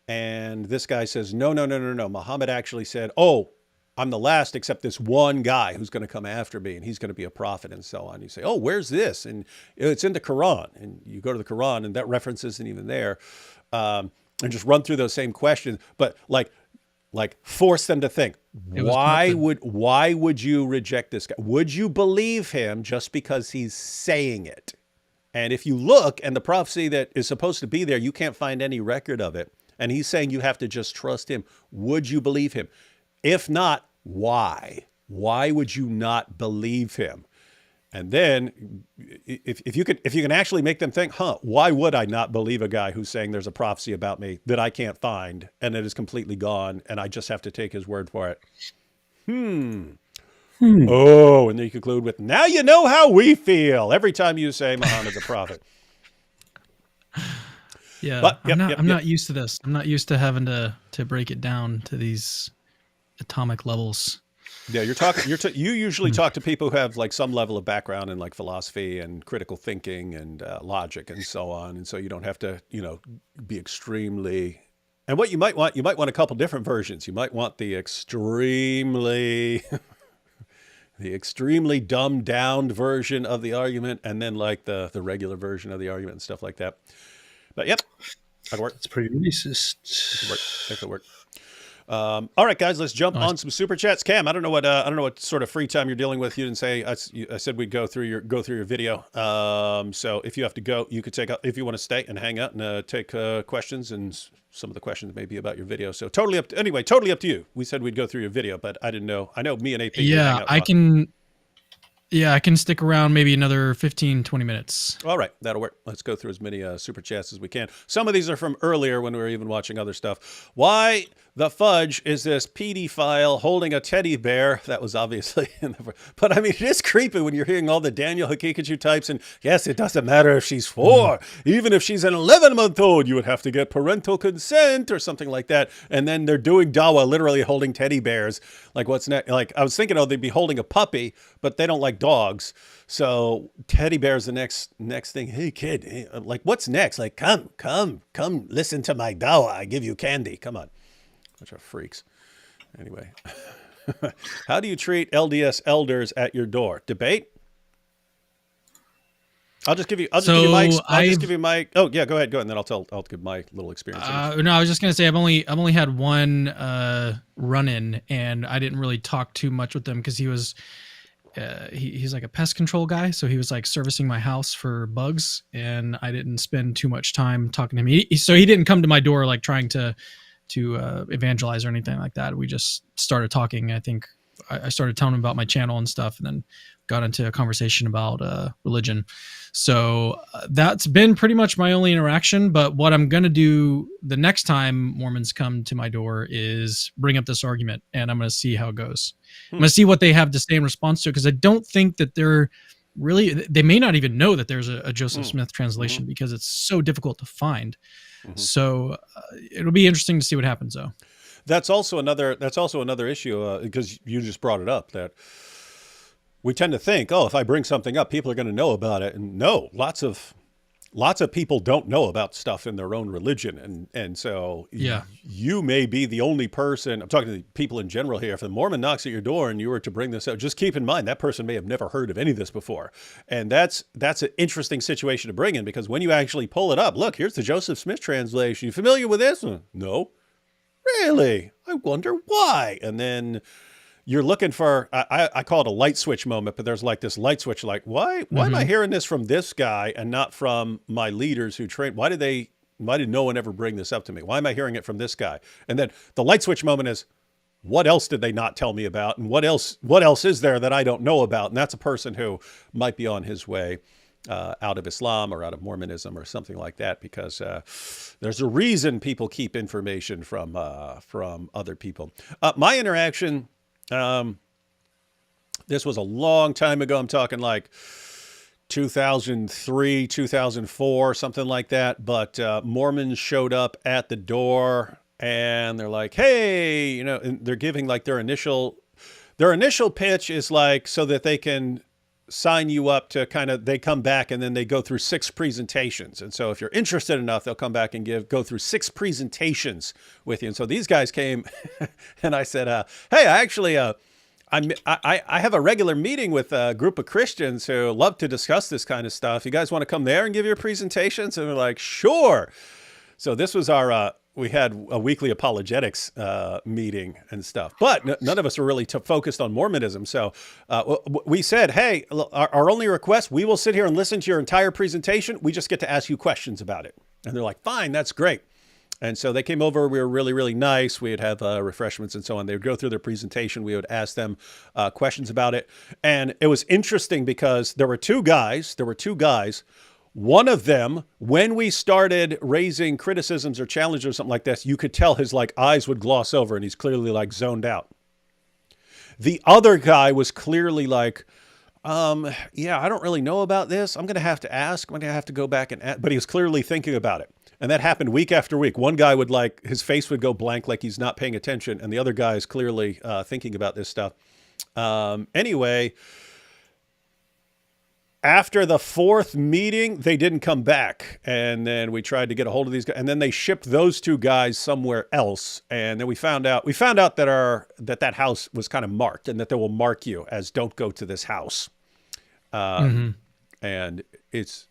And this guy says, no. Muhammad actually said, oh, I'm the last except this one guy who's going to come after me and he's going to be a prophet and so on. You say, oh, where's this? And it's in the Quran. And you go to the Quran and that reference isn't even there. And just run through those same questions. But like force them to think, why would you reject this guy? Would you believe him just because he's saying it? And if you look and the prophecy that is supposed to be there, you can't find any record of it. And he's saying you have to just trust him. Would you believe him? If not, why? Why would you not believe him? And then if you can actually make them think, why would I not believe a guy who's saying there's a prophecy about me that I can't find and it is completely gone and I just have to take his word for it? Oh, and then you conclude with, now you know how we feel every time you say Muhammad's a prophet. Yeah, but, I'm not used to this. I'm not used to having to break it down to these atomic levels. Yeah, you usually talk to people who have like some level of background in like philosophy and critical thinking and logic and so on. And so you don't have to, be extremely. And what you might want a couple different versions. You might want the extremely dumbed down version of the argument, and then like the regular version of the argument and stuff like that. But yep, that'll work. It's pretty racist. That'll work. All right, guys, let's jump on some super chats. Cam, I don't know what sort of free time you're dealing with. You didn't say. I said we'd go through your video. So if you have to go, you could take. If you want to stay and hang out and take questions, and some of the questions may be about your video. So totally up to you. We said we'd go through your video, but I didn't know. I know me and AP. Yeah, I can. Yeah, I can stick around maybe another 15, 20 minutes. All right, that'll work. Let's go through as many super chats as we can. Some of these are from earlier when we were even watching other stuff. Why the fudge is this pedophile holding a teddy bear? That was obviously in the... But I mean, it is creepy when you're hearing all the Daniel Hakikachu types. And yes, it doesn't matter if she's 4. Even if she's an 11-month-old, you would have to get parental consent or something like that. And then they're doing Dawa, literally holding teddy bears. Like, what's next? Like, I was thinking, oh, they'd be holding a puppy, but they don't like dogs. So teddy bear's the next thing. Hey, kid, hey, like, what's next? Like, come, listen to my Dawa. I give you candy. Come on. Bunch of freaks. Anyway, how do you treat LDS elders at your door? Debate? I'll just give you my. Oh yeah, go ahead, and then I'll give my little experience. No, I was just gonna say I've only had one run-in, and I didn't really talk too much with them because he was he's like a pest control guy, so he was like servicing my house for bugs, and I didn't spend too much time talking to him. So he didn't come to my door like trying to evangelize or anything like that. We just started talking. I think I started telling him about my channel and stuff, and then got into a conversation about religion. So that's been pretty much my only interaction. But what I'm going to do the next time Mormons come to my door is bring up this argument, and I'm going to see how it goes. I'm going to see what they have to say in response to it, because I don't think that they may not even know that there's a Joseph Smith translation because it's so difficult to find. So it'll be interesting to see what happens, though. That's also another issue because you just brought it up, that we tend to think, oh, if I bring something up, people are going to know about it. And no, lots of people don't know about stuff in their own religion. And so you may be the only person. I'm talking to the people in general here. If the Mormon knocks at your door and you were to bring this up, just keep in mind that person may have never heard of any of this before. And that's an interesting situation to bring in, because when you actually pull it up, look, here's the Joseph Smith translation. You familiar with this? No. Really? I wonder why. And then you're looking for, I call it a light switch moment, but there's like this light switch, like, why am I hearing this from this guy and not from my leaders who train? Why did no one ever bring this up to me? Why am I hearing it from this guy? And then the light switch moment is, what else did they not tell me about? And what else is there that I don't know about? And that's a person who might be on his way out of Islam or out of Mormonism or something like that, because there's a reason people keep information from other people. My interaction, this was a long time ago. I'm talking like 2003, 2004, something like that. But Mormons showed up at the door and they're like, hey, and they're giving like their initial pitch is like, so that they can sign you up to they come back and then they go through 6 presentations. And so if you're interested enough, they'll come back and go through 6 presentations with you. And so these guys came and I said, hey, I actually, I have a regular meeting with a group of Christians who love to discuss this kind of stuff. You guys want to come there and give your presentations? And they're like, sure. So this was we had a weekly apologetics meeting and stuff, but none of us were really focused on Mormonism. So we said, hey, our only request, we will sit here and listen to your entire presentation. We just get to ask you questions about it. And they're like, fine, that's great. And so they came over. We were really, really nice. We'd have refreshments and so on. They would go through their presentation. We would ask them questions about it. And it was interesting because there were two guys. One of them, when we started raising criticisms or challenges or something like this, you could tell his eyes would gloss over and he's clearly zoned out. The other guy was clearly like, yeah, I don't really know about this. I'm going to have to ask. I'm going to have to go back and ask. But he was clearly thinking about it. And that happened week after week. One guy would his face would go blank like he's not paying attention. And the other guy is clearly thinking about this stuff. Anyway, after the 4th meeting, they didn't come back. And then we tried to get a hold of these guys. And then they shipped those 2 guys somewhere else. And then we found out that that house was kind of marked, and that they will mark you as don't go to this house. And it's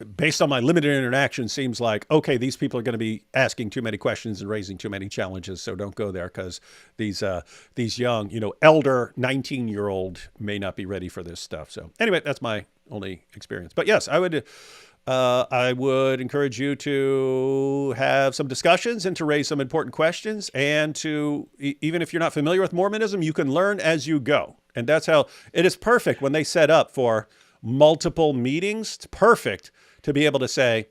based on my limited interaction, seems like, okay, these people are going to be asking too many questions and raising too many challenges. So don't go there because these young, elder 19-year-old may not be ready for this stuff. So anyway, that's my only experience. But yes, I would encourage you to have some discussions and to raise some important questions, and to, even if you're not familiar with Mormonism, you can learn as you go. And that's how it is perfect when they set up for multiple meetings. It's perfect to be able to sit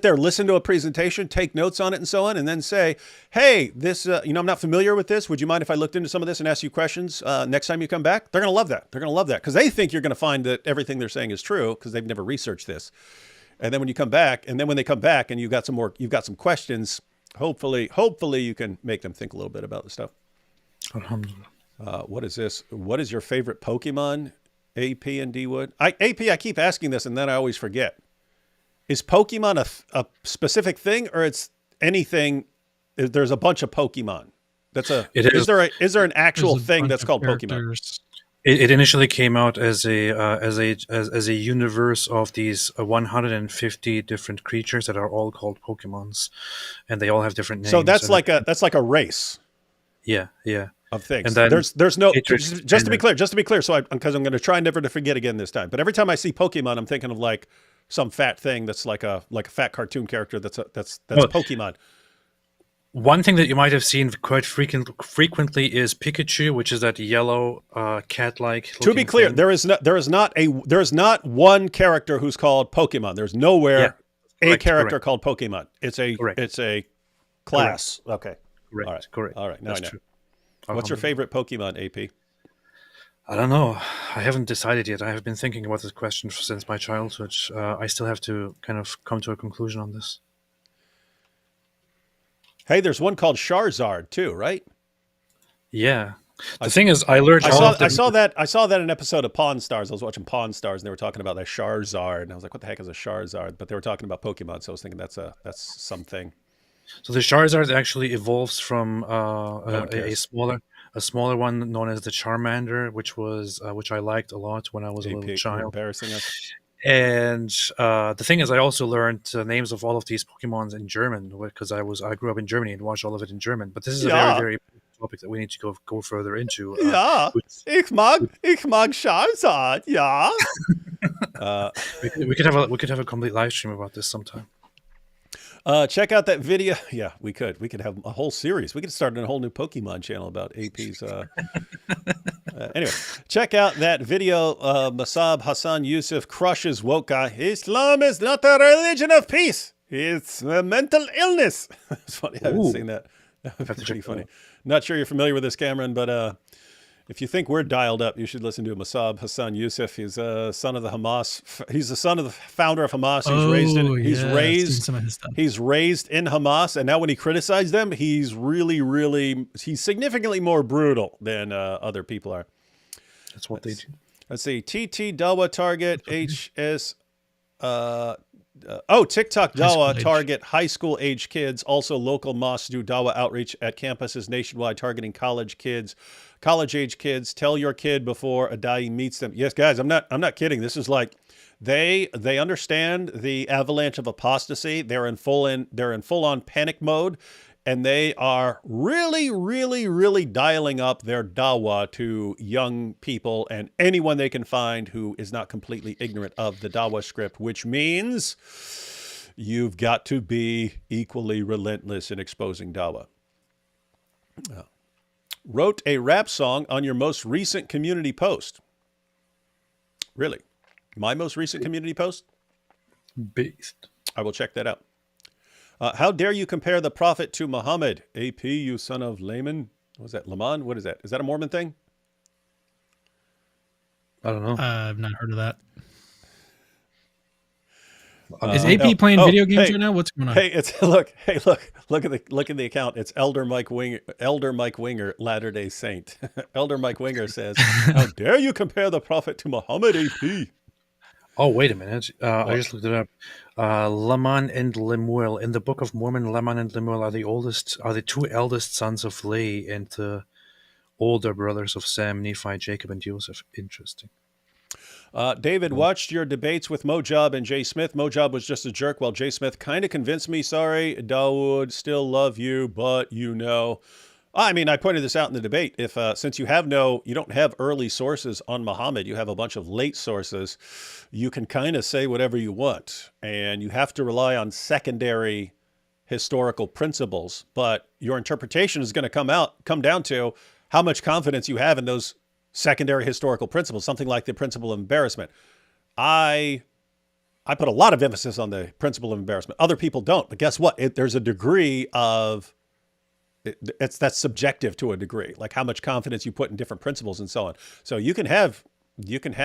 there, listen to a presentation, take notes on it and so on, and then say, hey, this, I'm not familiar with this. Would you mind if I looked into some of this and asked you questions next time you come back? They're going to love that. They're going to love that because they think you're going to find that everything they're saying is true because they've never researched this. And then when you come back, and then when they come back and you've got some questions, hopefully you can make them think a little bit about the stuff. What is this? What is your favorite Pokemon? AP and D Wood. AP, I keep asking this and then I always forget. Is Pokemon a specific thing, or it's anything? There's a bunch of Pokemon. Is there an actual thing that's called Pokemon? It initially came out as a universe of these 150 different creatures that are all called Pokemons, and they all have different names. So that's like a race. Yeah. Of things. And then there's no, just to be clear. So because I'm going to try never to forget again this time. But every time I see Pokemon, I'm thinking of like some fat thing that's like a fat cartoon character that's Pokemon. One thing that you might have seen quite frequently is Pikachu, which is that yellow cat-like. To be clear, there is not one character who's called Pokemon. There's nowhere a character called Pokemon. It's a class. Correct. Okay. Correct. All right. Now That's I know. true. What's your favorite Pokemon, AP? I don't know. I haven't decided yet. I have been thinking about this question since my childhood. I still have to kind of come to a conclusion on this. Hey, there's one called Charizard too, right? Yeah. The thing is, I learned. I saw that in an episode of Pawn Stars. I was watching Pawn Stars, and they were talking about that Charizard, and I was like, "What the heck is a Charizard?" But they were talking about Pokemon, so I was thinking that's something. So the Charizard actually evolves from a smaller one known as the Charmander, which I liked a lot when I was a little child. Embarrassing us. And the thing is, I also learned the names of all of these Pokemons in German because I grew up in Germany and watched all of it in German. But this is a very, very important topic that we need to go further into. Ich mag Charizard. Yeah. We could have a complete live stream about this sometime. Check out that video. Yeah, we could have a whole series. We could start a whole new Pokemon channel about AP's. Anyway, check out that video. Masab Hassan Yusuf crushes woke guy. Islam is not a religion of peace. It's a mental illness. It's funny. I haven't seen that. That's pretty funny. Not sure you're familiar with this, Cameron, but if you think we're dialed up, you should listen to Masab Hassan Yusuf. He's a son of the Hamas. He's the son of the founder of Hamas. He's raised in Hamas, and now when he criticized them, he's significantly more brutal than other people are. That's what they do. Let's see. TT Dawa target HS. TikTok Dawa target high school age kids. Also, local mosques do Dawa outreach at campuses nationwide, targeting college age kids. Tell your kid before a da'i meets them. Yes, guys, I'm not kidding. This is like they understand the avalanche of apostasy. They're in full on panic mode, and they are really, really, really dialing up their Dawa to young people and anyone they can find who is not completely ignorant of the Dawa script, which means you've got to be equally relentless in exposing Dawa. Wrote a rap song on your most recent community post. Really? My most recent community post? Beast. I will check that out. How dare you compare the prophet to Muhammad? AP, you son of Laman. What is that? Laman? What is that? Is that a Mormon thing? I don't know. I've not heard of that. Is AP playing video games right now? What's going on? Hey, look at the account. It's Elder Mike Winger, Latter-day Saint. Elder Mike Winger says, "How dare you compare the prophet to Muhammad, AP?" Oh, wait a minute. I just looked it up. Laman and Lemuel. In the Book of Mormon, Laman and Lemuel are the two eldest sons of Lehi and the older brothers of Sam, Nephi, Jacob, and Joseph. Interesting. David, watched your debates with Mojab and Jay Smith. Mojab was just a jerk, while Jay Smith kind of convinced me. Sorry, Dawood, still love you, but you know. I mean, I pointed this out in the debate. If since you don't have early sources on Muhammad, you have a bunch of late sources, you can kind of say whatever you want, and you have to rely on secondary historical principles. But your interpretation is going to come down to how much confidence you have in those secondary historical principles. Something like the principle of embarrassment. I put a lot of emphasis on the principle of embarrassment. Other people don't, but guess what? There's a degree of that's subjective to a degree, like how much confidence you put in different principles and so on. So you can have different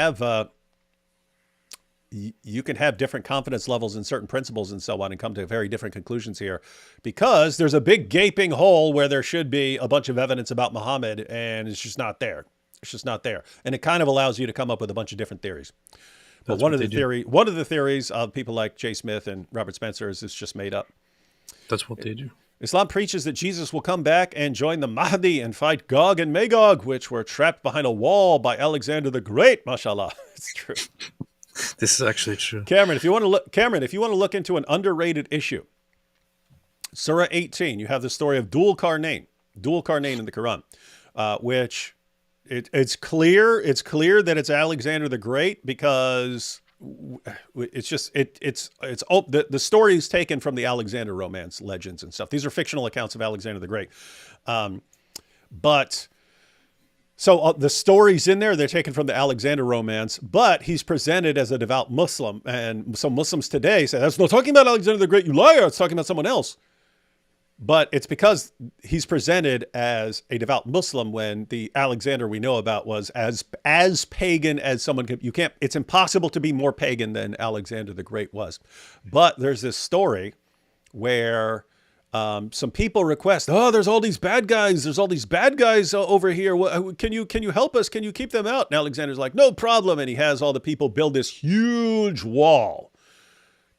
confidence levels in certain principles and so on, and come to very different conclusions here, because there's a big gaping hole where there should be a bunch of evidence about Muhammad, and it's just not there. It's just not there, and it kind of allows you to come up with a bunch of different theories. But one of the theories of people like Jay Smith and Robert Spencer is it's just made up. That's what they do. Islam preaches that Jesus will come back and join the Mahdi and fight Gog and Magog, which were trapped behind a wall by Alexander the Great. Mashallah, it's true. This is actually true. Cameron, if you want to look into an underrated issue, Surah 18, you have the story of Dhul Qarnayn in the Quran, which it's clear that it's Alexander the Great, because it's just the story is taken from the Alexander romance legends and stuff. These are fictional accounts of Alexander the Great, but so the stories in there, they're taken from the Alexander romance, but he's presented as a devout Muslim, and some Muslims today say that's not talking about Alexander the Great, you liar, it's talking about someone else. But it's because he's presented as a devout Muslim, when the Alexander we know about was as pagan as someone could. It's impossible to be more pagan than Alexander the Great was. But there's this story where some people request, there's all these bad guys. There's all these bad guys over here. Can you help us? Can you keep them out? And Alexander's like, no problem. And he has all the people build this huge wall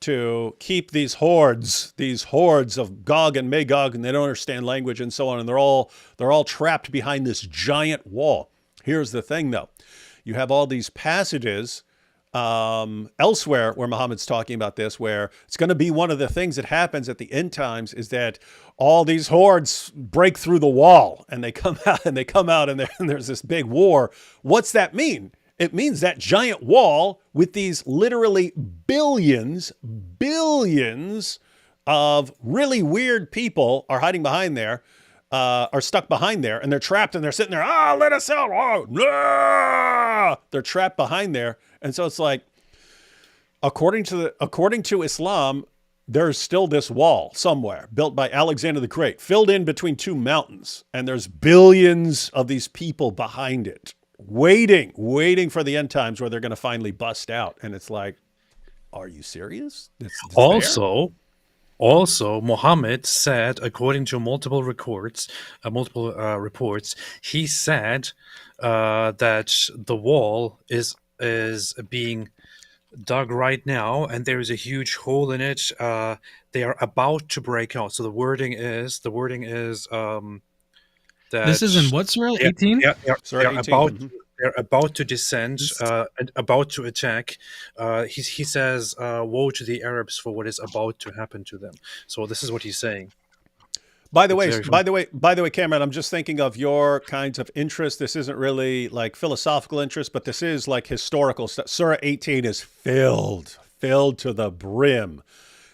to keep these hordes of Gog and Magog, and they don't understand language and so on, and they're all trapped behind this giant wall. Here's the thing, though. You have all these passages elsewhere where Muhammad's talking about this, where it's going to be one of the things that happens at the end times is that all these hordes break through the wall, and they come out, and there's this big war. What's that mean? It means that giant wall with these literally billions of really weird people are hiding behind there, are stuck behind there, and they're trapped, and they're sitting there, let us out. Oh, no! They're trapped behind there. And so it's like, according to Islam, there's still this wall somewhere built by Alexander the Great, filled in between two mountains, and there's billions of these people behind it, waiting for the end times where they're going to finally bust out. And it's like, are you serious? It's Also, Muhammad said, according to multiple reports, he said that the wall is being dug right now, and there is a huge hole in it. They are about to break out. So the wording is that this is in what, Surah 18? Yeah, Surah 18. They're about to descend and about to attack. He says, "Woe to the Arabs for what is about to happen to them." So this is what he's saying. By the way, Cameron, I'm just thinking of your kinds of interest. This isn't really like philosophical interest, but this is like historical stuff. Surah 18 is filled to the brim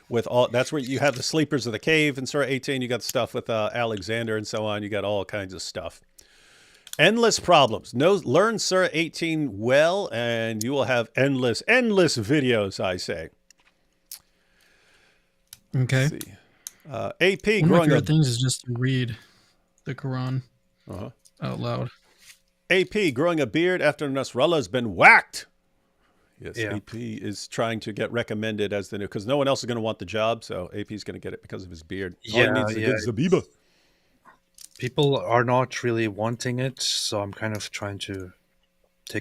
with all. That's where you have the sleepers of the cave in Surah 18. You got stuff with Alexander and so on. You got all kinds of stuff. Endless problems. Learn Surah 18 well, and you will have endless videos, I say. Okay. Let's see. AP One of my growing favorite up. things is just to read the Quran out loud. AP growing a beard after Nasrallah has been whacked. Yes, Yeah. AP is trying to get recommended as the new, because no one else is going to want the job, so AP is going to get it because of his beard. All he needs is a good Zabiba. People are not really wanting it, so I'm kind of trying to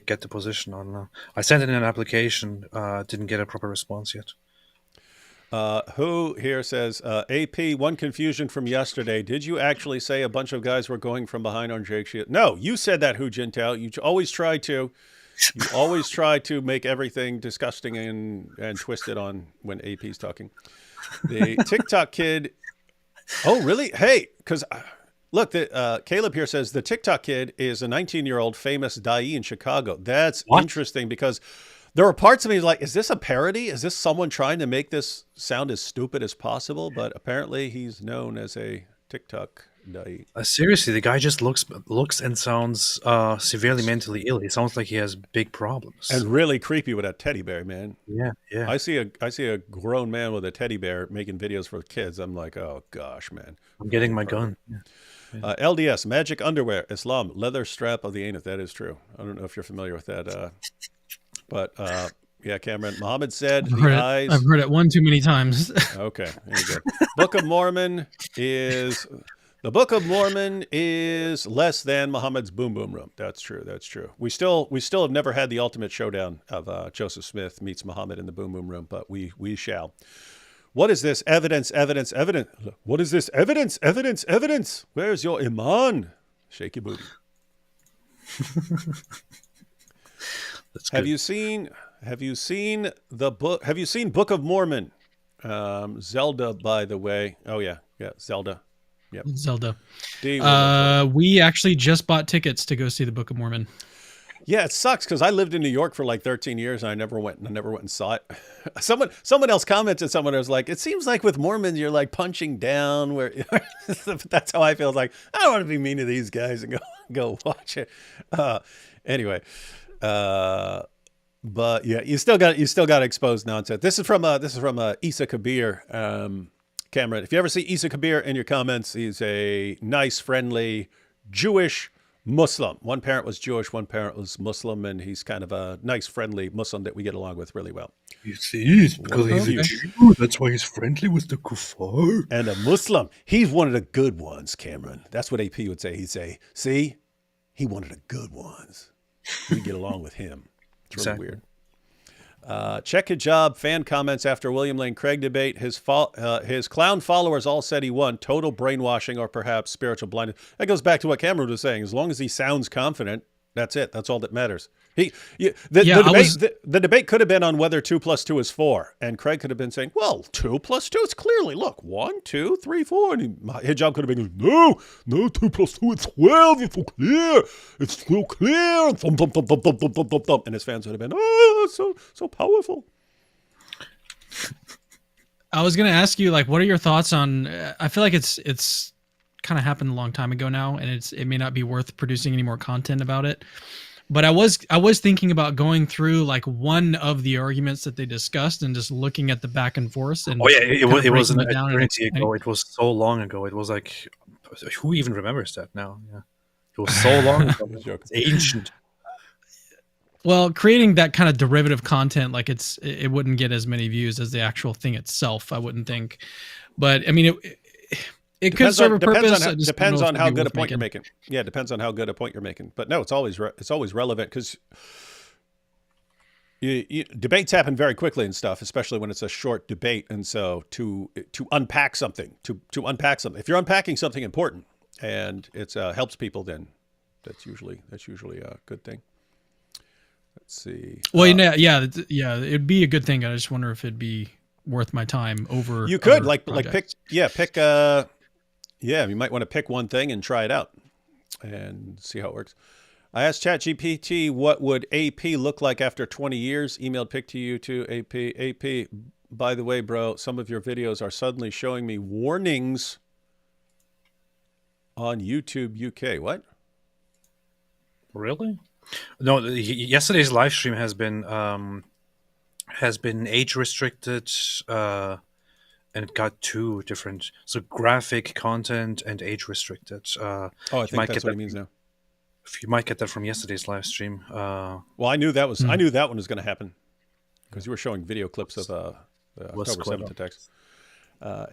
get the position. I don't know. I sent in an application, didn't get a proper response yet. Who here says, AP, one confusion from yesterday. Did you actually say a bunch of guys were going from behind on Jake Shield? No, you said that, Hu Jintao. You always try to You always try to make everything disgusting and twisted on when AP's talking. The TikTok kid. Oh, really? Hey, because look, Caleb here says the TikTok kid is a 19-year-old famous da'i in Chicago. That's interesting because there were parts of me like, is this a parody? Is this someone trying to make this sound as stupid as possible? But apparently he's known as a TikTok da'i. Seriously, the guy just looks and sounds severely mentally ill. He sounds like he has big problems. And really creepy with that teddy bear, man. Yeah. I see a grown man with a teddy bear making videos for kids. I'm like, oh gosh, man. I'm getting my gun. Yeah. LDS, magic underwear, Islam, leather strap of the anus. That is true. I don't know if you're familiar with that. But yeah, Cameron. Muhammad said I've heard it one too many times. Okay, there you go. Book of Mormon is the Book of Mormon is less than Muhammad's boom boom room. That's true. That's true. We still have never had the ultimate showdown of Joseph Smith meets Muhammad in the boom boom room, but we shall. What is this? Evidence. What is this? Evidence. Where's your iman? Shake your booty. Have you seen the book? Have you seen Book of Mormon? Zelda, by the way. Oh yeah, Zelda. Yep. Zelda. We actually just bought tickets to go see the Book of Mormon. Yeah, it sucks because I lived in New York for like 13 years and I never went and saw it. Someone else commented. Someone was like, "It seems like with Mormons you're like punching down." Where that's how I feel. It's like I don't want to be mean to these guys and go watch it. Anyway. But yeah, you still got exposed nonsense. This is from Isa Kabir, Cameron. If you ever see Isa Kabir in your comments, he's a nice, friendly Jewish Muslim. One parent was Jewish, one parent was Muslim, and he's kind of a nice, friendly Muslim that we get along with really well. You see, it's because he's a Jew. That's why he's friendly with the kuffar. And a Muslim. He's one of the good ones, Cameron. That's what AP would say. He'd say, see, he one of the good ones. We get along with him. It's really weird. Check hijab fan comments after William Lane Craig debate. His clown followers all said he won. Total brainwashing or perhaps spiritual blindness. That goes back to what Cameron was saying. As long as he sounds confident, that's it. That's all that matters. The debate could have been on whether 2 + 2 is 4. And Craig could have been saying, well, 2 + 2 is clearly, look, 1, 2, 3, 4. And hijab could have been going, no, 2 + 2 is 12. It's so clear. It's so clear. And thump, thump, thump, thump, thump, thump, thump, thump. And his fans would have been, oh, so powerful. I was going to ask you, like, what are your thoughts on, I feel like it's kind of happened a long time ago now, and it may not be worth producing any more content about it. But I was thinking about going through like one of the arguments that they discussed and just looking at the back and forth. And it was an eternity ago. It was so long ago. It was like, who even remembers that now? Yeah, it was so long ago. It's ancient. Well, creating that kind of derivative content, like it wouldn't get as many views as the actual thing itself, I wouldn't think. But I mean, it could serve a purpose. Depends on how good a point you're making. Yeah, depends on how good a point you're making. But no, it's always relevant because debates happen very quickly and stuff, especially when it's a short debate. And so to unpack something, if you're unpacking something important and it helps people, then that's usually a good thing. Let's see. Well, yeah, it'd be a good thing. I just wonder if it'd be worth my time over. You could pick. You might want to pick one thing and try it out and see how it works. I asked ChatGPT what would AP look like after 20 years. Emailed pic to you too, AP. AP, by the way, bro, some of your videos are suddenly showing me warnings on YouTube UK. What? Really? No, yesterday's live stream has been age restricted, and it got 2 different, so graphic content and age restricted. I think that's what he means now. You might get that from yesterday's live stream. Well, I knew that was I knew that one was going to happen because you were showing video clips of the October 7th attacks.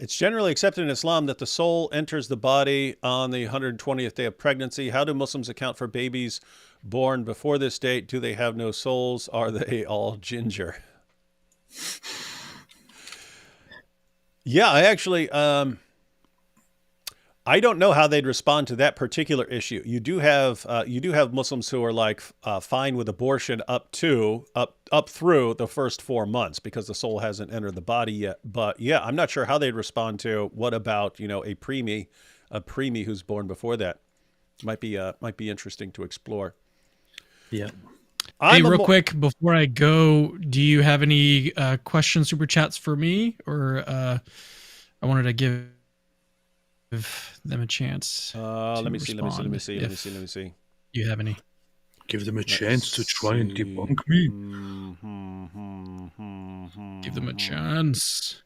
It's generally accepted in Islam that the soul enters the body on the 120th day of pregnancy. How do Muslims account for babies born before this date? Do they have no souls? Are they all ginger? Yeah, I actually, I don't know how they'd respond to that particular issue. You do have Muslims who are like fine with abortion up through the first 4 months because the soul hasn't entered the body yet. But yeah, I'm not sure how they'd respond to what about a preemie who's born before that. Might be interesting to explore. Yeah. Hey, real quick before I go, do you have any questions, super chats for me, or I wanted to give them a chance? Let me see. You have any? Give them a chance to try and debunk me. Give them a chance.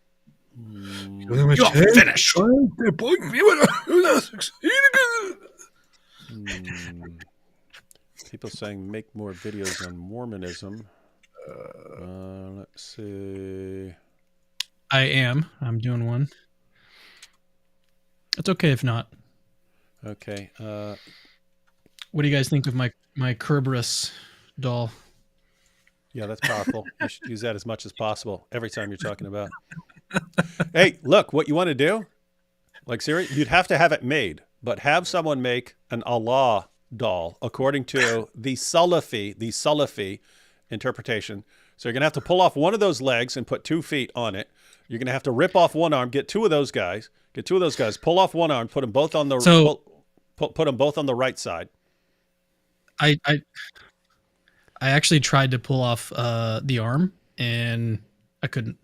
Give them a chance. Finished. Try and debunk me when I'm not succeeding. People saying make more videos on Mormonism. Let's see. I'm doing one. It's okay if not. Okay. What do you guys think of my Kerberos doll? Yeah, that's powerful. You should use that as much as possible every time you're talking about. Hey, look, what you want to do? Like, seriously, you'd have to have it made, but have someone make an Allah doll according to the Salafi interpretation. So you're going to have to pull off one of those legs and put 2 feet on it. You're going to have to rip off one arm, get two of those guys, pull off one arm, put them both on the put them both on the right side. I actually tried to pull off the arm and I couldn't.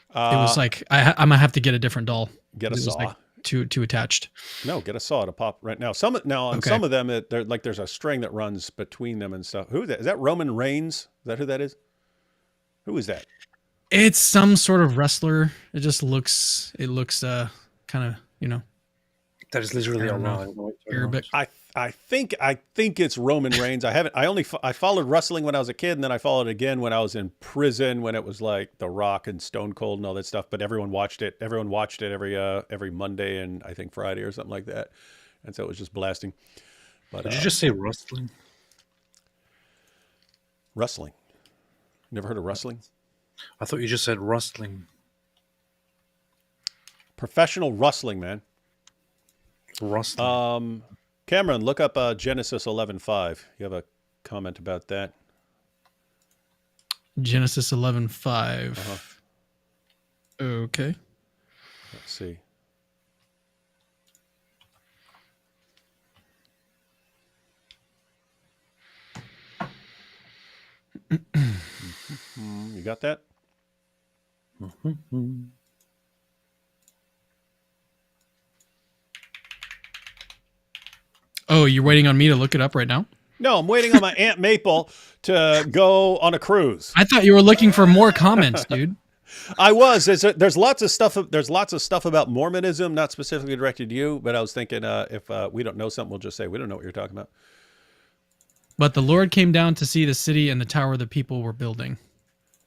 It was like I'm gonna have to get a different doll. Get a saw. Like too attached. No, get a saw to pop right now. Some of them, they're like there's a string that runs between them and stuff. Who is that? Is that Roman Reigns? Is that who that is? Who is that? It's some sort of wrestler. It looks kind of, That is literally I don't Allah. know. Arabic. I think it's Roman Reigns. I followed wrestling when I was a kid, and then I followed it again when I was in prison, when it was like The Rock and Stone Cold and all that stuff. But everyone watched it. Everyone watched it every Monday and I think Friday or something like that. And so it was just blasting. But Did you just say wrestling? Wrestling? Never heard of wrestling? I thought you just said rustling. Professional wrestling, man. Rustling. Cameron, look up Genesis 11:5. You have a comment about that? Genesis 11:5. Okay. Let's see. You got that? Oh, you're waiting on me to look it up right now? No, I'm waiting on my Aunt Maple to go on a cruise. I thought you were looking for more comments, dude. I was. There's lots of stuff. There's lots of stuff about Mormonism, not specifically directed to you, but I was thinking if we don't know something, we'll just say we don't know what you're talking about. But the Lord came down to see the city and the tower the people were building.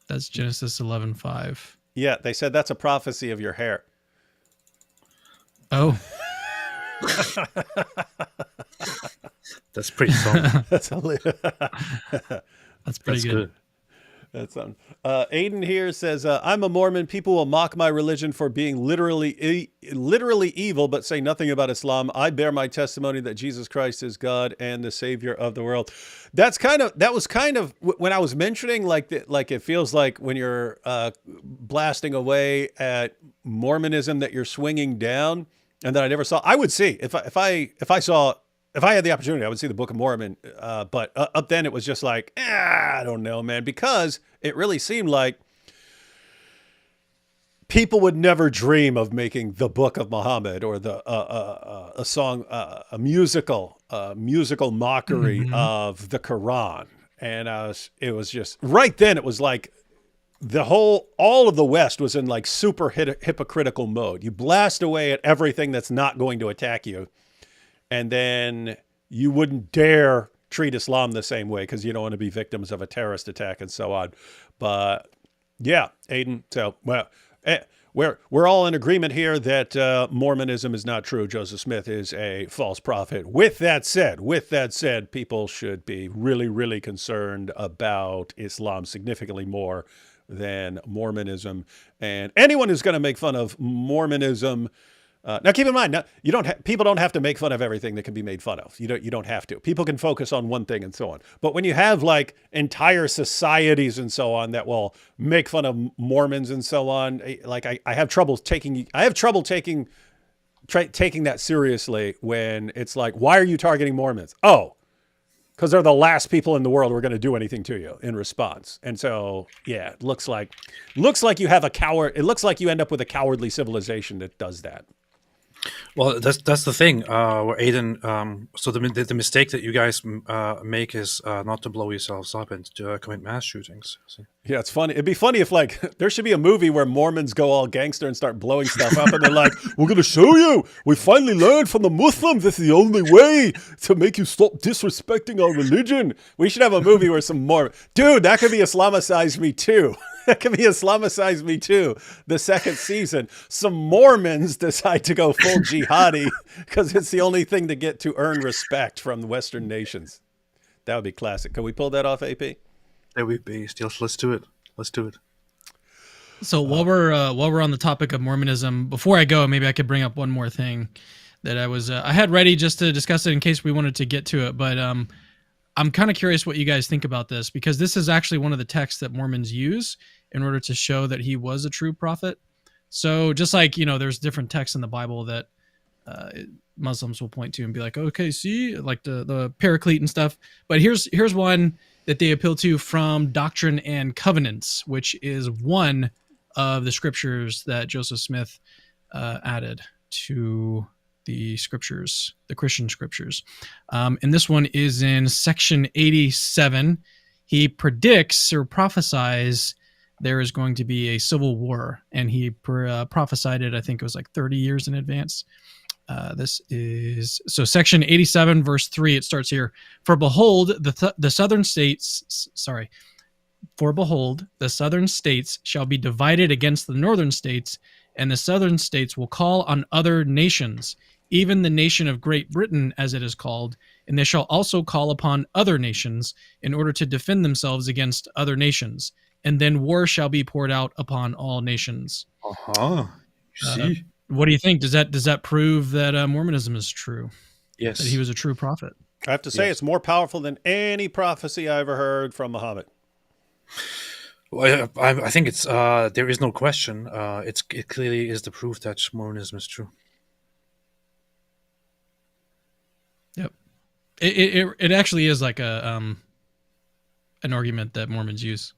That's Genesis 11:5. Yeah, they said that's a prophecy of your hair. Oh. That's pretty solid. That's pretty good. That's something. Aiden here says, I'm a Mormon. People will mock my religion for being literally evil, but say nothing about Islam. I bear my testimony that Jesus Christ is God and the Savior of the world. That was kind of when I was mentioning like it feels like when you're blasting away at Mormonism that you're swinging down, and that I never saw. I would see if I had the opportunity, I would see the Book of Mormon. But up then it was just like, I don't know, man, because it really seemed like people would never dream of making the Book of Muhammad or a song, a musical mockery of the Quran. And it was just right then. It was like all of the West was in like super hypocritical mode. You blast away at everything that's not going to attack you. And then you wouldn't dare treat Islam the same way because you don't want to be victims of a terrorist attack and so on. But yeah, Aiden. So we're all in agreement here that Mormonism is not true. Joseph Smith is a false prophet. With that said, people should be really, really concerned about Islam significantly more than Mormonism. And anyone who's going to make fun of Mormonism Now, keep in mind, people don't have to make fun of everything that can be made fun of. You don't have to. People can focus on one thing and so on. But when you have like entire societies and so on that will make fun of Mormons and so on, like I have trouble taking that seriously when it's like, why are you targeting Mormons? Oh, because they're the last people in the world who are going to do anything to you in response. And so, yeah, it looks like you have a coward. It looks like you end up with a cowardly civilization that does that. Well, that's the thing, where Aiden. So the mistake that you guys make is not to blow yourselves up and to commit mass shootings. See? Yeah, it's funny. It'd be funny if like there should be a movie where Mormons go all gangster and start blowing stuff up, and they're like, "We're gonna show you. We finally learned from the Muslims. This is the only way to make you stop disrespecting our religion." We should have a movie where some more dude that could be Islamicized Me Too. That could be Islamicized Me Too. The second season, some Mormons decide to go full jihadi because it's the only thing to get to earn respect from the Western nations. That would be classic. Can we pull that off, AP? There we be. Let's do it. Let's do it. So while we're on the topic of Mormonism, before I go, maybe I could bring up one more thing that I had ready just to discuss it in case we wanted to get to it. But I'm kind of curious what you guys think about this, because this is actually one of the texts that Mormons use in order to show that he was a true prophet. So just like, there's different texts in the Bible that Muslims will point to and be like, okay, see, like the Paraclete and stuff. But here's one that they appeal to from Doctrine and Covenants, which is one of the scriptures that Joseph Smith added to the scriptures, the Christian scriptures. And this one is in section 87. He predicts or prophesies there is going to be a civil war, and he prophesied it, I think it was like 30 years in advance. This is section 87 verse 3. It starts here. For behold, the southern states shall be divided against the northern states, and the southern states will call on other nations, even the nation of Great Britain, as it is called, and they shall also call upon other nations in order to defend themselves against other nations, and then war shall be poured out upon all nations. You see? What do you think? Does that prove that Mormonism is true? Yes. That he was a true prophet? I have to say, It's more powerful than any prophecy I ever heard from Muhammad. Well, I think it's there is no question. It clearly is the proof that Mormonism is true. Yep. It actually is like an argument that Mormons use.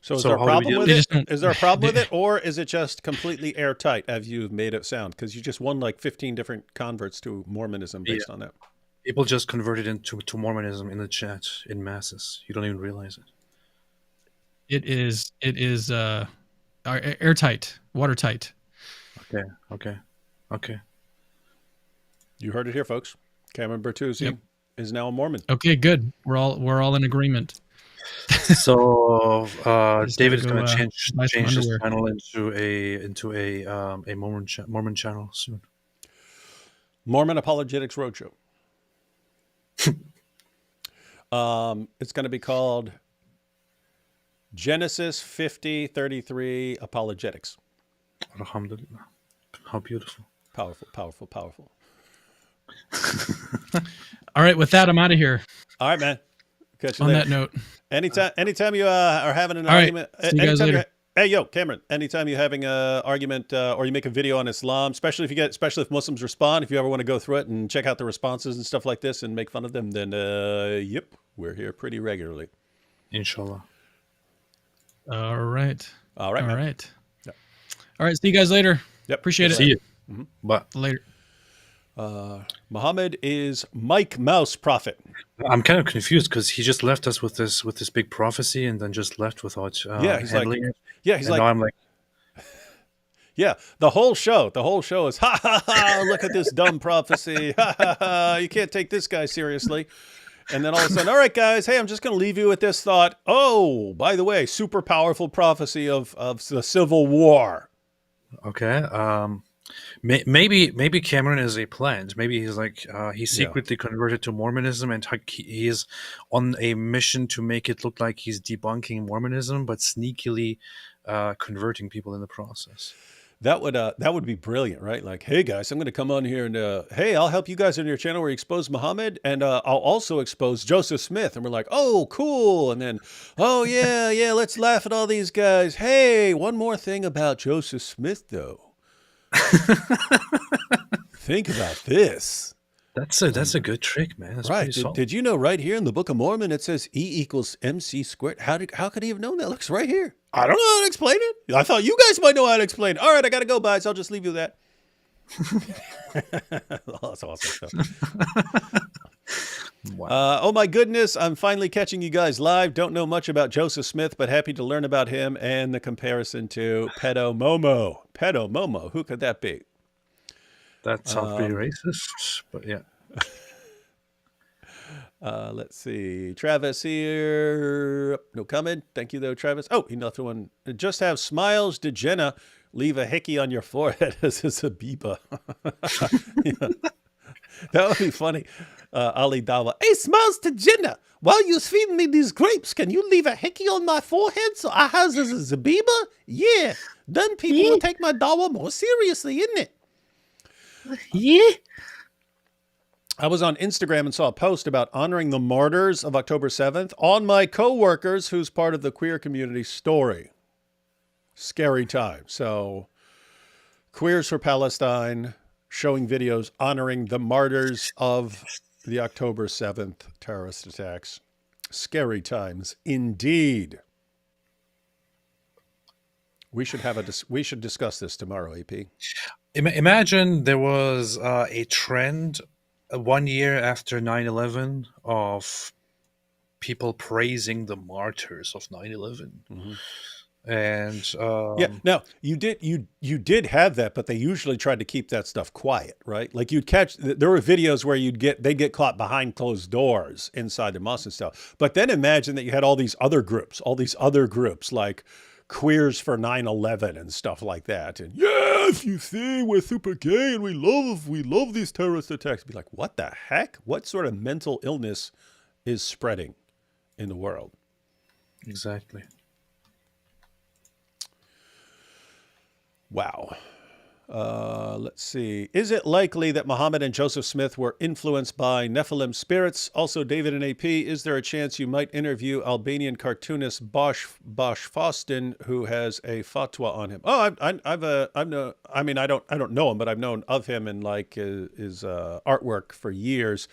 So is there a problem with it? Is there a problem with it, or is it just completely airtight, as you've made it sound? Because you just won like 15 different converts to Mormonism based on that. People just converted into Mormonism in the chat in masses. You don't even realize it. It is airtight, watertight. Okay. You heard it here, folks. Cameron Bertuzzi is now a Mormon. Okay, good. We're all in agreement. So David is going to change his underwear. channel into a Mormon channel soon. Mormon Apologetics Roadshow. It's going to be called Genesis 50:33 Apologetics. Alhamdulillah. How beautiful. Powerful. All right, with that, I'm out of here. All right, man. Catch you On later. that note. Anytime you are having an All right. argument, See you guys later. hey, yo, Cameron, anytime you're having an argument or you make a video on Islam, especially if Muslims respond, if you ever want to go through it and check out the responses and stuff like this and make fun of them, then we're here pretty regularly. Inshallah. All right. All right, All man. right. Yeah. All right. See you guys later. Yep. Appreciate it. See you. Mm-hmm. Bye. Later. Muhammad is Mike Mouse Prophet. I'm kind of confused because he just left us with this big prophecy and then just left without He's handling it. He's And like, now I'm like, yeah, the whole show is ha ha ha, look at this dumb prophecy. Ha ha ha, you can't take this guy seriously. And then all of a sudden, all right, guys, hey, I'm just going to leave you with this thought. Oh, by the way, super powerful prophecy of the Civil War. okay. Maybe Cameron is a plant. Maybe he's like he secretly converted to Mormonism and he is on a mission to make it look like he's debunking Mormonism, but sneakily converting people in the process. That would be brilliant, right? Like, hey guys, I'm going to come on here and hey, I'll help you guys on your channel where you expose Muhammad, and I'll also expose Joseph Smith. And we're like, oh, cool. And then, oh yeah, let's laugh at all these guys. Hey, one more thing about Joseph Smith, though. Think about this. That's a good trick, man. That's Right. pretty solid. Did you know right here in the Book of Mormon it says E = MC squared? How could he have known that? Looks right here. I don't know how to explain it. I thought you guys might know how to explain it. All right, I gotta go, guys. I'll just leave you with that. Oh, that's awesome stuff. Wow. Oh my goodness, I'm finally catching you guys live. Don't know much about Joseph Smith, but happy to learn about him and the comparison to Pedo Momo. Pedo Momo, who could that be? That sounds pretty racist, but yeah. Let's see. Travis here. No comment. Thank you, though, Travis. Oh, he left one. Just have smiles to Jenna. Leave a hickey on your forehead as a Zabiba. Yeah. That would be funny. Ali Dawa. Hey, smiles to Jenna. While you're feeding me these grapes, can you leave a hickey on my forehead so I has a Zabiba? Yeah. Then people will take my Dawa more seriously, isn't it? Yeah. I was on Instagram and saw a post about honoring the martyrs of October 7th on my coworkers who's part of the queer community story. Scary time. So, Queers for Palestine showing videos honoring the martyrs of the October 7th terrorist attacks. Scary times indeed. We should discuss this tomorrow, AP. Imagine there was a trend 1 year after 9/11 of people praising the martyrs of 9/11. Mm-hmm. And yeah, now you did have that, but they usually tried to keep that stuff quiet, right? Like there were videos where they'd get caught behind closed doors inside the mosque and stuff. But then imagine that you had all these other groups like Queers for 9/11 and stuff like that. And yes, you see, we're super gay and we love these terrorist attacks. Be like, what the heck? What sort of mental illness is spreading in the world? exactly. Wow. Let's see. Is it likely that Muhammad and Joseph Smith were influenced by Nephilim spirits? Also, David and AP, is there a chance you might interview Albanian cartoonist Bosch Faustin, who has a fatwa on him? Oh, I don't know him, but I've known of him and like his artwork for years.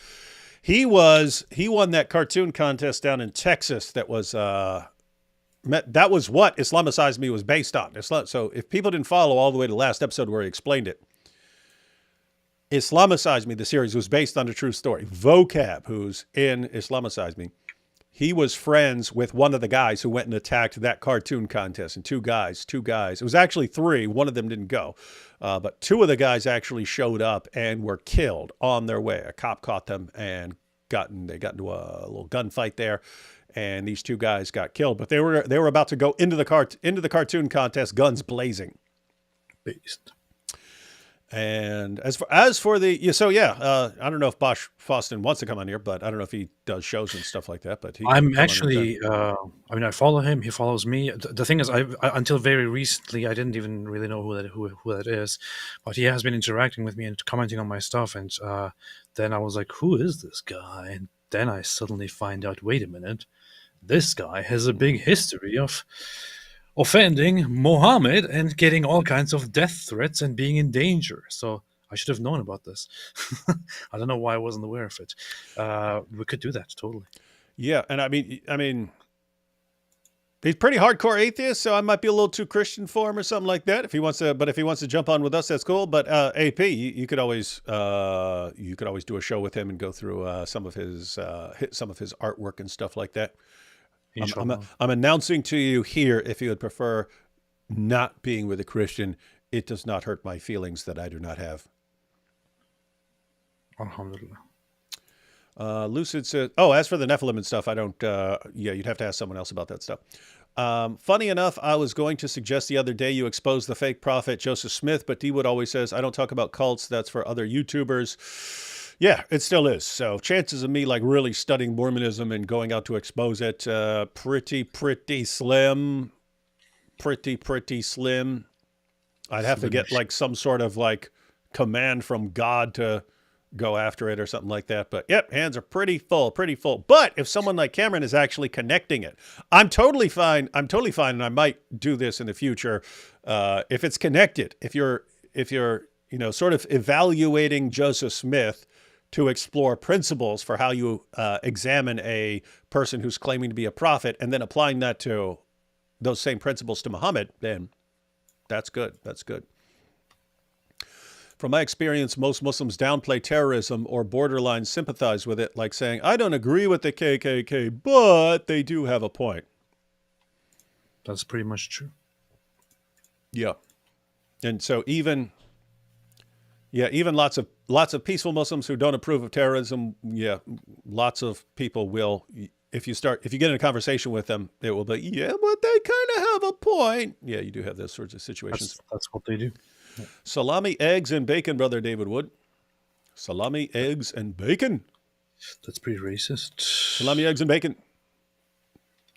He won that cartoon contest down in Texas. That was what Islamicize Me was based on. So if people didn't follow all the way to the last episode where he explained it, Islamicize Me, the series, was based on a true story. Vocab, who's in Islamicize Me, he was friends with one of the guys who went and attacked that cartoon contest. And two guys. It was actually three. One of them didn't go. But two of the guys actually showed up and were killed on their way. A cop caught them and they got into a little gunfight there. And these two guys got killed, but they were about to go into the cartoon contest, guns blazing. Based. And as for the I don't know if Bosch Faustin wants to come on here, but I don't know if he does shows and stuff like that. But I'm actually, I follow him. He follows me. The thing is, I until very recently, I didn't even really know who that is, but he has been interacting with me and commenting on my stuff. And then I was like, who is this guy? And then I suddenly find out, wait a minute, this guy has a big history of offending Mohammed and getting all kinds of death threats and being in danger. So I should have known about this. I don't know why I wasn't aware of it. We could do that, totally. Yeah, and I mean, he's pretty hardcore atheist, so I might be a little too Christian for him or something like that. If he wants to jump on with us, that's cool. But AP, you could always do a show with him and go through some of his artwork and stuff like that. I'm announcing to you here, if you would prefer not being with a Christian, it does not hurt my feelings that I do not have. Alhamdulillah. Lucid says, oh, as for the Nephilim and stuff, I don't, you'd have to ask someone else about that stuff. Funny enough, I was going to suggest the other day you expose the fake prophet Joseph Smith, but D-Wood always says, I don't talk about cults. That's for other YouTubers. Yeah, it still is. So chances of me like really studying Mormonism and going out to expose it, pretty slim. Pretty slim. I'd have to get like some sort of like command from God to go after it or something like that. But yep, hands are pretty full. But if someone like Cameron is actually connecting it, I'm totally fine. And I might do this in the future. If it's connected, if you're, sort of evaluating Joseph Smith to explore principles for how you examine a person who's claiming to be a prophet and then applying that to those same principles to Muhammad, then that's good. That's good. From my experience, most Muslims downplay terrorism or borderline sympathize with it, like saying, I don't agree with the KKK, but they do have a point. That's pretty much true. Yeah. And so even lots of peaceful Muslims who don't approve of terrorism, lots of people will, if you get in a conversation with them, they will be, yeah, but they kind of have a point. Yeah, you do have those sorts of situations. That's what they do. Yeah. Salami, eggs, and bacon, Brother David Wood. Salami, eggs, and bacon. That's pretty racist. Salami, eggs, and bacon.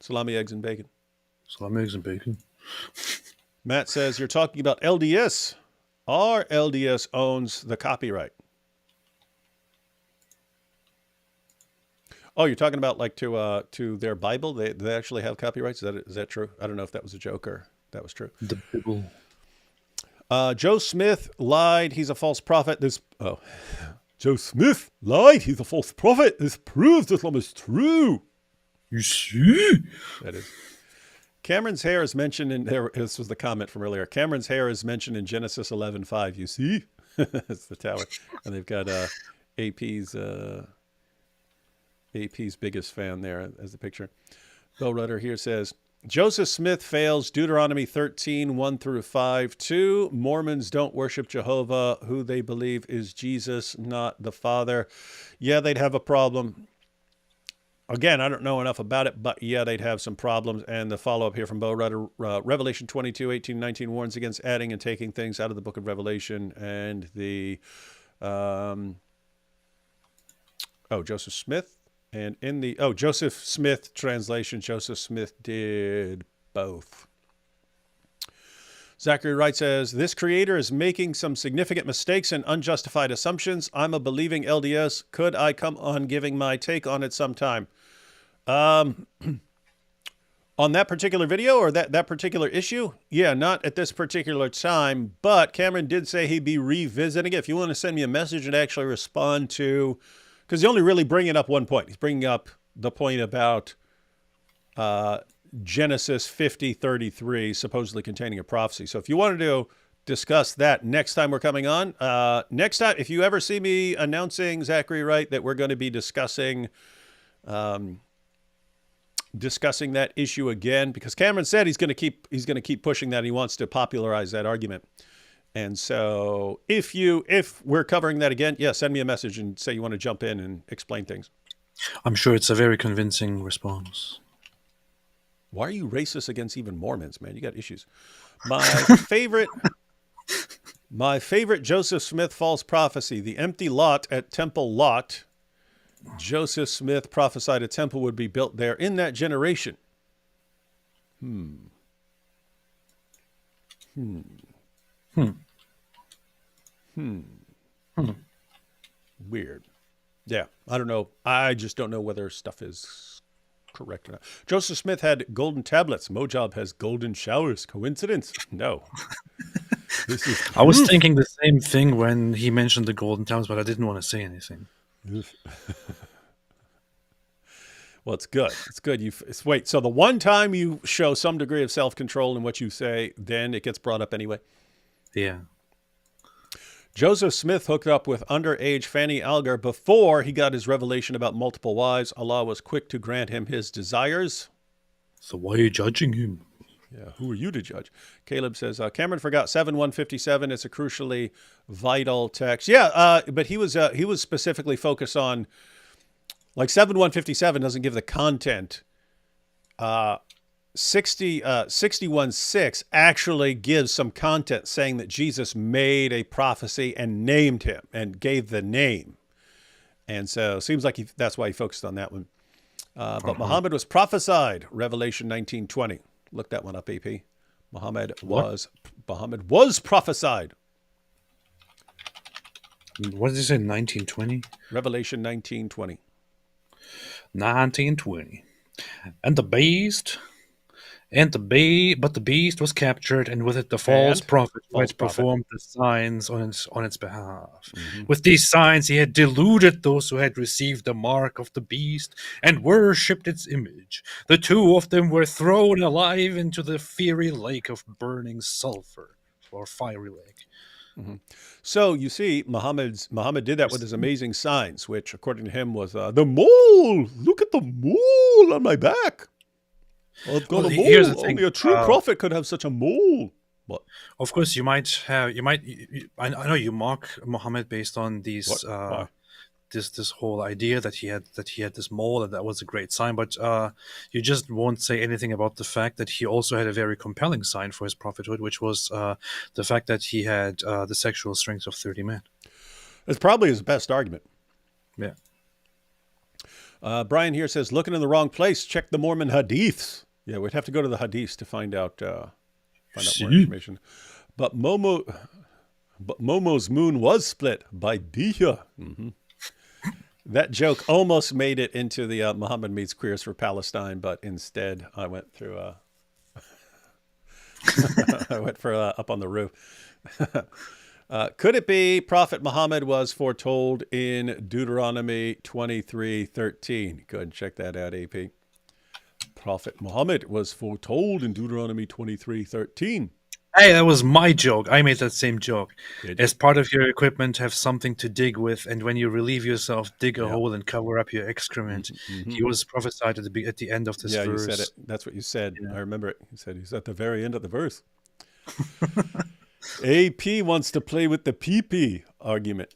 Salami, eggs, and bacon. Salami, eggs, and bacon. Matt says, you're talking about LDS. Our LDS owns the copyright. Oh, you're talking about like to their Bible? They actually have copyrights? Is that true? I don't know if that was a joke or that was true. The Bible. Joe Smith lied. He's a false prophet. Joe Smith lied. He's a false prophet. This proves Islam is true. You see? That is. Cameron's hair is mentioned in there. This was the comment from earlier. Cameron's hair is mentioned in Genesis 11:5. You see? It's the tower. And they've got AP's biggest fan there as the picture. Bill Rudder here says, Joseph Smith fails Deuteronomy 13:1-5. 2, Mormons don't worship Jehovah, who they believe is Jesus, not the Father. Yeah, they'd have a problem. Again, I don't know enough about it, but yeah, they'd have some problems. And the follow-up here from Bo Rudder, Revelation 22:18-19 warns against adding and taking things out of the book of Revelation. And the, Joseph Smith. And in the, Joseph Smith translation, Joseph Smith did both. Zachary Wright says, this creator is making some significant mistakes and unjustified assumptions. I'm a believing LDS. Could I come on giving my take on it sometime? On that particular video or that particular issue? Yeah, not at this particular time, but Cameron did say he'd be revisiting it. If you want to send me a message and actually respond to, because he's only really bringing up one point. He's bringing up the point about Genesis 50:33 supposedly containing a prophecy. So if you wanted to discuss that next time we're coming on, next time, if you ever see me announcing, Zachary Wright, that we're going to be discussing that issue again, because Cameron said he's going to keep pushing that. He wants to popularize that argument. And so if we're covering that again, send me a message and say you want to jump in and explain things. I'm sure it's a very convincing response. Why are you racist against even Mormons, man? You got issues. My favorite Joseph Smith false prophecy, the empty lot at Temple Lot. Joseph Smith prophesied a temple would be built there in that generation. Weird. Yeah, I don't know. I just don't know whether stuff is correct or not. Joseph Smith had golden tablets. Mojab has golden showers. Coincidence? No. I was thinking the same thing when he mentioned the golden tablets, but I didn't want to say anything. Well, it's good. It's good. Wait, so the one time you show some degree of self-control in what you say, then it gets brought up anyway? Yeah. Joseph Smith hooked up with underage Fanny Alger before he got his revelation about multiple wives. Allah was quick to grant him his desires. So why are you judging him? Yeah, who are you to judge? Caleb says, Cameron forgot 7:157. It's a crucially vital text. Yeah, but he was specifically focused on, like 7:157 doesn't give the content. 61:6 actually gives some content saying that Jesus made a prophecy and named him and gave the name. And so it seems like that's why he focused on that one. But Muhammad was prophesied, Revelation 19:20. Look that one up, AP. Muhammad What? was prophesied. What did you say? 1920. Revelation 19:20. 1920. And the beast. But the beast was captured, and with it the false And prophet who false had prophet. performed the signs on its behalf. Mhm. With these signs he had deluded those who had received the mark of the beast and worshipped its image. The two of them were thrown alive into the fiery lake of burning sulfur, or fiery lake. So you see, Muhammad did that with his amazing signs, which, according to him, was the mole. Look at the mole on my back. I've got Well, a here's the mole. thing, Only a true prophet could have such a mole. What? Of course, I know you mock Muhammad based on these What? Why? this whole idea that he had this mole and that was a great sign, but you just won't say anything about the fact that he also had a very compelling sign for his prophethood, which was the fact that he had the sexual strength of 30 men. It's probably his best argument. Yeah. Brian here says, looking in the wrong place, check the Mormon hadiths. Yeah, we'd have to go to the hadiths to find out more information. But Momo's moon was split by Diya. Mm-hmm. That joke almost made it into the Muhammad Meets Queers for Palestine, but instead I went through up on the roof. Could it be Prophet Muhammad was foretold in Deuteronomy 23:13? Go ahead and check that out, AP. Prophet Muhammad was foretold in Deuteronomy 23:13. Hey, that was my joke. I made that same joke. Did you? As part of your equipment, have something to dig with, and when you relieve yourself, dig a hole and cover up your excrement. Mm-hmm. He was prophesied at the end of this verse. Yeah, you said it. That's what you said. Yeah. I remember it. You said he's at the very end of the verse. AP wants to play with the pee-pee argument.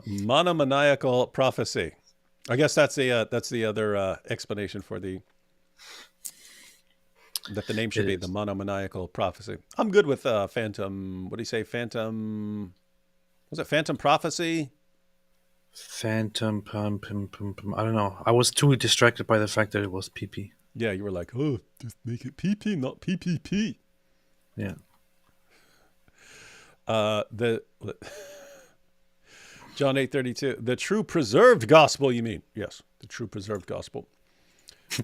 Monomaniacal prophecy. I guess that's the other explanation for that the name should be the monomaniacal prophecy. I'm good with phantom. What do you say? Phantom. Was it phantom prophecy? Phantom pum pum pum pum. I don't know. I was too distracted by the fact that it was PP. Yeah, you were like, oh, just make it PP, not PPP. Yeah. John 8:32. The true preserved gospel, you mean? Yes, the true preserved gospel.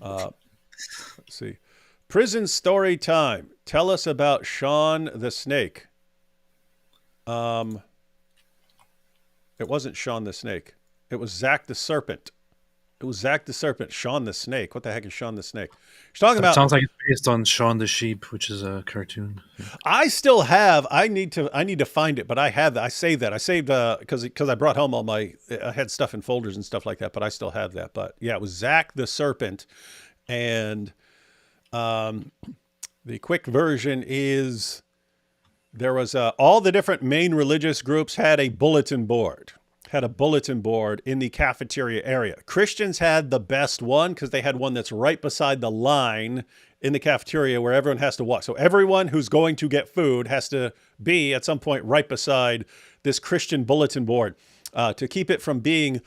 Let's see. Prison story time. Tell us about Sean the Snake. It wasn't Sean the Snake. It was Zach the Serpent. It was Zach the Serpent. Sean the Snake. What the heck is Sean the Snake? She's talking about. Sounds like it's based on Shaun the Sheep, which is a cartoon. I still have. I need to find it, but I have that. I saved that. I saved because I brought home all my. I had stuff in folders and stuff like that, but I still have that. But yeah, it was Zach the Serpent, and the quick version is there was all the different main religious groups had a bulletin board. In the cafeteria area. Christians had the best one because they had one that's right beside the line in the cafeteria where everyone has to walk. So everyone who's going to get food has to be at some point right beside this Christian bulletin board. To keep it from being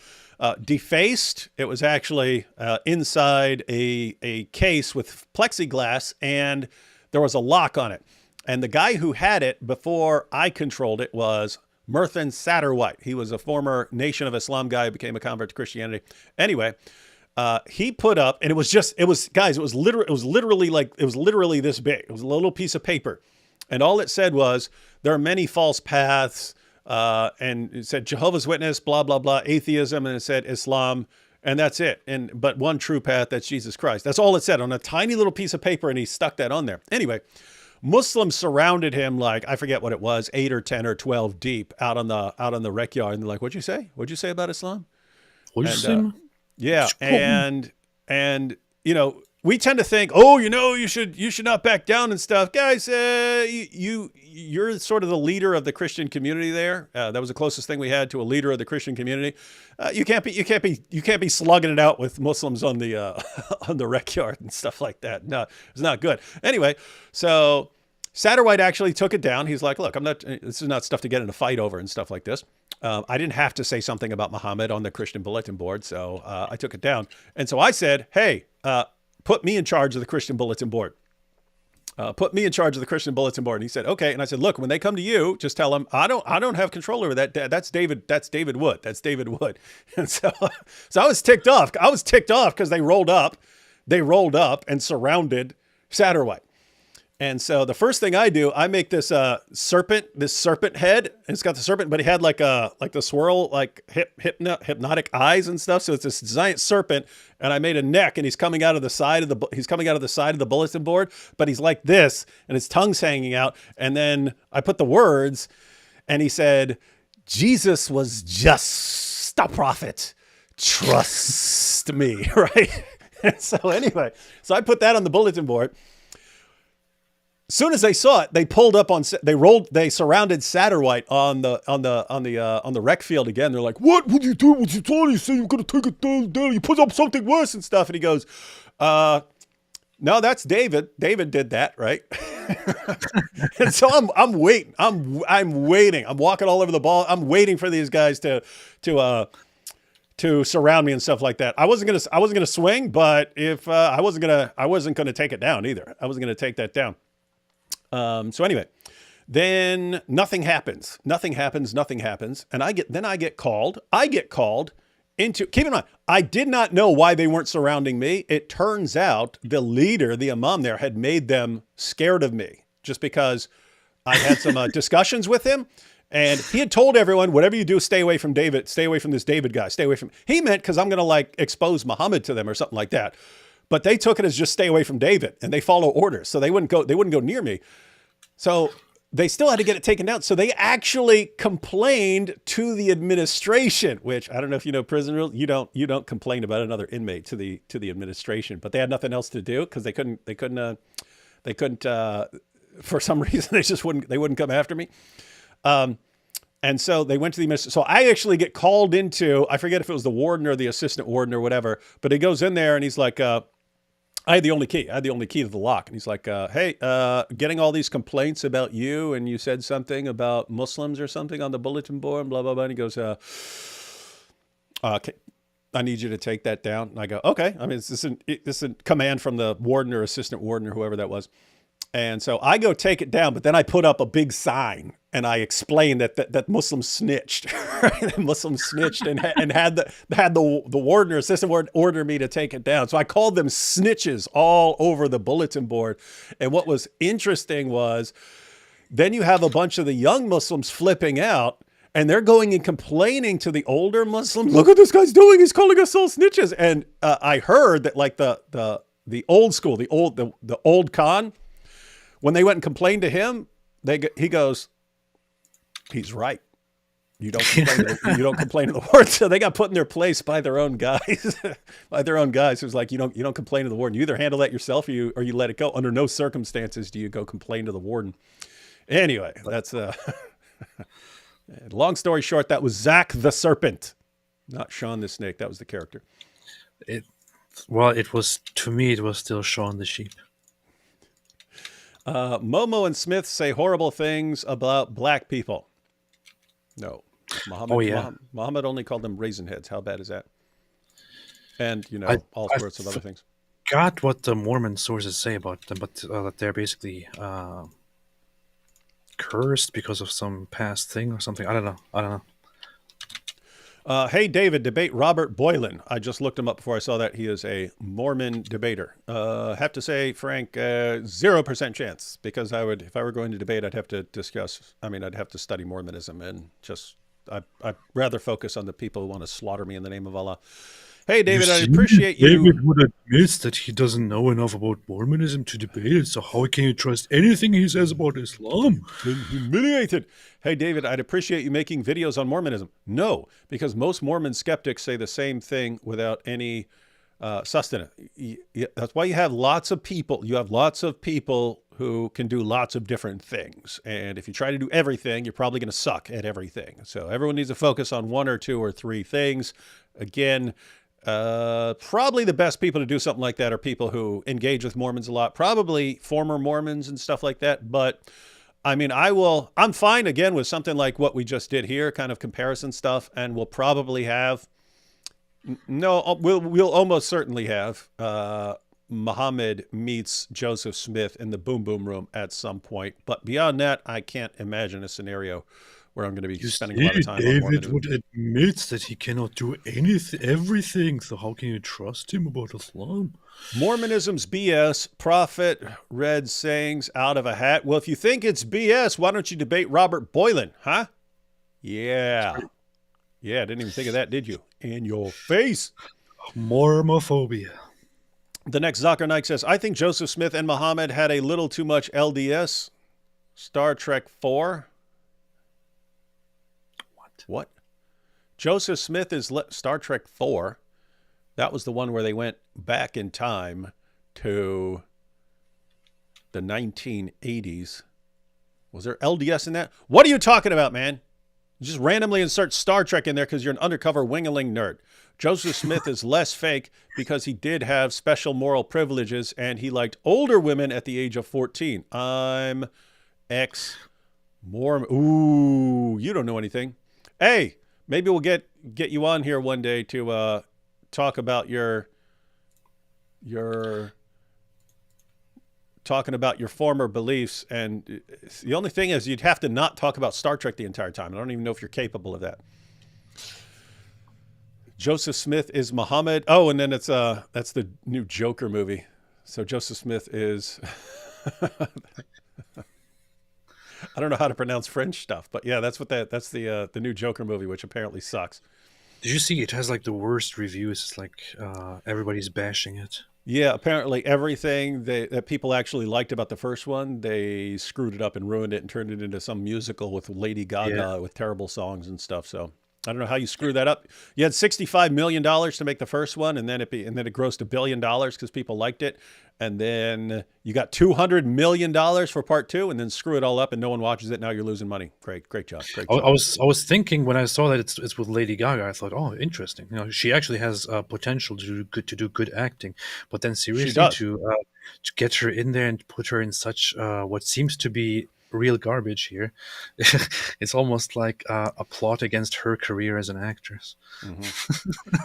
defaced, it was actually inside a case with plexiglass, and there was a lock on it. And the guy who had it before I controlled it was Murthan Satterwhite. He was a former Nation of Islam guy who became a convert to Christianity. Anyway, he put up, and it was literally this big. It was a little piece of paper. And all it said was, there are many false paths, and it said Jehovah's Witness, blah, blah, blah, atheism, and it said Islam, and that's it. But one true path, that's Jesus Christ. That's all it said on a tiny little piece of paper, and he stuck that on there. Anyway, Muslims surrounded him like, I forget what it was, 8 or 10 or 12 deep out on the rec yard. And they're like, what'd you say? What'd you say about Islam? Yeah. And, you know, we tend to think, oh, you know, you should not back down and stuff. Guys, you're sort of the leader of the Christian community there. That was the closest thing we had to a leader of the Christian community. You can't be slugging it out with Muslims on the on the rec yard and stuff like that. No, it's not good. Anyway, so Satterwhite actually took it down. He's like, look, this is not stuff to get in a fight over and stuff like this. I didn't have to say something about Muhammad on the Christian bulletin board, so I took it down. And so I said, hey, put me in charge of the Christian bulletin board. Put me in charge of the Christian bulletin board. And he said, okay. And I said, look, when they come to you, just tell them, I don't have control over that. That's David Wood. That's David Wood. And so I was ticked off. I was ticked off because they rolled up and surrounded Satterwhite. And so the first thing I do, I make this serpent head. And it's got the serpent, but he had like the swirl, like hypnotic eyes and stuff. So it's this giant serpent, and I made a neck, and he's coming out of the side of the bulletin board, but he's like this, and his tongue's hanging out. And then I put the words, and he said, Jesus was just a prophet. Trust me, right? And so anyway, I put that on the bulletin board. As soon as they saw it, they pulled up they surrounded Satterwhite on the rec field again. They're like, what would you do? What you told? You said you're going to take it down. You put up something worse and stuff. And he goes, no, that's David. David did that, right? And so I'm waiting. I'm waiting. I'm walking all over the ball. I'm waiting for these guys to surround me and stuff like that. I wasn't gonna swing, but if I wasn't gonna take it down either. I wasn't gonna take that down. So anyway, then nothing happens. And I get called into, keep in mind, I did not know why they weren't surrounding me. It turns out the leader, the imam there, had made them scared of me just because I had some discussions with him. And he had told everyone, whatever you do, stay away from David, stay away from this David guy, stay away from, he meant because I'm going to like expose Muhammad to them or something like that. But they took it as just stay away from David, and they follow orders. So they wouldn't go near me. So they still had to get it taken down. So they actually complained to the administration, which I don't know if you know prison rules. You don't complain about another inmate to the administration, but they had nothing else to do because they couldn't for some reason they wouldn't come after me. And so they went to the administration. So I actually get called into, I forget if it was the warden or the assistant warden or whatever, but he goes in there and he's like, I had the only key. To the lock. And he's like, hey, getting all these complaints about you, and you said something about Muslims or something on the bulletin board, blah, blah, blah. And he goes, okay, I need you to take that down. And I go, okay. I mean, this is a command from the warden or assistant warden or whoever that was. And so I go take it down, but then I put up a big sign and I explained that Muslims snitched, right? Muslims snitched and had the warden or assistant warden order me to take it down. So I called them snitches all over the bulletin board. And what was interesting was then you have a bunch of the young Muslims flipping out, and they're going and complaining to the older Muslims. Look what this guy's doing. He's calling us all snitches. And I heard that like the old school, the old Khan, when they went and complained to him, he goes, he's right. You don't complain to the warden. So they got put in their place by their own guys, Who's like, you don't complain to the warden. You either handle that yourself or you let it go. Under no circumstances do you go complain to the warden. Anyway, that's long story short, that was Zach the Serpent, not Sean the Snake. That was the character. It was, to me, it was still Sean the Sheep. Momo and Smith say horrible things about black people. No. Muhammad only called them raisin heads. How bad is that? And, all sorts of other things. I forgot what the Mormon sources say about them, but that they're basically cursed because of some past thing or something. I don't know. Hey, David, debate Robert Boylan. I just looked him up before I saw that. He is a Mormon debater. Have to say, Frank, 0% chance, because if I were going to debate, I'd have to study Mormonism, and I'd rather focus on the people who want to slaughter me in the name of Allah. Hey, David, I appreciate you. David would admit that he doesn't know enough about Mormonism to debate it, so how can you trust anything he says about Islam? Been humiliated. Hey, David, I'd appreciate you making videos on Mormonism. No, because most Mormon skeptics say the same thing without any sustenance. That's why you have lots of people. You have lots of people who can do lots of different things. And if you try to do everything, you're probably going to suck at everything. So everyone needs to focus on one or two or three things. Again, Probably the best people to do something like that are people who engage with Mormons a lot, probably former Mormons and stuff like that. But I mean, I'm fine again with something like what we just did here, kind of comparison stuff. And we'll probably have, we'll almost certainly have, Muhammad meets Joseph Smith in the Boom Boom Room at some point. But beyond that, I can't imagine a scenario where I'm going to be spending a lot of time on David Mormonism. would admit that he cannot do everything. So how can you trust him about Islam? Mormonism's BS. Prophet read sayings out of a hat. Well, if you think it's BS, why don't you debate Robert Boylan, huh? Yeah. Yeah, didn't even think of that, did you? In your face. Mormophobia. The next Zakir Naik says, I think Joseph Smith and Muhammad had a little too much LDS. Star Trek 4. What? Joseph Smith is Star Trek 4. That was the one where they went back in time to the 1980s. Was there LDS in that? What are you talking about, man? You just randomly insert Star Trek in there because you're an undercover wingaling nerd. Joseph Smith is less fake because he did have special moral privileges and he liked older women at the age of 14. I'm ex-Mormon. Ooh, you don't know anything. Hey, maybe we'll get you on here one day to talk about your talking about your former beliefs. And the only thing is you'd have to not talk about Star Trek the entire time. I don't even know if you're capable of that. Joseph Smith is Muhammad. Oh, and then that's the new Joker movie. So Joseph Smith is I don't know how to pronounce French stuff, but yeah, that's the new Joker movie, which apparently sucks. Did you see it has like the worst reviews? It's like everybody's bashing it. Yeah, apparently everything that people actually liked about the first one, they screwed it up and ruined it and turned it into some musical with Lady Gaga with terrible songs and stuff. So I don't know how you screw that up. You had $65 million to make the first one, and then it grossed $1 billion because people liked it. And then you got $200 million for part 2, and then screw it all up and no one watches it. Now you're losing money. Great job. Great job. I was thinking when I saw that it's with Lady Gaga, I thought, oh, interesting. You know, she actually has potential to do good acting. But then seriously, to get her in there and put her in such what seems to be real garbage here, it's almost like a plot against her career as an actress. Mm-hmm.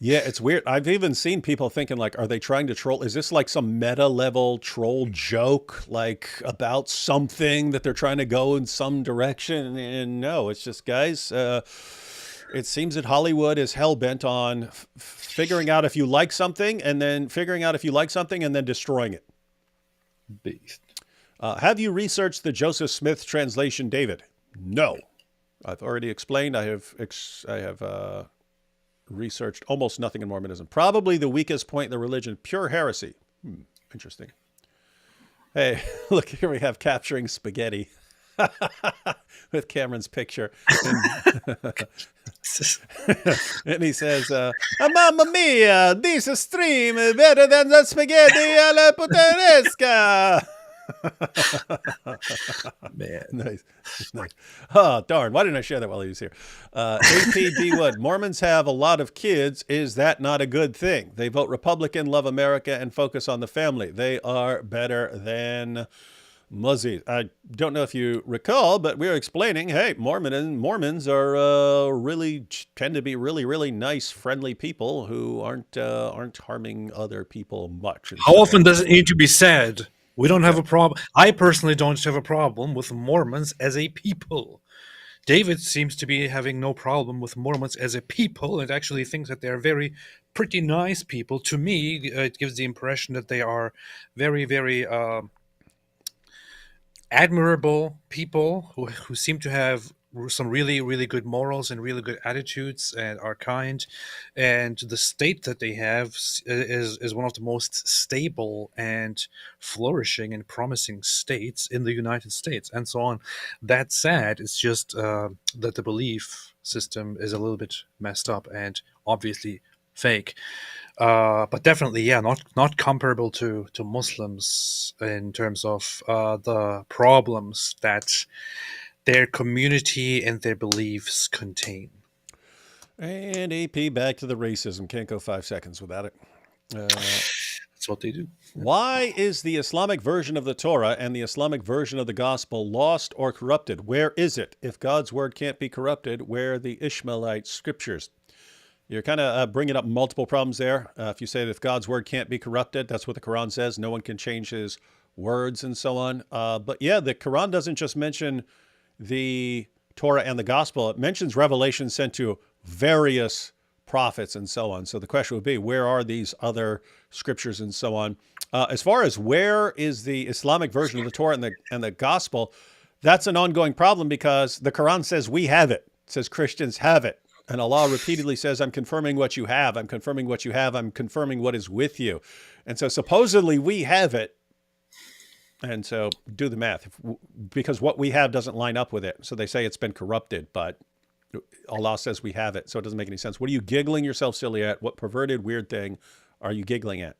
Yeah, it's weird. I've even seen people thinking like, are they trying to troll? Is this like some meta level troll joke, like about something that they're trying to go in some direction? And no, it's just, guys, it seems that Hollywood is hell bent on figuring out if you like something and then destroying it. Beast. Have you researched the Joseph Smith translation, David? No. I've already explained. I have researched almost nothing in Mormonism. Probably the weakest point in the religion, pure heresy. Interesting. Hey, look, here we have capturing spaghetti with Cameron's picture. And he says, Mamma mia, this stream is better than the spaghetti alla puttanesca. Man. Nice. Oh, darn. Why didn't I share that while he was here? APD Wood. Mormons have a lot of kids. Is that not a good thing? They vote Republican, love America, and focus on the family. They are better than Muzzies. I don't know if you recall, but we were explaining, hey, Mormons are really tend to be really, really nice, friendly people who aren't harming other people much. How often does it need to be said? We don't have a problem. I personally don't have a problem with Mormons as a people. David seems to be having no problem with Mormons as a people and actually thinks that they're pretty nice people. To me, it gives the impression that they are very, very admirable people who seem to have some really, really good morals and really good attitudes and are kind. And the state that they have is one of the most stable and flourishing and promising states in the United States and so on. That said, it's just that the belief system is a little bit messed up and obviously fake. But definitely, yeah, not comparable to Muslims in terms of the problems that their community and their beliefs contain. And AP back to the racism. Can't go 5 seconds without it. That's what they do. Why is the Islamic version of the Torah and the Islamic version of the gospel lost or corrupted? Where is it? If God's word can't be corrupted, where are the Ishmaelite scriptures? You're kind of bringing up multiple problems there. If you say that if God's word can't be corrupted, that's what the Quran says. No one can change his words and so on. But yeah, the Quran doesn't just mention the Torah and the gospel. It mentions revelation sent to various prophets and so on. So the question would be, where are these other scriptures and so on? As far as where is the Islamic version of the Torah and the gospel, that's an ongoing problem because the Quran says we have it. It says Christians have it. And Allah repeatedly says, I'm confirming what you have. I'm confirming what you have. I'm confirming what is with you. And so supposedly we have it. And so do the math because what we have doesn't line up with it. So they say it's been corrupted, but Allah says we have it. So it doesn't make any sense. What are you giggling yourself silly at? What perverted, weird thing are you giggling at?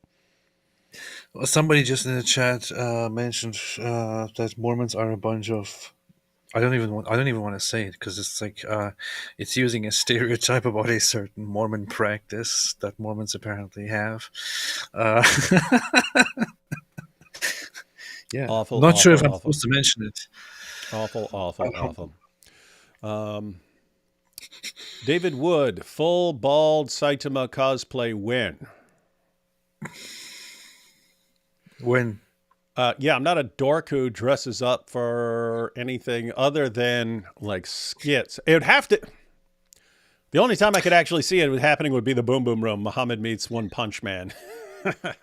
Well, somebody just in the chat mentioned that Mormons are a bunch of. I don't even want to say it because it's like it's using a stereotype about a certain Mormon practice that Mormons apparently have. Yeah, Awful. not awful, sure if I'm awful. supposed to mention it. Awful. David Wood, full bald Saitama cosplay win. When Yeah, I'm not a dork who dresses up for anything other than like skits. It would have to. The only time I could actually see it happening would be the Boom Boom Room. Muhammad meets One Punch Man,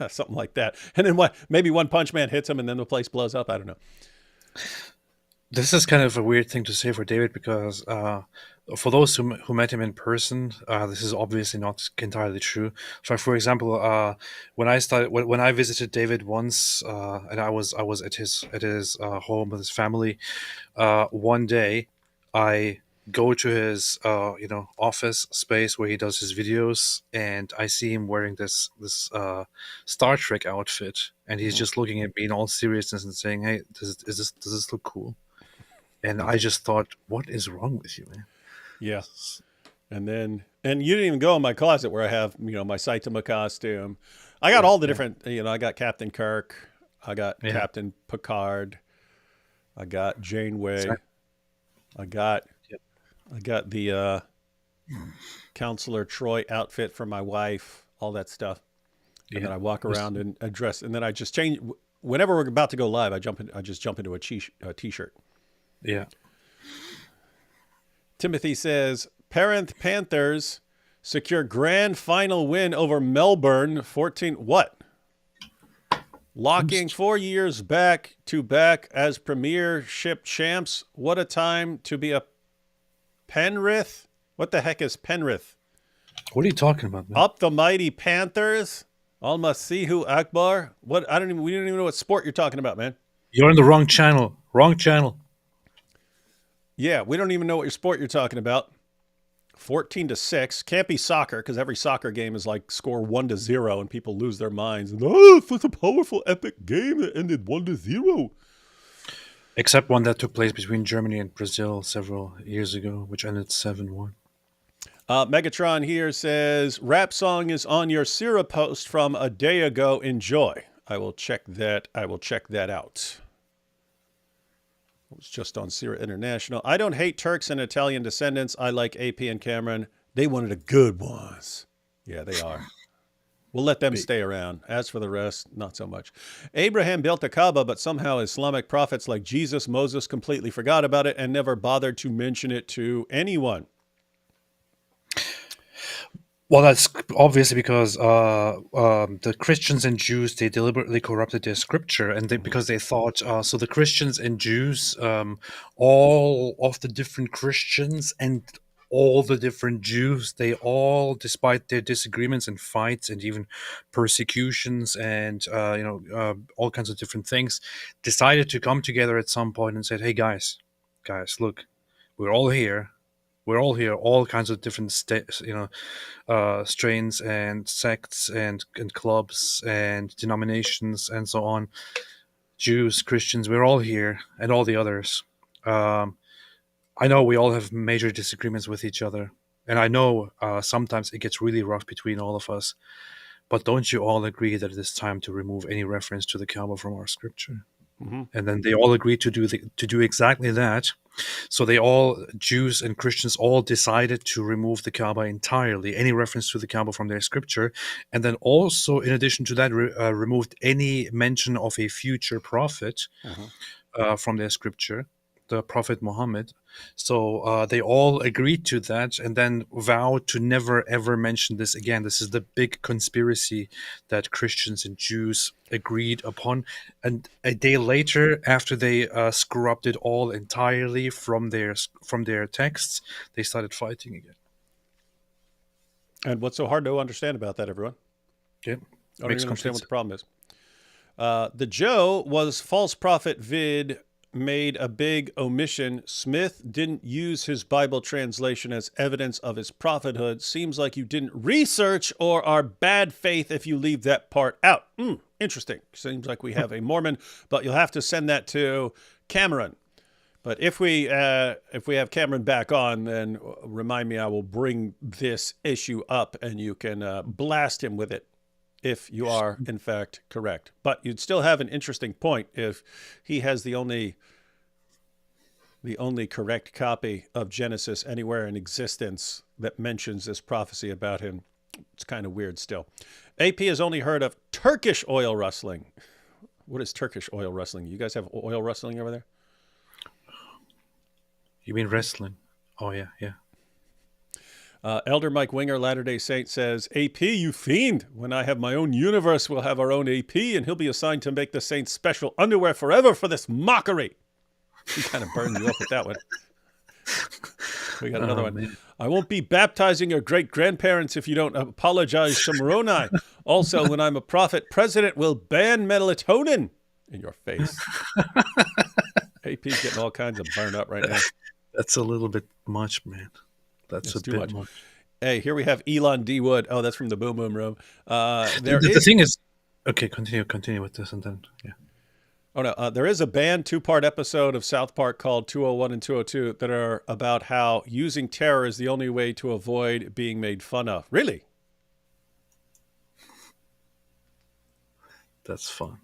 something like that. And then maybe One Punch Man hits him, and then the place blows up. I don't know. this is kind of a weird thing to say for David because for those who met him in person, this is obviously not entirely true. So, for example, when I visited David once, and I was at his home with his family, one day I go to his office space where he does his videos, and I see him wearing this Star Trek outfit, and he's just looking at me in all seriousness and saying, "Hey, does this look cool?" And I just thought, what is wrong with you, man? Yeah. And you didn't even go in my closet where I have, my Saitama costume. I got all the different, I got Captain Kirk. I got Captain Picard. I got Janeway. I got the Counselor Troy outfit for my wife, all that stuff. And then I walk around and dress, and then I just change. Whenever we're about to go live, I just jump into a t-shirt. Yeah. Timothy says, Panthers secure grand final win over Melbourne 14. What? Locking 4 years back to back as Premiership champs. What a time to be a Penrith. What the heck is Penrith? What are you talking about, man? Up the mighty Panthers. Al-Masihu Akbar. What? We don't even know what sport you're talking about, man. You're on the wrong channel. Wrong channel. Yeah, we don't even know what your sport you're talking about. 14-6. Can't be soccer because every soccer game is like score 1-0 and people lose their minds. And, it's such a powerful, epic game that ended 1-0. Except one that took place between Germany and Brazil several years ago, which ended 7-1. Megatron here says, rap song is on your Sira post from a day ago. Enjoy. I will check that out. It was just on Sira International. I don't hate Turks and Italian descendants. I like AP and Cameron. They one of the good ones. Yeah, they are. We'll let them stay around. As for the rest, not so much. Abraham built the Kaaba, but somehow Islamic prophets like Jesus, Moses completely forgot about it and never bothered to mention it to anyone. Well, that's obviously because the Christians and Jews, they deliberately corrupted their scripture, and because they thought so the Christians and Jews, all of the different Christians and all the different Jews, they all, despite their disagreements and fights and even persecutions and all kinds of different things, decided to come together at some point and said, "Hey guys, look, we're all here." We're all here, all kinds of different strains and sects and clubs and denominations and so on. Jews, Christians, we're all here, and all the others. I know we all have major disagreements with each other, And I know sometimes it gets really rough between all of us, but don't you all agree that it is time to remove any reference to the Kaaba from our scripture? Mm-hmm. And then they all agreed to do exactly that. So they all, Jews and Christians, all decided to remove the Kaaba entirely, any reference to the Kaaba from their scripture, and then also, in addition to that, removed any mention of a future prophet from their scripture, the Prophet Muhammad. So they all agreed to that and then vowed to never ever mention this again. This is the big conspiracy that Christians and Jews agreed upon. And a day later, after they scrubbed it all entirely from their texts, they started fighting again. And what's so hard to understand about that, everyone? Yeah, I don't even understand what the problem is. The Joe was false prophet vid made a big omission. Smith didn't use his Bible translation as evidence of his prophethood. Seems like you didn't research or are bad faith if you leave that part out. Interesting. Seems like we have a Mormon, but you'll have to send that to Cameron. But if we have Cameron back on, then remind me, I will bring this issue up and you can blast him with it if you are, in fact, correct. But you'd still have an interesting point if he has the only correct copy of Genesis anywhere in existence that mentions this prophecy about him. It's kind of weird still. AP has only heard of Turkish oil rustling. What is Turkish oil rustling? You guys have oil rustling over there? You mean wrestling? Oh, yeah. Elder Mike Winger, Latter-day Saint, says, AP, you fiend. When I have my own universe, we'll have our own AP, and he'll be assigned to make the Saints special underwear forever for this mockery. He kind of burned you up with that one. We got another one. Man. I won't be baptizing your great-grandparents if you don't apologize to Moroni. Also, when I'm a prophet, president will ban melatonin in your face. AP's getting all kinds of burned up right now. That's a little bit much, man. That's too much. Hey, here we have Elon D. Wood. Oh, that's from the Boom Boom Room. The thing is, okay, continue with this and then, yeah. Oh, no, there is a banned 2-part episode of South Park called 201 and 202 that are about how using terror is the only way to avoid being made fun of. Really? That's fun.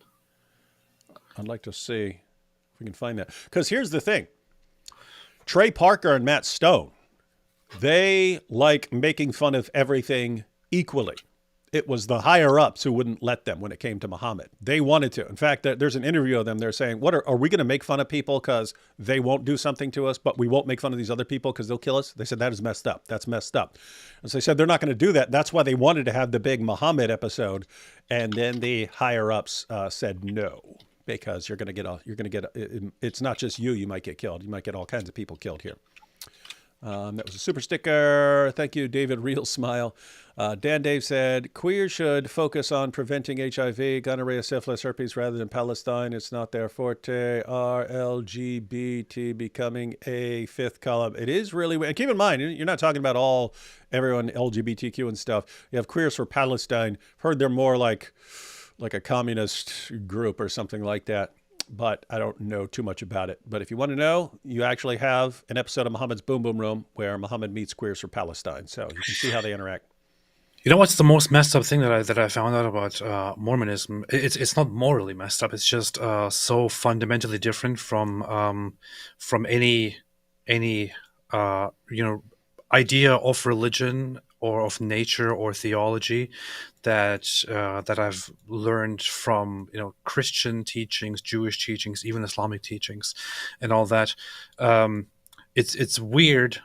I'd like to see if we can find that. Because here's the thing. Trey Parker and Matt Stone, they like making fun of everything equally. It was the higher-ups who wouldn't let them when it came to Muhammad. They wanted to. In fact, there's an interview of them. They're saying, "What are we going to make fun of people because they won't do something to us, but we won't make fun of these other people because they'll kill us?" They said, that is messed up. That's messed up. And so they said they're not going to do that. That's why they wanted to have the big Muhammad episode. And then the higher-ups said no, because you're going to get, it's not just you might get killed. You might get all kinds of people killed here. That was a super sticker. Thank you, David. Real smile. Dan Dave said, queers should focus on preventing HIV, gonorrhea, syphilis, herpes rather than Palestine. It's not their forte. LGBT becoming a fifth column. It is really, and keep in mind, you're not talking about everyone LGBTQ and stuff. You have Queers for Palestine. Heard they're more like a communist group or something like that. But I don't know too much about it. But if you want to know, you actually have an episode of Muhammad's Boom Boom Room where Muhammad meets Queers for Palestine. So you can see how they interact. You know what's the most messed up thing that I found out about Mormonism? It's not morally messed up. It's just so fundamentally different from any idea of religion or of nature or theology that I've learned from Christian teachings, Jewish teachings, even Islamic teachings, and all that. It's weird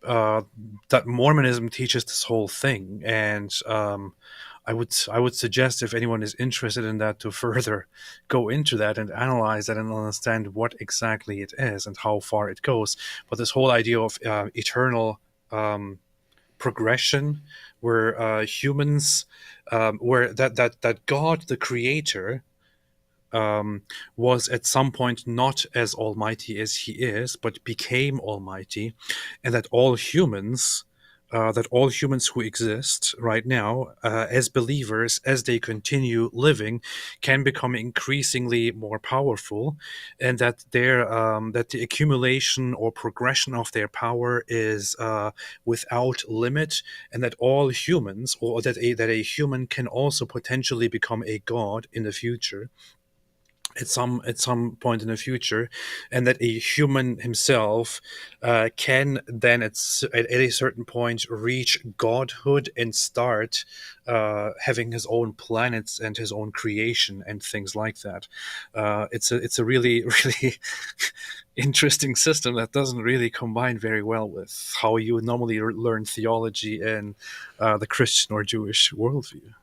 that Mormonism teaches this whole thing, and I would suggest, if anyone is interested in that, to further go into that and analyze that and understand what exactly it is and how far it goes. But this whole idea of eternal progression, where humans, where that God, the Creator, was at some point not as almighty as he is, but became almighty, and that all humans that all humans who exist right now as believers, as they continue living, can become increasingly more powerful, and that that the accumulation or progression of their power is without limit, and that all humans, or that a human can also potentially become a god in the future, at some point in the future, and that a human himself can then at a certain point reach godhood and start having his own planets and his own creation and things like that. It's a really really interesting system that doesn't really combine very well with how you would normally learn theology in the Christian or Jewish worldview.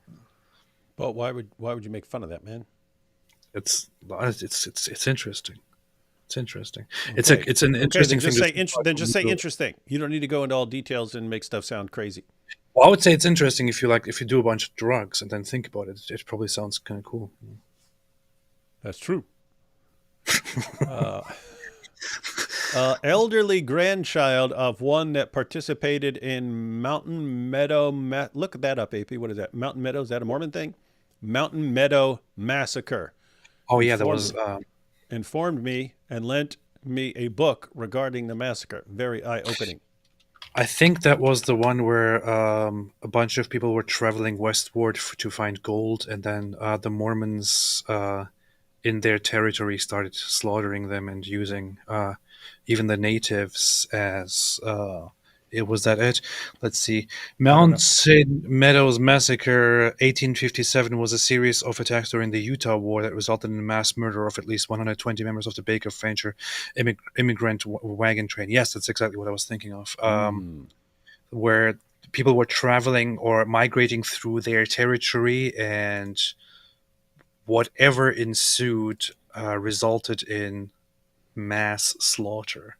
But why would you make fun of that, man? It's interesting. It's interesting. Okay. It's an Okay, interesting then thing. just say interesting. You don't need to go into all details and make stuff sound crazy. Well, I would say it's interesting if you do a bunch of drugs and then think about it. It probably sounds kind of cool. That's true. Elderly grandchild of one that participated in Mountain Meadow. Look that up, AP. What is that? Mountain Meadow? Is that a Mormon thing? Mountain Meadow Massacre. Oh yeah, there was. Informed me and lent me a book regarding the massacre. Very eye-opening. I think that was the one where a bunch of people were traveling westward to find gold, and then the Mormons in their territory started slaughtering them and using even the natives as. Was that it? Let's see. Mountain Meadows Massacre 1857 was a series of attacks during the Utah War that resulted in the mass murder of at least 120 members of the Baker Fancher immigrant wagon train. Yes, that's exactly what I was thinking of. Where people were traveling or migrating through their territory, and whatever ensued resulted in mass slaughter.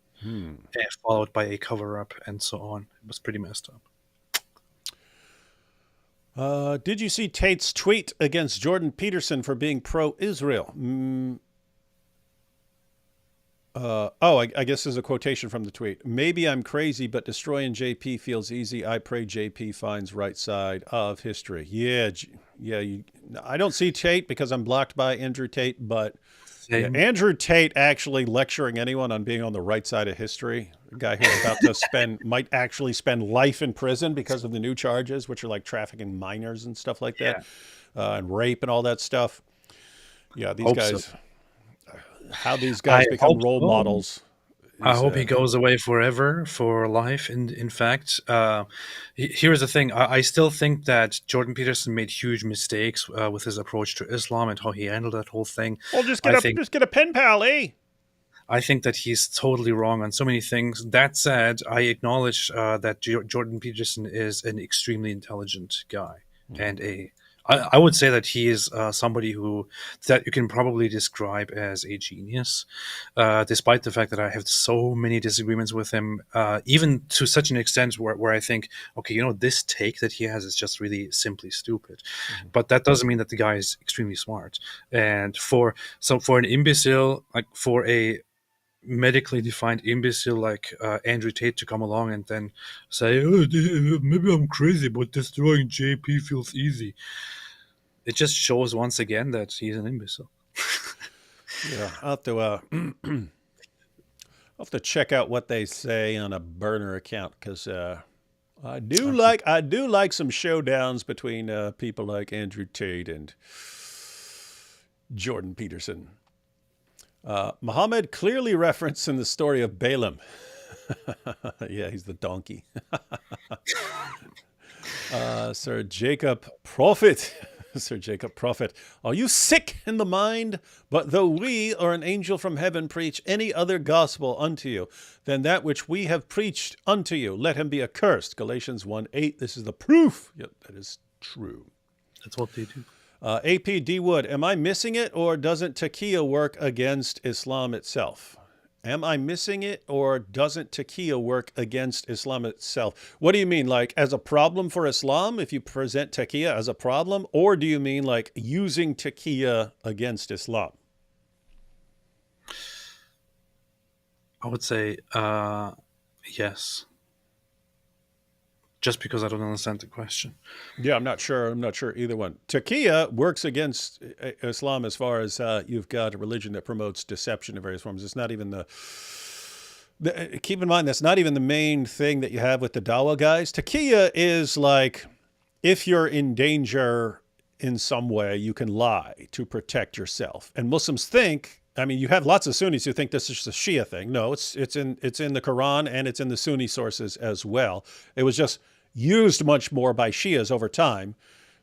Followed by a cover-up and so on. It was pretty messed up. Did you see Tate's tweet against Jordan Peterson for being pro-Israel? I guess there's a quotation from the tweet. Maybe I'm crazy, but destroying JP feels easy. I pray JP finds right side of history. Yeah. I don't see Tate because I'm blocked by Andrew Tate, but Andrew Tate actually lecturing anyone on being on the right side of history. A guy who's about to might actually spend life in prison because of the new charges, which are like trafficking minors and stuff like that, and rape and all that stuff. Yeah, these guys. So. How these guys become role models. I hope he goes away forever for life. In fact, here's the thing. I still think that Jordan Peterson made huge mistakes with his approach to Islam and how he handled that whole thing. Well, just get a pen pal, eh? I think that he's totally wrong on so many things. That said, I acknowledge that Jordan Peterson is an extremely intelligent guy and I would say that he is somebody that you can probably describe as a genius, despite the fact that I have so many disagreements with him, even to such an extent where I think, okay, this take that he has is just really simply stupid. But that doesn't mean that the guy is extremely smart. And for an imbecile, like for a medically defined imbecile like Andrew Tate to come along and then say, oh, maybe I'm crazy, but destroying JP feels easy. It just shows once again that he's an imbecile. Yeah, I'll have to check out what they say on a burner account because I do like some showdowns between people like Andrew Tate and Jordan Peterson. Muhammad clearly referenced in the story of Balaam. Yeah, he's the donkey. Sir Jacob Prophet. Sir Jacob Prophet, are you sick in the mind? But though we or an angel from heaven preach any other gospel unto you than that which we have preached unto you, let him be accursed. Galatians 1:8. This is the proof. Yep, that is true. That's what they do. AP D. Wood, am I missing it or doesn't taqiyya work against Islam itself? Am I missing it or doesn't taqiyya work against Islam itself? What do you mean, like as a problem for Islam if you present taqiyya as a problem? Or do you mean like using taqiyya against Islam? I would say yes. just because I don't understand the question. Yeah, I'm not sure. I'm not sure either one. Taqiyya works against Islam as far as you've got a religion that promotes deception in various forms. It's not even keep in mind, that's not even the main thing that you have with the Dawa guys. Taqiyya is like, if you're in danger in some way, you can lie to protect yourself. And Muslims think, I mean, you have lots of Sunnis who think this is a Shia thing. No, it's in the Quran and it's in the Sunni sources as well. It was just used much more by Shias over time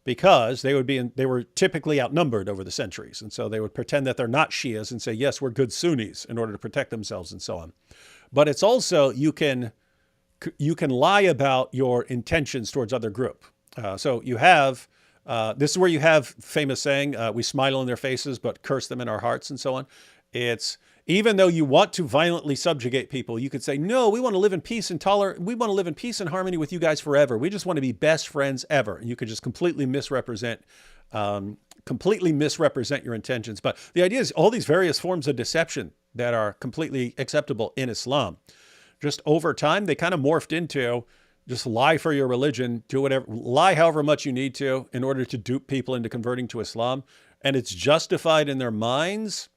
because they were typically outnumbered over the centuries. And so they would pretend that they're not Shias and say, yes, we're good Sunnis in order to protect themselves and so on. But it's also, you can lie about your intentions towards other group. So you have, this is where you have famous saying, we smile in their faces, but curse them in our hearts and so on. It's, even though you want to violently subjugate people, you could say, no, we want to live in peace and we want to live in peace and harmony with you guys forever. We just want to be best friends ever. And you could just completely misrepresent your intentions. But the idea is all these various forms of deception that are completely acceptable in Islam, just over time, they kind of morphed into just lie for your religion, do whatever, lie however much you need to in order to dupe people into converting to Islam. And it's justified in their minds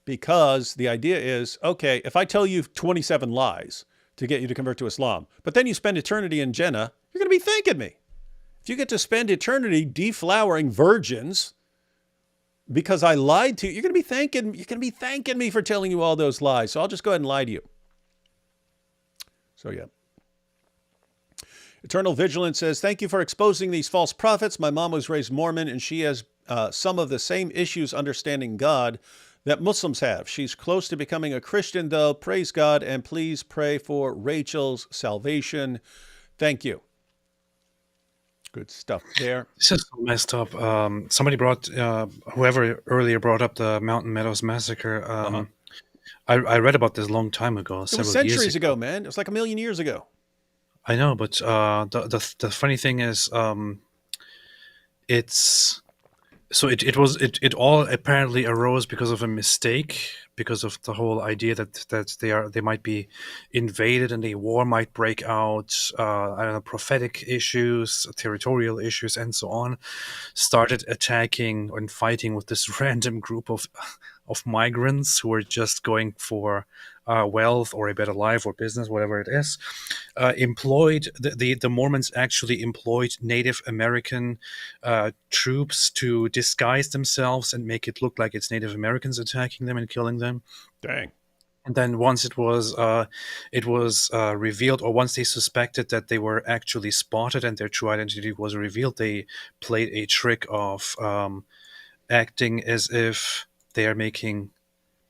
because the idea is, okay, if I tell you 27 lies to get you to convert to Islam, but then you spend eternity in Jannah, you're going to be thanking me. If you get to spend eternity deflowering virgins because I lied to you, you're going to be thanking me for telling you all those lies. So I'll just go ahead and lie to you. So yeah. Eternal Vigilance says, thank you for exposing these false prophets. My mom was raised Mormon and she has some of the same issues understanding God that Muslims have. She's close to becoming a Christian though. Praise God and please pray for Rachel's salvation. Thank you. Good stuff there. This is so messed up. Somebody whoever earlier brought up the Mountain Meadows massacre. I read about this a long time ago. It was centuries ago, man. It was like 1 million years ago. I know, but the funny thing is, it all apparently arose because of a mistake, because of the whole idea that they might be invaded and a war might break out. I don't know, prophetic issues, territorial issues, and so on. Started attacking and fighting with this random group of migrants who were just going for wealth or a better life or business, whatever it is. The Mormons actually employed Native American troops to disguise themselves and make it look like it's Native Americans attacking them and killing them. Dang. And then once it was revealed, or once they suspected that they were actually spotted and their true identity was revealed, they played a trick of acting as if they are making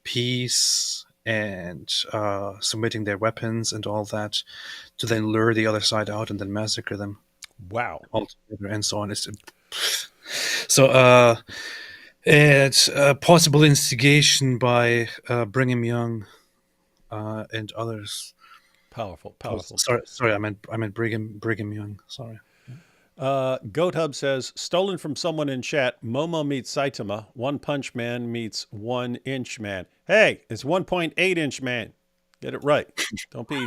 peace and submitting their weapons and all that to then lure the other side out and then massacre them. Wow. Altogether and so on. It's a possible instigation by Brigham Young and others. Powerful. Sorry, I meant Brigham Young. Sorry. Goat Hub says, stolen from someone in chat, Momo meets Saitama, One Punch Man meets 1 Inch Man. Hey, it's 1.8 inch man. Get it right. Don't be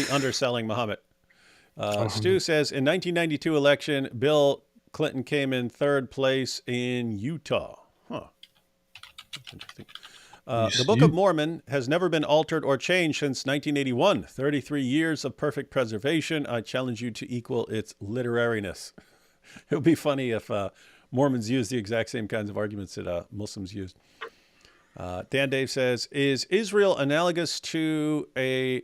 underselling Muhammad. Stu says, in 1992 election, Bill Clinton came in 3rd place in Utah. Huh. That's interesting. The Book of Mormon has never been altered or changed since 1981. 33 years of perfect preservation. I challenge you to equal its literariness. It would be funny if Mormons used the exact same kinds of arguments that Muslims used. Dan Dave says, is Israel analogous to a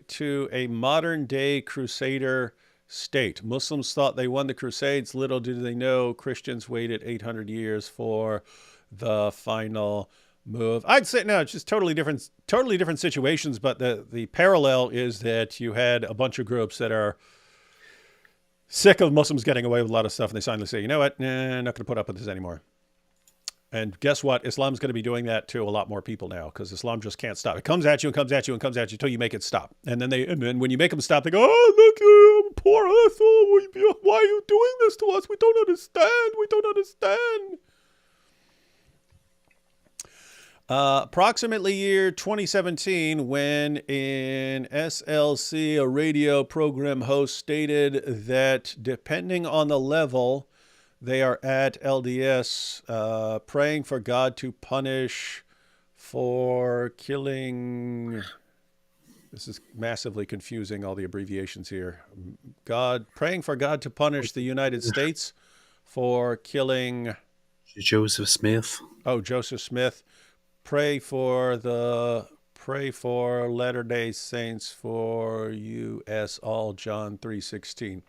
modern day crusader state? Muslims thought they won the Crusades. Little did they know Christians waited 800 years for the final move. I'd say no, it's just totally different situations, but the parallel is that you had a bunch of groups that are sick of Muslims getting away with a lot of stuff, and they finally say, you know what, nah, not going to put up with this anymore. And guess what? Islam's going to be doing that to a lot more people now, because Islam just can't stop. It comes at you and comes at you and comes at you until you make it stop. And then when you make them stop, they go, oh, look, poor asshole. Why are you doing this to us? We don't understand. Approximately year 2017, when in SLC, a radio program host stated that depending on the level they are at LDS, praying for God to punish for killing. This is massively confusing, all the abbreviations here. Praying for God to punish the United States for killing. Joseph Smith. Oh, Joseph Smith. Pray for Latter-day Saints for U.S. all, John 3:16.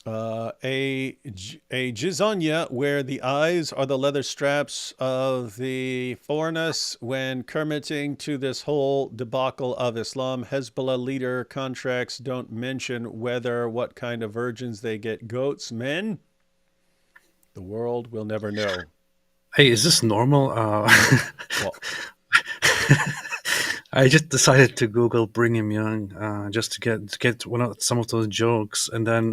A Jizonia, where the eyes are the leather straps of the foreigners when committing to this whole debacle of Islam. Hezbollah leader contracts don't mention what kind of virgins they get. Goats, men? The world will never know. Hey, is this normal? Well, I just decided to Google Brigham Young just to get some of those jokes, and then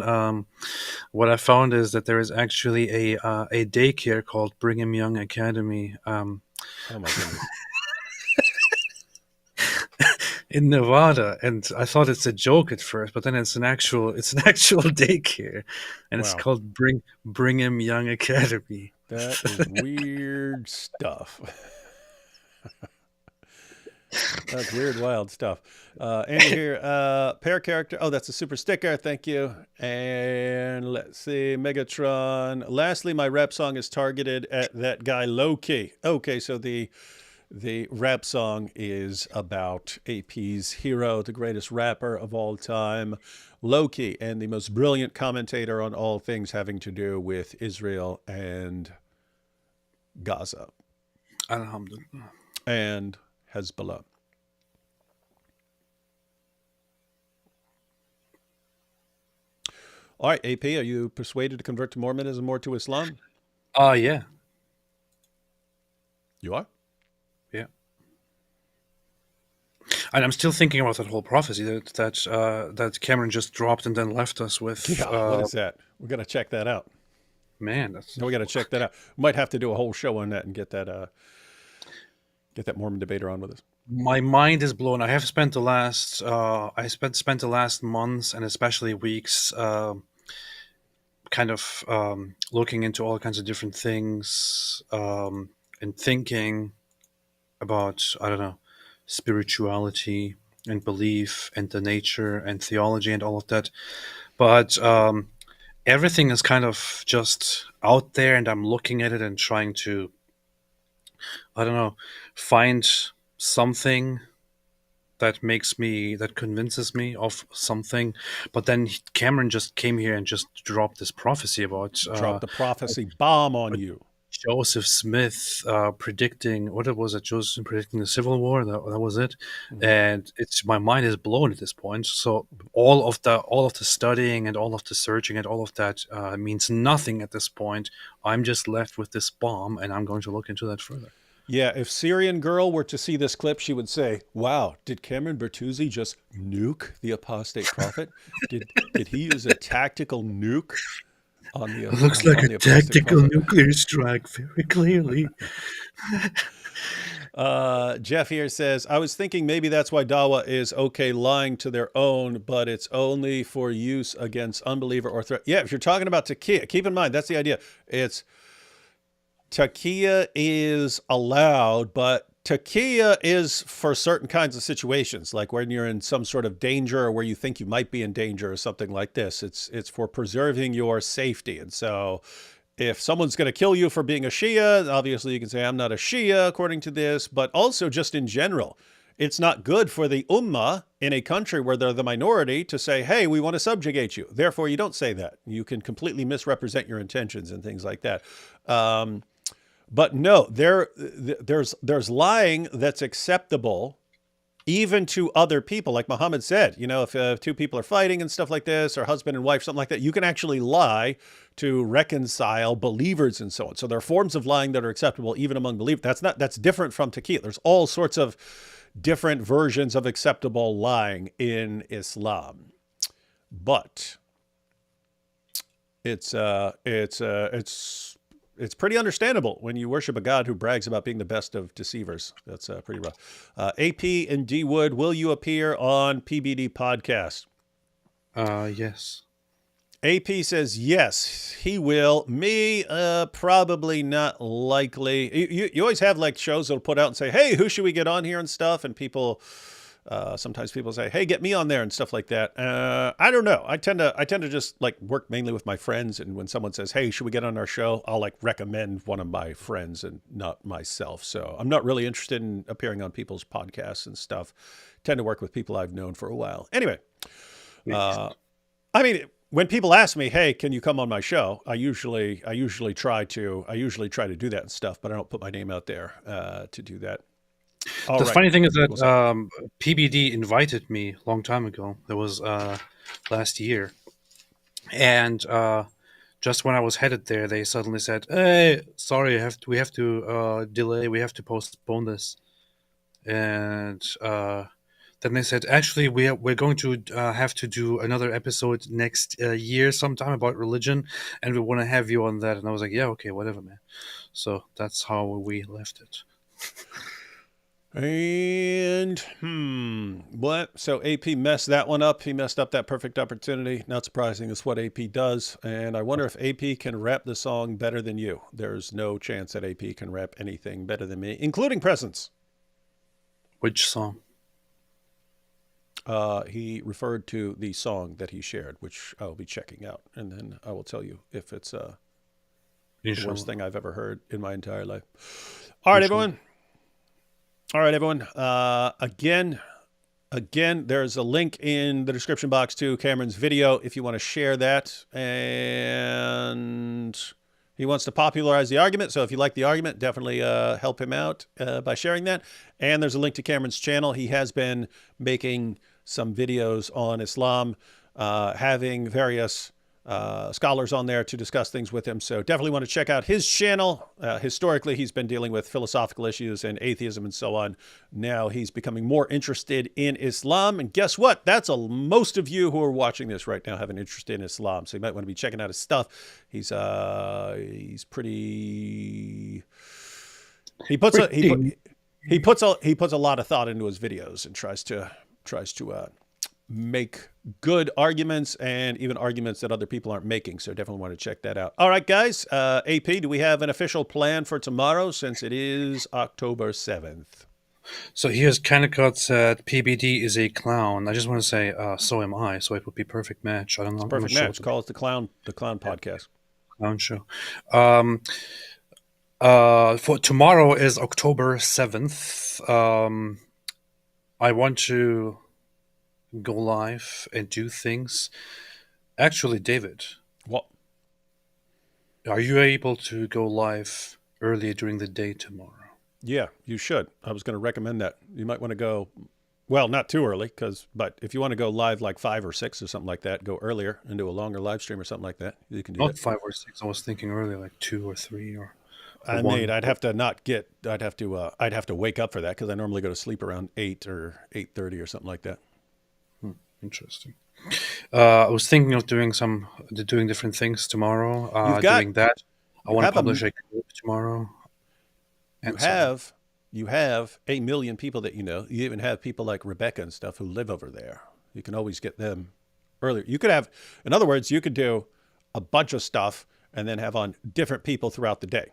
what I found is that there is actually a daycare called Brigham Young Academy oh my goodness. in Nevada, and I thought it's a joke at first, but then it's an actual daycare, and it's Wow. called Brigham Young Academy. That is weird stuff. That's weird, wild stuff. Andy here, pair character. Oh, that's a super sticker. Thank you. And let's see, Megatron. Lastly, my rap song is targeted at that guy Loki. Okay, so the rap song is about AP's hero, the greatest rapper of all time, Loki, and the most brilliant commentator on all things having to do with Israel and Gaza Alhamdulillah. and Hezbollah. All right, AP, are you persuaded to convert to Mormonism or to Islam? Yeah. You are? Yeah. And I'm still thinking about that whole prophecy that Cameron just dropped and then left us with. Yeah, what is that? We're going to check that out. Man, that's No, we got to check that out. We might have to do a whole show on that and get that Mormon debater on with us. my mind is blown. I have spent the last spent the last months and especially weeks kind of looking into all kinds of different things and thinking about, I don't know, spirituality and belief and the nature and theology and all of that. But everything is kind of just out there, and I'm looking at it and trying to, I don't know, find something that convinces me of something. But then Cameron just came here and just dropped this prophecy about Drop the prophecy bomb on you. Joseph Smith predicting, what was it? Joseph predicting the Civil War. That was it. Mm-hmm. And my mind is blown at this point. So all of the studying and all of the searching and all of that means nothing at this point. I'm just left with this bomb, and I'm going to look into that further. Yeah, if Syrian Girl were to see this clip, she would say, wow, did Cameron Bertuzzi just nuke the Apostate Prophet? Did he use a tactical nuke on the Looks on like the a Apostate tactical Prophet? nuclear strike, very clearly. Jeff here says, I was thinking maybe that's why Dawa is okay lying to their own, but it's only for use against unbeliever or threat. Yeah, if you're talking about taqiyya, keep in mind, that's the idea. It's taqiyya is allowed, but taqiyya is for certain kinds of situations, like when you're in some sort of danger or where you think you might be in danger or something like this. It's for preserving your safety. And so if someone's going to kill you for being a Shia, obviously you can say, I'm not a Shia according to this, but also just in general, it's not good for the ummah in a country where they're the minority to say, hey, we want to subjugate you. Therefore, you don't say that. You can completely misrepresent your intentions and things like that. But no, there's lying that's acceptable even to other people. Like Muhammad said, you know, if two people are fighting and stuff like this, or husband and wife, something like that, you can actually lie to reconcile believers and so on. So there are forms of lying that are acceptable even among believers. That's different from taqiyya. There's all sorts of different versions of acceptable lying in Islam, but it's it's pretty understandable when you worship a God who brags about being the best of deceivers. That's pretty rough. AP and D Wood, will you appear on PBD podcast? Yes. AP says yes, he will. Me, probably not likely. You always have like shows that'll put out and say, hey, who should we get on here and stuff, and people. Sometimes people say, "Hey, get me on there" and stuff like that. I don't know. I tend to just like work mainly with my friends, and when someone says, "Hey, should we get on our show?" I'll like recommend one of my friends and not myself. So I'm not really interested in appearing on people's podcasts and stuff. Tend to work with people I've known for a while. Anyway, I mean, when people ask me, "Hey, can you come on my show?" I usually try to do that and stuff, but I don't put my name out there to do that. The funny thing is that PBD invited me a long time ago. That was last year. And just when I was headed there, they suddenly said, hey, sorry, we have to delay. We have to postpone this. And then they said, actually, we're going to have to do another episode next year sometime about religion. And we want to have you on that. And I was like, yeah, okay, whatever, man. So that's how we left it. And what? So AP messed that one up. He messed up that perfect opportunity. Not surprising. It's what AP does. And I wonder if AP can rap the song better than you. There's no chance that AP can rap anything better than me, including Presence. Which song? He referred to the song that he shared, which I'll be checking out, and then I will tell you if it's the worst thing I've ever heard in my entire life. All right, everyone. Again, there's a link in the description box to Cameron's video if you want to share that. And he wants to popularize the argument. So if you like the argument, definitely help him out by sharing that. And there's a link to Cameron's channel. He has been making some videos on Islam, having various scholars on there to discuss things with him. So definitely want to check out his channel. Historically, he's been dealing with philosophical issues and atheism and so on. Now he's becoming more interested in Islam. And guess what? That's most of you who are watching this right now have an interest in Islam. So you might want to be checking out his stuff. He's pretty. He puts a lot of thought into his videos and tries to make good arguments and even arguments that other people aren't making. So definitely want to check that out. All right, guys. AP, do we have an official plan for tomorrow since it is October 7th? So here's Kennicott said PBD is a clown. I just want to say, so am I. So it would be perfect match. I don't know. Perfect match. Call it the clown podcast. Clown show. For tomorrow is October 7th. I want to go live and do things. Actually, David. What? Are you able to go live earlier during the day tomorrow? Yeah, you should. I was going to recommend that. You might want to go, well, not too early, but if you want to go live like 5 or 6 or something like that, go earlier and do a longer live stream or something like that. You can do Not that. 5 or 6. I was thinking earlier, like 2 or 3 or. I'd have to wake up for that because I normally go to sleep around 8 or 8:30 or something like that. Interesting. I was thinking of doing different things tomorrow. Doing that. I want to publish a clip tomorrow. You have 1 million people that you know. You even have people like Rebecca and stuff who live over there. You can always get them earlier. You could have, in other words, you could do a bunch of stuff and then have on different people throughout the day.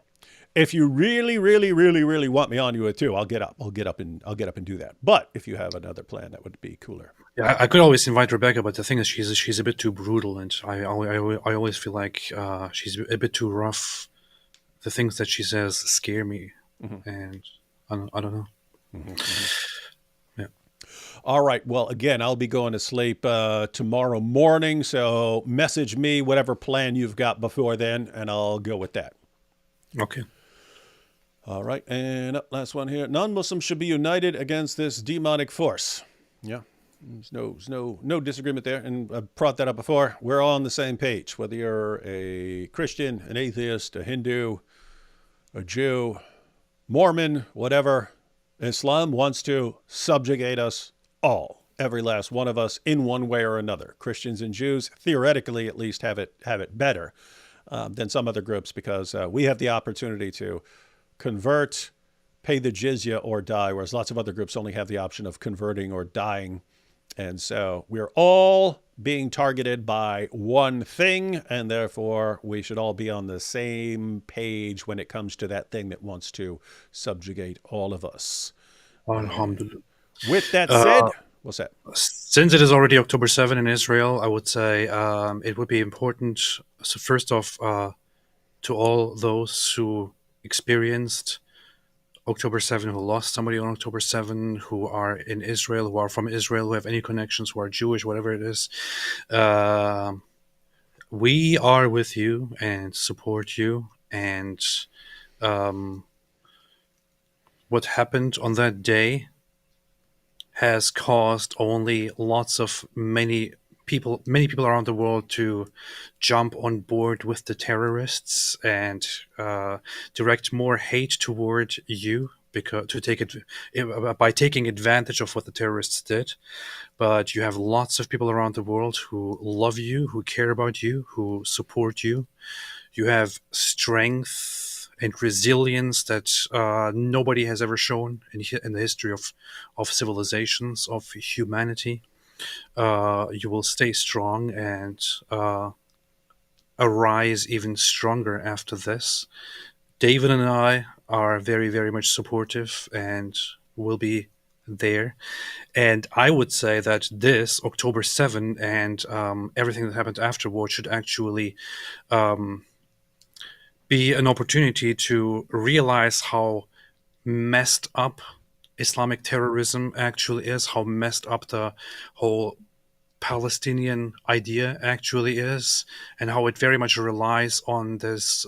If you really, really, really, really want me on you too, I'll get up and do that. But if you have another plan, that would be cooler. Yeah, I could always invite Rebecca, but the thing is, she's a bit too brutal, and I always feel like she's a bit too rough. The things that she says scare me, and I don't know. Yeah. All right. Well, again, I'll be going to sleep tomorrow morning, so message me whatever plan you've got before then, and I'll go with that. Okay. All right, and last one here. Non-Muslims should be united against this demonic force. Yeah, there's no disagreement there, and I've brought that up before. We're all on the same page, whether you're a Christian, an atheist, a Hindu, a Jew, Mormon, whatever. Islam wants to subjugate us all, every last one of us, in one way or another. Christians and Jews, theoretically at least, have it better. than some other groups because we have the opportunity to convert, pay the jizya, or die, whereas lots of other groups only have the option of converting or dying. And so we're all being targeted by one thing, and therefore we should all be on the same page when it comes to that thing that wants to subjugate all of us. Alhamdulillah. With that said, what's that? Since it is already October 7 in Israel, I would say it would be important, so first off, to all those who experienced October 7, who lost somebody on October 7, who are in Israel, who are from Israel, who have any connections, who are Jewish, whatever it is. We are with you and support you. And what happened on that day has caused only many people around the world to jump on board with the terrorists and direct more hate toward you by taking advantage of what the terrorists did. But you have lots of people around the world who love you, who care about you, who support you. You have strength and resilience that nobody has ever shown in the history of civilizations, of humanity. You will stay strong and arise even stronger after this. David and I are very, very much supportive and will be there. And I would say that this October 7 and everything that happened afterward should actually be an opportunity to realize how messed up Islamic terrorism actually is, how messed up the whole Palestinian idea actually is, and how it very much relies on this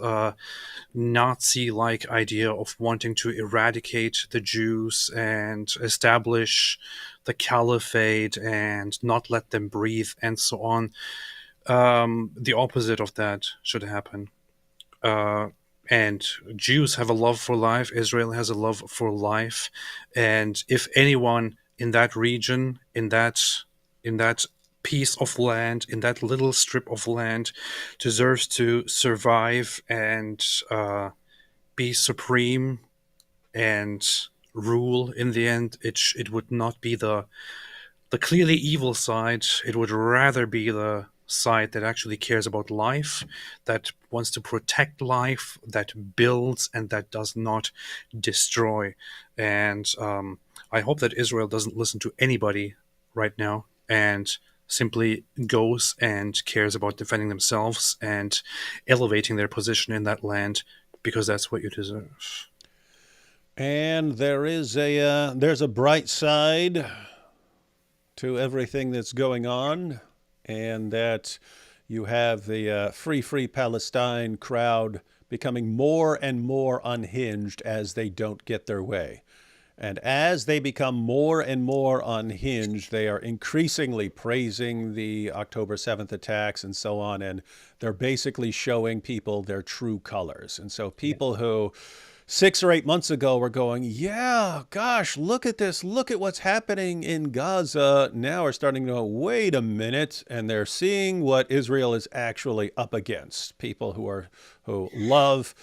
Nazi-like idea of wanting to eradicate the Jews and establish the caliphate and not let them breathe and so on. The opposite of that should happen. And Jews have a love for life. Israel has a love for life. And if anyone in that region, in that piece of land, in that little strip of land, deserves to survive and be supreme and rule in the end, it would not be the clearly evil side. It would rather be the side that actually cares about life, that wants to protect life, that builds and that does not destroy. And I hope that Israel doesn't listen to anybody right now and simply goes and cares about defending themselves and elevating their position in that land, because that's what you deserve. And there's a bright side to everything that's going on, and that you have the Free Palestine crowd becoming more and more unhinged as they don't get their way. And as they become more and more unhinged, they are increasingly praising the October 7th attacks and so on, and they're basically showing people their true colors. And so people who 6 or 8 months ago were going, yeah, gosh, look at this, look at what's happening in Gaza, now are starting to go, wait a minute, and they're seeing what Israel is actually up against. People who love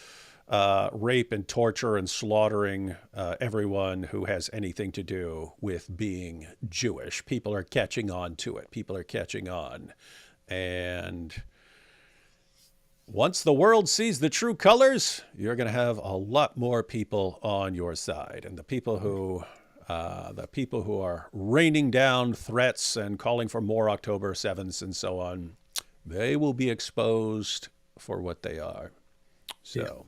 rape and torture and slaughtering everyone who has anything to do with being Jewish. People are catching on to it. People are catching on. And once the world sees the true colors, you're going to have a lot more people on your side. And the people who are raining down threats and calling for more October 7ths and so on, they will be exposed for what they are. So,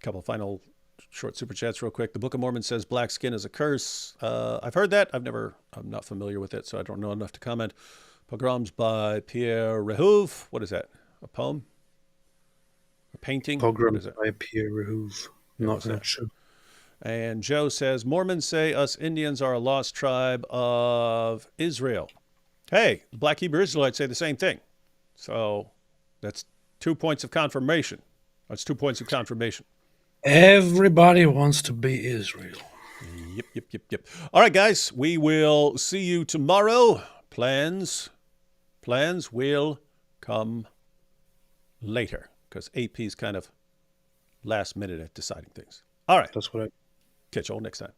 couple final short super chats real quick. The Book of Mormon says black skin is a curse. I've heard that. I'm not familiar with it, so I don't know enough to comment. Pogroms by Pierre Rehouve. What is that? A poem? A painting? Pogroms by Pierre Rehouve. Not sure. And Joe says, Mormons say us Indians are a lost tribe of Israel. Hey, Black Hebrew Israelites say the same thing. So that's 2 points of confirmation. That's 2 points of confirmation. Everybody wants to be Israel. Yep. All right, guys, we will see you tomorrow. Plans will come later because AP's kind of last minute at deciding things. All right. That's what I Catch you all next time.